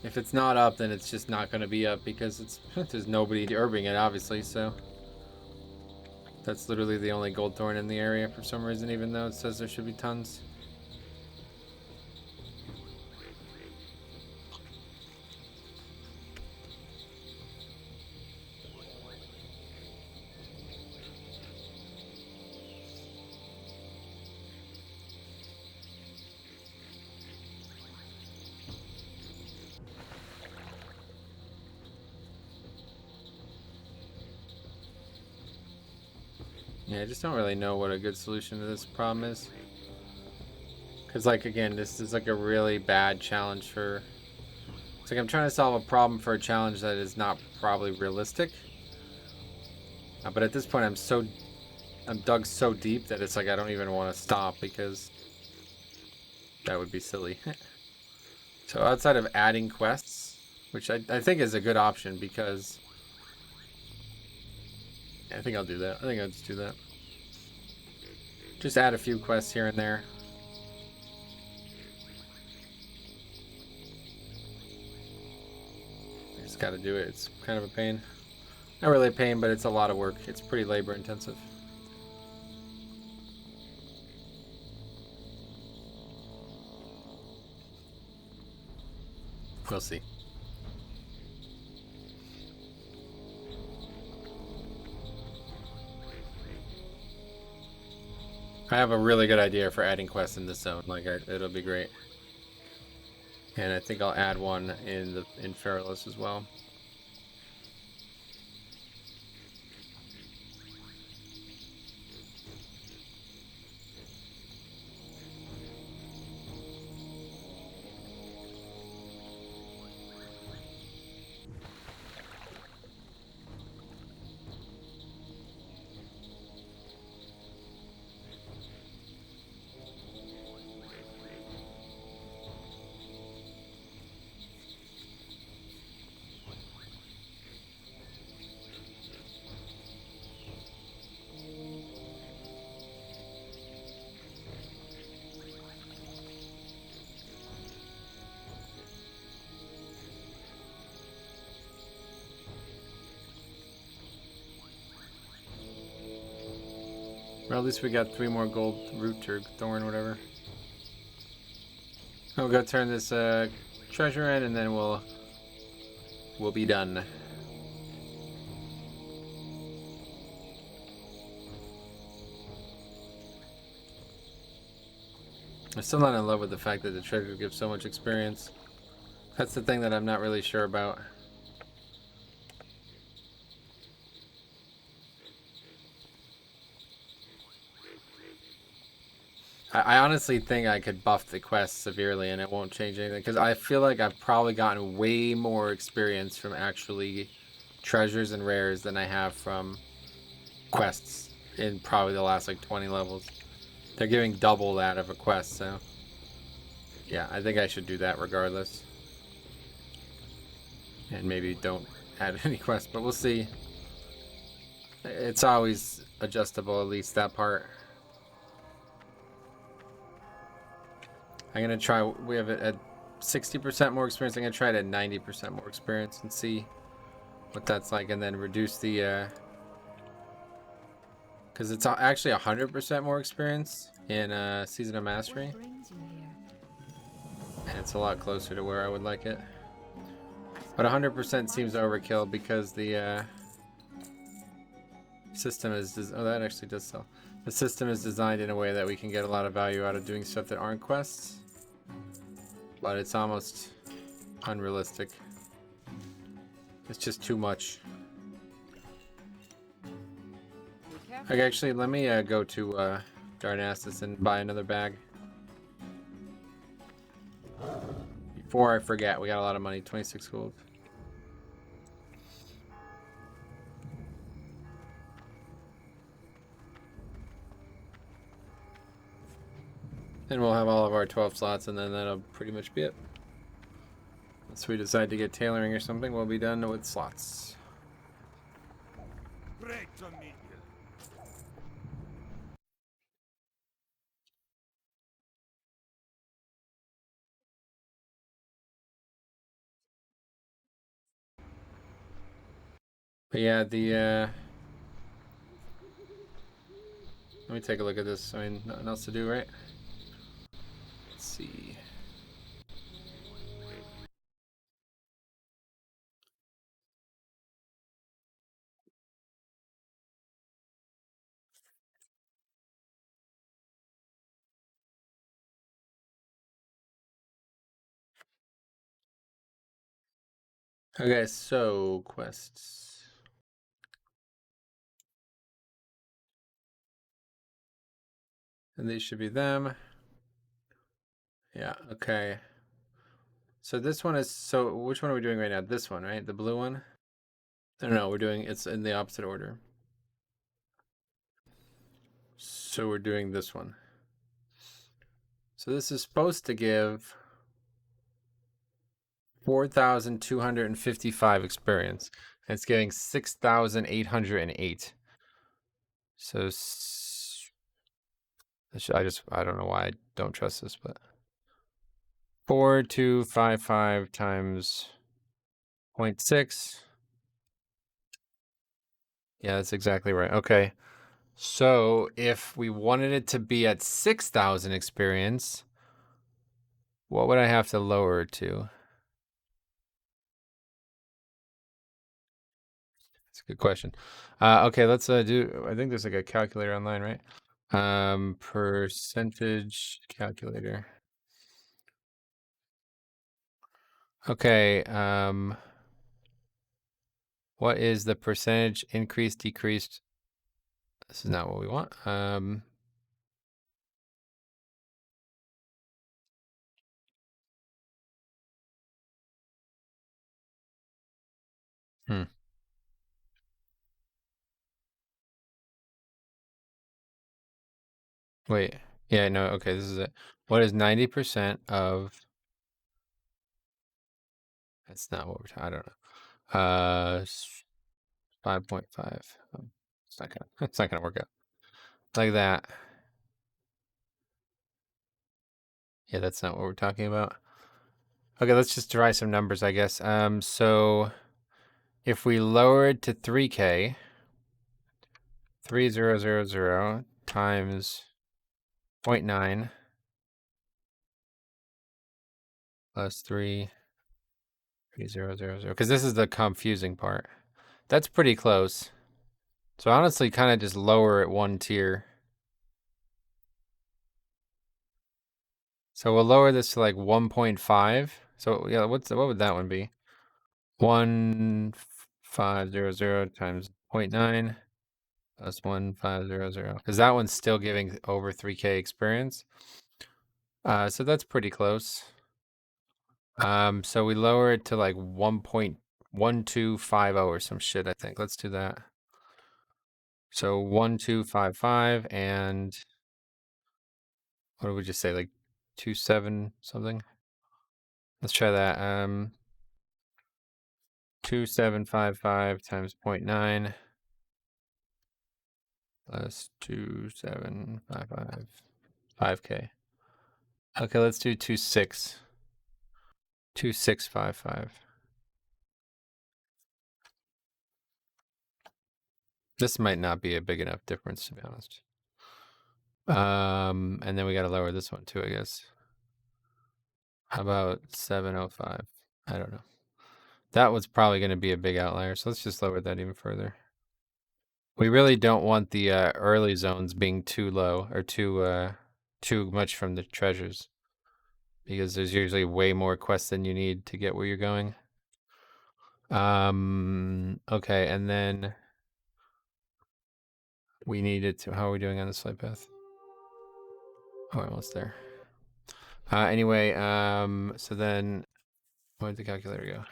If it's not up, then it's just not going to be up because it's there's nobody herbing it, obviously, so. That's literally the only gold thorn in the area for some reason, even though it says there should be tons. Yeah, I just don't really know what a good solution to this problem is. Because, like, again, this is like a really bad challenge for... It's like I'm trying to solve a problem for a challenge that is not probably realistic. But at this point, I'm dug so deep that it's like I don't even want to stop because that would be silly. So outside of adding quests, which I think is a good option because... I think I'll do that. I think I'll just do that. Just add a few quests here and there. I just gotta do it. It's kind of a pain. Not really a pain, but it's a lot of work. It's pretty labor intensive. We'll see. I have a really good idea for adding quests in this zone. Like, it'll be great. And I think I'll add one in Feralus as well. Well, at least we got 3 more gold root or thorn, whatever. I'll go turn this treasure in, and then we'll be done. I'm still not in love with the fact that the treasure gives so much experience. That's the thing that I'm not really sure about. I honestly think I could buff the quest severely and it won't change anything, because I feel like I've probably gotten way more experience from actually treasures and rares than I have from quests in probably the last like 20 levels. They're giving double that of a quest, so yeah, I think I should do that regardless. And maybe don't add any quests, but we'll see. It's always adjustable, at least that part. I'm gonna try, we have it at 60% more experience. I'm gonna try it at 90% more experience and see what that's like, and then reduce the, because it's actually 100% more experience in Season of Mastery. And it's a lot closer to where I would like it. But 100% seems overkill because the system is, oh, that actually does sell. The system is designed in a way that we can get a lot of value out of doing stuff that aren't quests. But it's almost unrealistic. It's just too much. Okay, actually, let me go to Darnassus and buy another bag. Before I forget, we got a lot of money, 26 gold. And we'll have all of our 12 slots, and then that'll pretty much be it. Unless we decide to get tailoring or something, we'll be done with slots. But yeah, let me take a look at this. I mean, nothing else to do, right? Let's see. Okay, so quests. And these should be them. Yeah, okay. So this one is, so which one are we doing right now? This one, right? The blue one? No, we're doing, it's in the opposite order. So we're doing this one. So this is supposed to give 4,255 experience. And it's giving 6,808. So I don't know why I don't trust this, but 4,255 times 0.6. Yeah, that's exactly right. Okay. So if we wanted it to be at 6,000 experience, what would I have to lower it to? That's a good question. Okay, let's do, I think there's like a calculator online, right? Percentage calculator. Okay, what is the percentage increase, decreased? This is not what we want. Hmm. Wait. Yeah, no, okay, this is it. What is 90% of, that's not what we're talking, I don't know. 5.5. It's not gonna it's not gonna work out. Like that. Yeah, that's not what we're talking about. Okay, let's just try some numbers, I guess. So if we lower it to 3K, 3000 times 0.9 plus 33000, because this is the confusing part. That's pretty close. So honestly, kind of just lower it one tier. So we'll lower this to like 1.5. So yeah, what would that one be? 1500 times 0.9 plus 1500, because that one's still giving over 3K experience. So that's pretty close. So we lower it to like 1.1250 or some shit, I think. Let's do that. So 1255, and what did we just say? Like 27 something? Let's try that. 2755 times 0.9 plus 2755, 5K. Okay, let's do 2655. This might not be a big enough difference, to be honest. And then we got to lower this one too, I guess. How about 705? I don't know. That was probably going to be a big outlier, so let's just lower that even further. We really don't want the early zones being too low or too much from the treasures, because there's usually way more quests than you need to get where you're going. Okay, and then we needed to, how are we doing on the flight path? Oh, we're almost there. Anyway, so then where did the calculator go?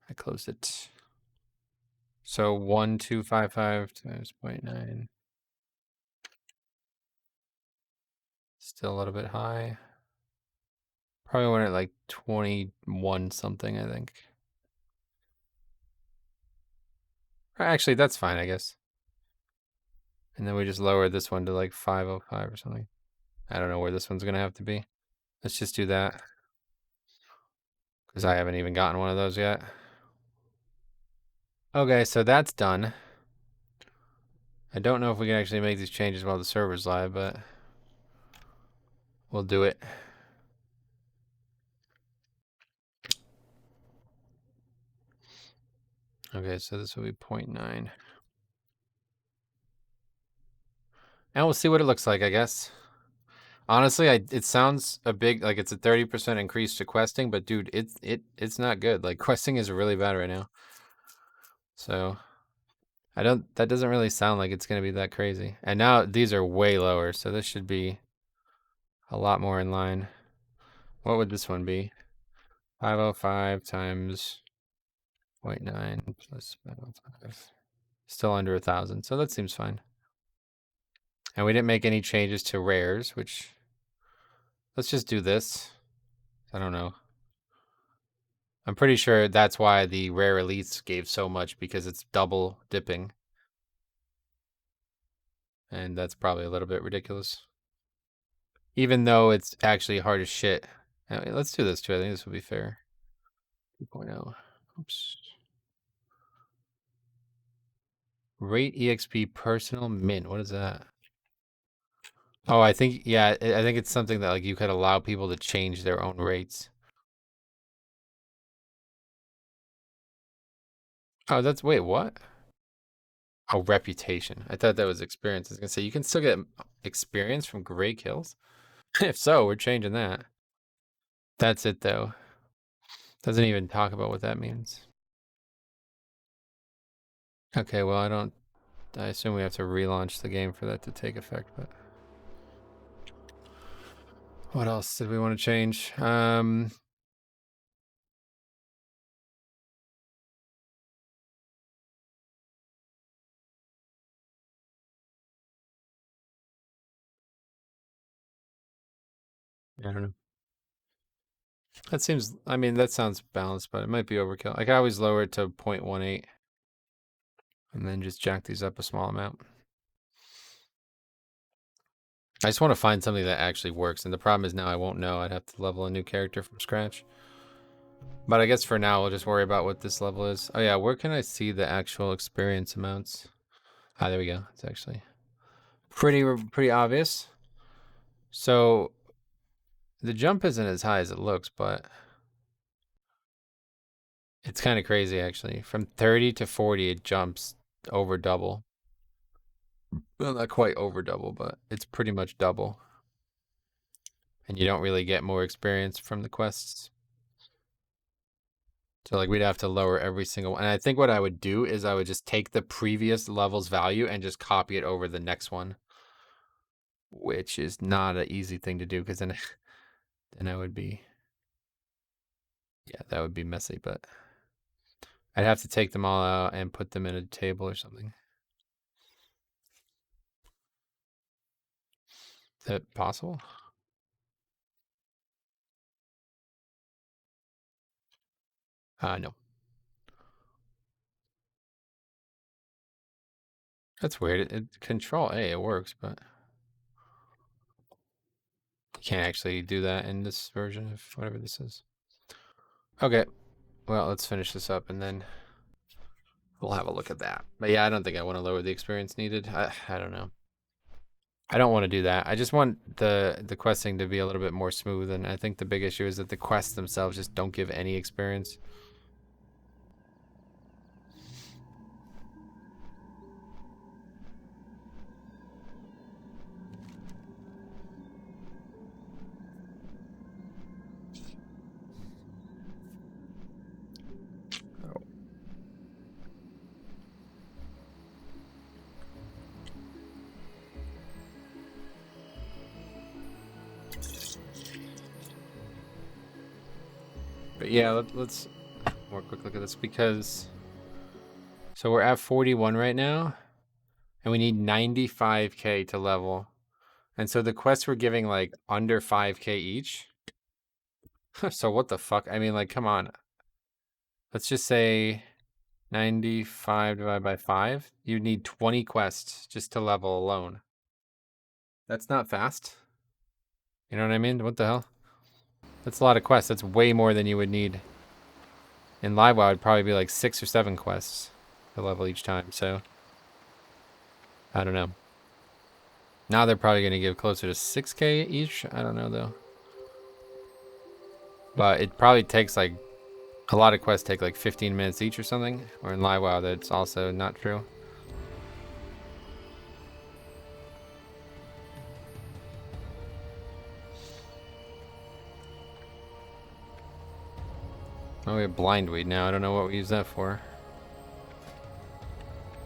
I closed it. So 1255 times 0.9. Still a little bit high. Probably went at like 21 something, I think. Actually, that's fine, I guess. And then we just lower this one to like 505 or something. I don't know where this one's going to have to be. Let's just do that, because I haven't even gotten one of those yet. Okay, so that's done. I don't know if we can actually make these changes while the server's live, but we'll do it. Okay, so this will be 0.9. And we'll see what it looks like, I guess. Honestly, it sounds a big like it's a 30% increase to questing, but dude, it's not good. Like questing is really bad right now. So I don't that doesn't really sound like it's gonna be that crazy. And now these are way lower, so this should be a lot more in line. What would this one be? 505 times 0.9 plus 505. Still under 1,000, so that seems fine. And we didn't make any changes to rares, which let's just do this. I don't know. I'm pretty sure that's why the rare elites gave so much, because it's double dipping. And that's probably a little bit ridiculous. Even though it's actually hard as shit. Let's do this too. I think this will be fair. 2.0. Oops. Rate EXP personal mint. What is that? Oh, I think, yeah, I think it's something that like you could allow people to change their own rates. Oh, wait, what? Oh, reputation. I thought that was experience. I was gonna say you can still get experience from gray kills. If so, we're changing that. That's it though. Doesn't even talk about what that means. Okay, well I assume we have to relaunch the game for that to take effect, but what else did we want to change? I don't know. I mean, that sounds balanced, but it might be overkill. Like I always lower it to 0.18 and then just jack these up a small amount. I just want to find something that actually works, and the problem is now I won't know. I'd have to level a new character from scratch. But I guess for now, we'll just worry about what this level is. Oh yeah, where can I see the actual experience amounts? Ah, there we go. It's actually pretty obvious. So the jump isn't as high as it looks, but it's kind of crazy actually. From 30 to 40, it jumps over double. Well, not quite over double, but it's pretty much double. And you don't really get more experience from the quests. So like we'd have to lower every single one. And I think what I would do is I would just take the previous level's value and just copy it over the next one, which is not an easy thing to do because then I would be, yeah, that would be messy, but I'd have to take them all out and put them in a table or something. Is that possible? No. That's weird. Control A, it works, but you can't actually do that in this version of whatever this is. Okay, well, let's finish this up and then we'll have a look at that. But yeah, I don't think I want to lower the experience needed. I don't know. I don't want to do that. I just want the questing to be a little bit more smooth, and I think the big issue is that the quests themselves just don't give any experience. But yeah, let's more quick look at this because so we're at 41 right now, and we need 95k to level, and so the quests we're giving like under 5k each. So what the fuck? I mean, like, come on. Let's just say 95 divided by 5. You need 20 quests just to level alone. That's not fast. You know what I mean? What the hell? That's a lot of quests. That's way more than you would need. In Live WoW, it'd probably be like 6 or 7 quests. per level each time, so I don't know. Now they're probably going to give closer to 6k each. I don't know though. But it probably takes like a lot of quests take like 15 minutes each or something. Or in Live WoW, that's also not true. Oh, we have blindweed now. I don't know what we use that for.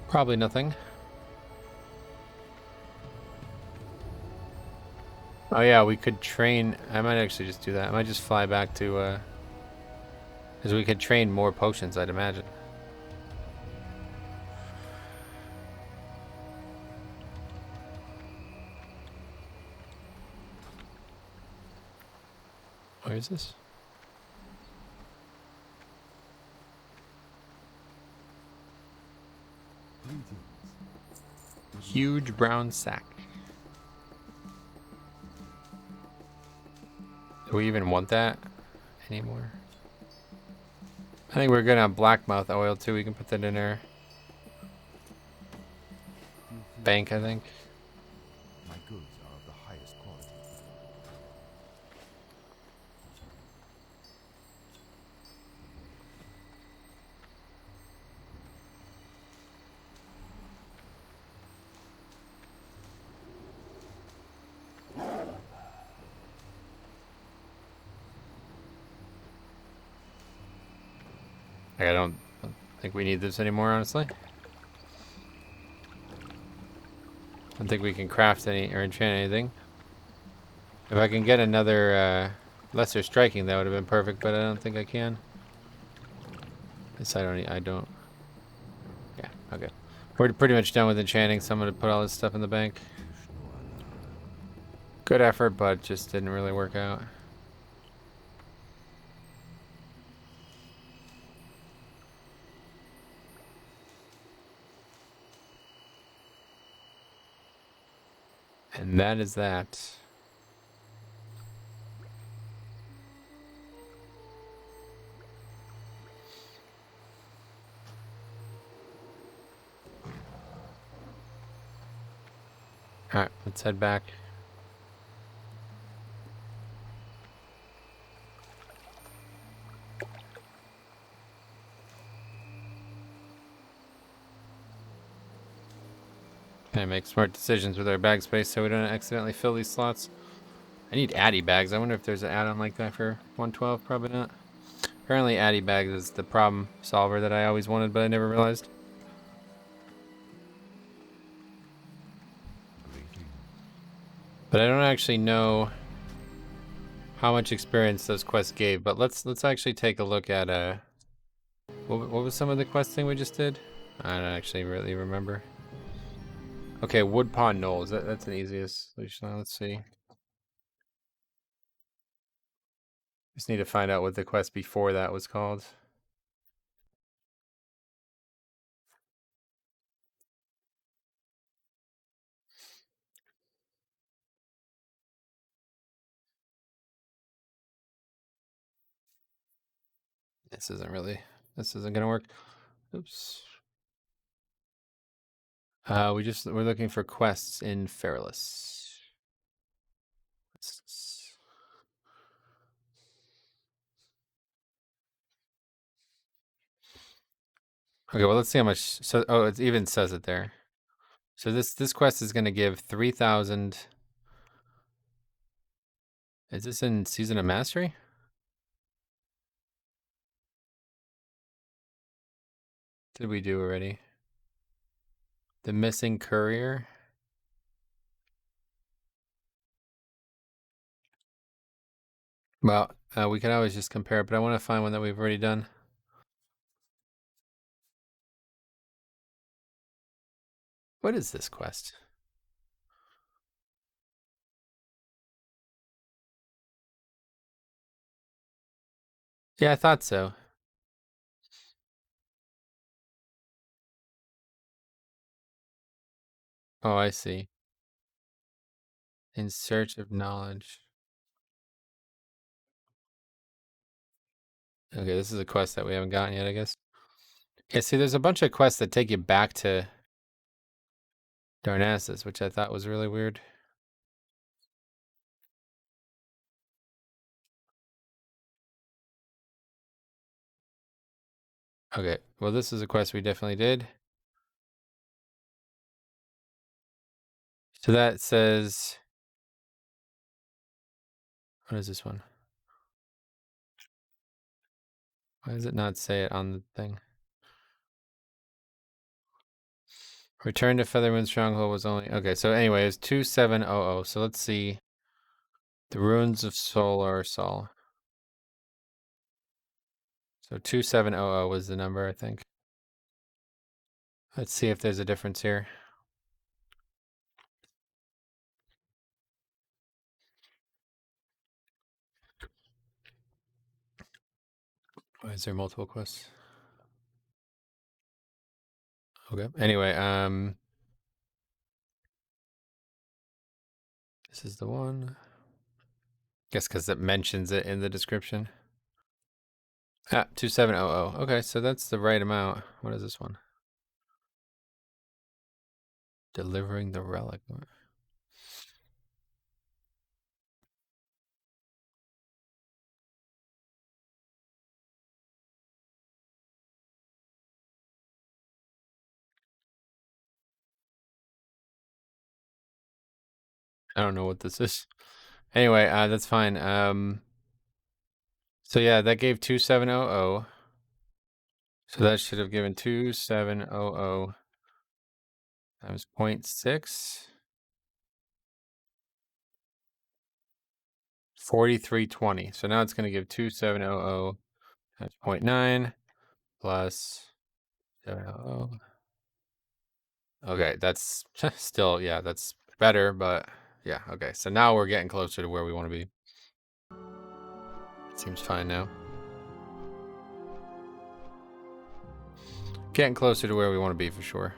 Probably nothing. Oh yeah, we could train. I might actually just do that. I might just fly back to, because we could train more potions, I'd imagine. Where is this? Huge brown sack. Do we even want that anymore? I think we're good on blackmouth oil too. We can put that in our bank, I think. My goods are of the highest quality. I don't think we need this anymore, honestly. I don't think we can craft any or enchant anything. If I can get another lesser striking, that would have been perfect, but I don't think I can. This I don't. Yeah, okay. We're pretty much done with enchanting, so I'm going to put all this stuff in the bank. Good effort, but just didn't really work out. And that is that. Alright, let's head back. Can make smart decisions with our bag space so we don't accidentally fill these slots. I need Addy bags. I wonder if there's an add-on like that for 112. Probably not. Apparently Addy bags is the problem solver that I always wanted, but I never realized. But I don't actually know how much experience those quests gave. But let's actually take a look at what was some of the quest thing we just did? I don't actually really remember. Okay, Wood Pond Knolls. That's an easiest solution. Let's see. Just need to find out what the quest before that was called. This isn't gonna work. Oops. We're looking for quests in Fairless. Okay, well let's see how much. So it even says it there. So this quest is gonna give 3,000. Is this in Season of Mastery? Did we do already? The Missing Courier. Well, we can always just compare it, but I want to find one that we've already done. What is this quest? Yeah, I thought so. Oh, I see. In Search of Knowledge. Okay, this is a quest that we haven't gotten yet, I guess. Yeah, see, there's a bunch of quests that take you back to Darnassus, which I thought was really weird. Okay, well, this is a quest we definitely did. So that says, what is this one? Why does it not say it on the thing? Return to Featherwind Stronghold was only... Okay, so anyway, it's 2700. So let's see. The Ruins of Solar Sol. So 2700 was the number, I think. Let's see if there's a difference here. Why is there multiple quests? Okay. Anyway, this is the one. Guess because it mentions it in the description. Ah, 2700. Okay, so that's the right amount. What is this one? Delivering the relic. I don't know what this is. Anyway, that's fine. So yeah, that gave 2700. So that should have given 2700 times 0.6. 4320. So now it's going to give 2700 times 0.9 plus 700. Okay, that's still, yeah, that's better, but yeah, okay. So now we're getting closer to where we want to be. Seems fine now. Getting closer to where we want to be for sure.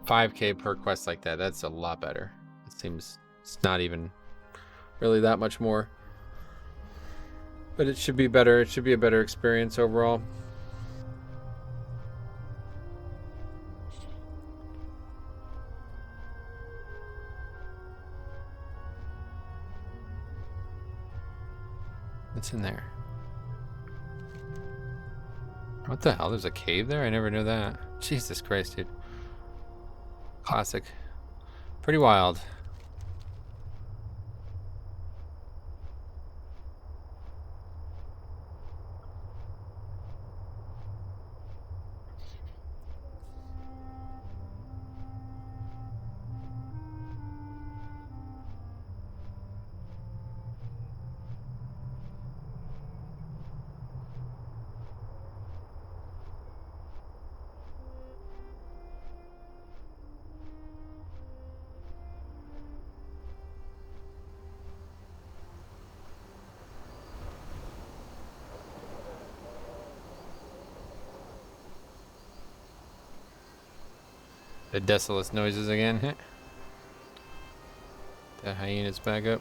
5k per quest like that, that's a lot better. It seems it's not even really that much more. But it should be better. It should be a better experience overall. What's in there? What the hell? There's a cave there? I never knew that. Jesus Christ, dude. Classic. Pretty wild. The desolate noises again. The hyena's back up.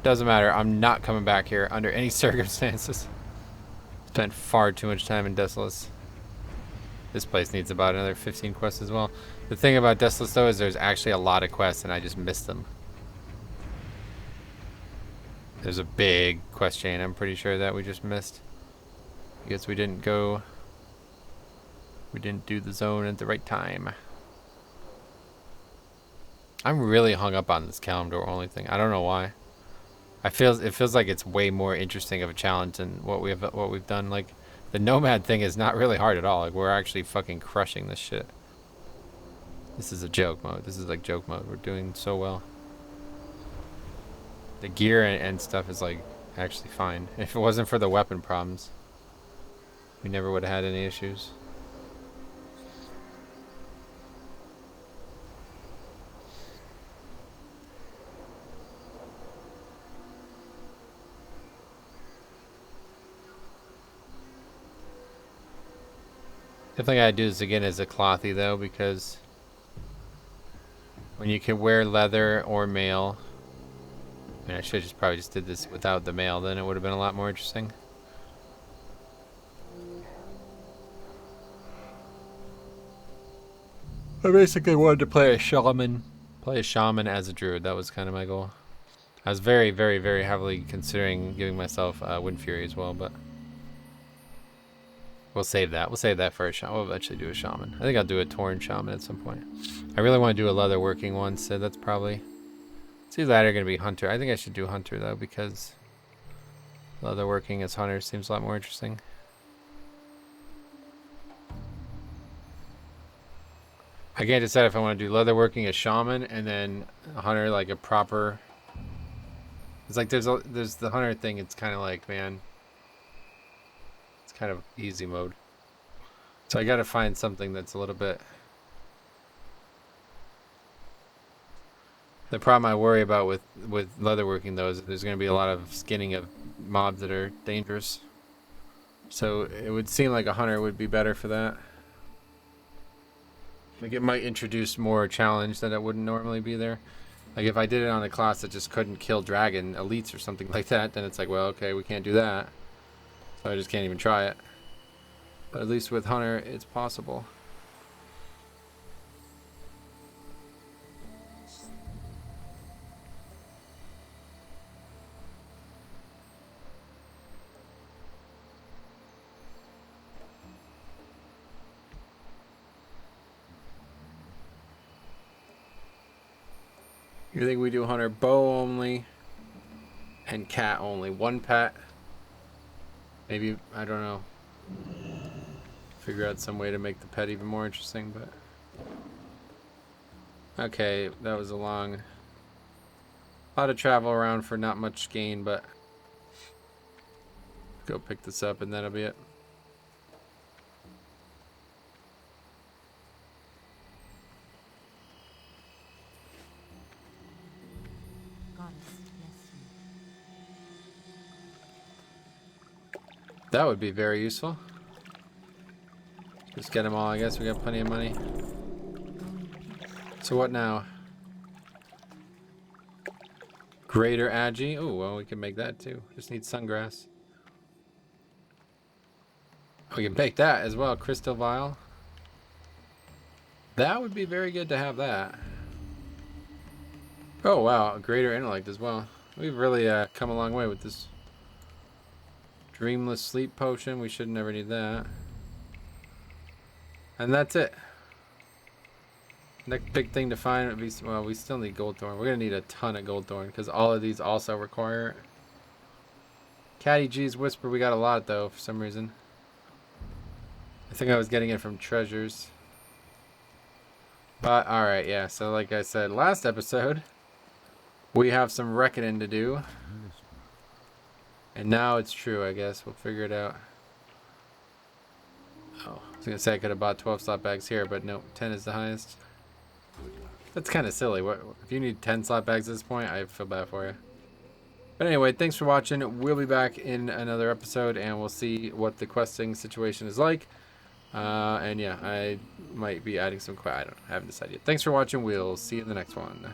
Doesn't matter. I'm not coming back here under any circumstances. Spent far too much time in Desolace. This place needs about another 15 quests as well. The thing about Desolace though is there's actually a lot of quests and I just missed them. There's a big quest chain I'm pretty sure that we just missed. Because we didn't do the zone at the right time. I'm really hung up on this Kalimdor only thing. I don't know why. It feels like it's way more interesting of a challenge than what we've done. Like the Nomad thing is not really hard at all. Like we're actually fucking crushing this shit. This is a joke mode. This is like joke mode. We're doing so well. The gear and stuff is like actually fine. If it wasn't for the weapon problems, we never would have had any issues. Definitely gotta do this again as a clothy though, because when you can wear leather or mail, I mean, I should just probably just did this without the mail, then it would have been a lot more interesting. I basically wanted to play a shaman. Play a shaman as a druid. That was kind of my goal. I was very, very, very heavily considering giving myself Wind Fury as well, but we'll save that. We'll save that for a shaman. We'll eventually do a shaman. I think I'll do a Torn shaman at some point. I really want to do a leather working one, so that's probably... It's either that or going to be hunter. I think I should do hunter though, because leather working as hunter seems a lot more interesting. I can't decide if I want to do leather working as shaman and then a hunter, like a proper... It's like there's the hunter thing. It's kind of like, man, it's kind of easy mode. So I got to find something that's a little bit... The problem I worry about with leatherworking though is that there's going to be a lot of skinning of mobs that are dangerous. So it would seem like a hunter would be better for that. Like it might introduce more challenge that it wouldn't normally be there. Like if I did it on a class that just couldn't kill dragon elites or something like that, then it's like, well, okay, we can't do that. So I just can't even try it. But at least with hunter, it's possible. You think we do hunter bow only and cat only? One pet? Maybe, I don't know. Figure out some way to make the pet even more interesting, but... Okay, that was a lot of travel around for not much gain, but... Go pick this up and that'll be it. That would be very useful. Just get them all, I guess. We got plenty of money. So what now? Greater Agi? Oh, well, we can make that too. Just need sungrass. We can make that as well. Crystal Vial. That would be very good to have that. Oh, wow. A greater intellect as well. We've really come a long way with this. Dreamless sleep potion. We should never need that. And that's it. Next big thing to find would be, well, we still need gold thorn. We're gonna need a ton of gold thorn because all of these also require it. Catty G's Whisper, we got a lot though for some reason. I think I was getting it from treasures. But alright, yeah, so like I said last episode, we have some reckoning to do. And now it's true, I guess. We'll figure it out. Oh, I was gonna say I could have bought 12 slot bags here, but no, 10 is the highest. That's kind of silly. What if you need 10 slot bags at this point? I feel bad for you. But anyway, thanks for watching. We'll be back in another episode, and we'll see what the questing situation is like. And yeah, I might be adding some. I haven't decided yet. Thanks for watching. We'll see you in the next one.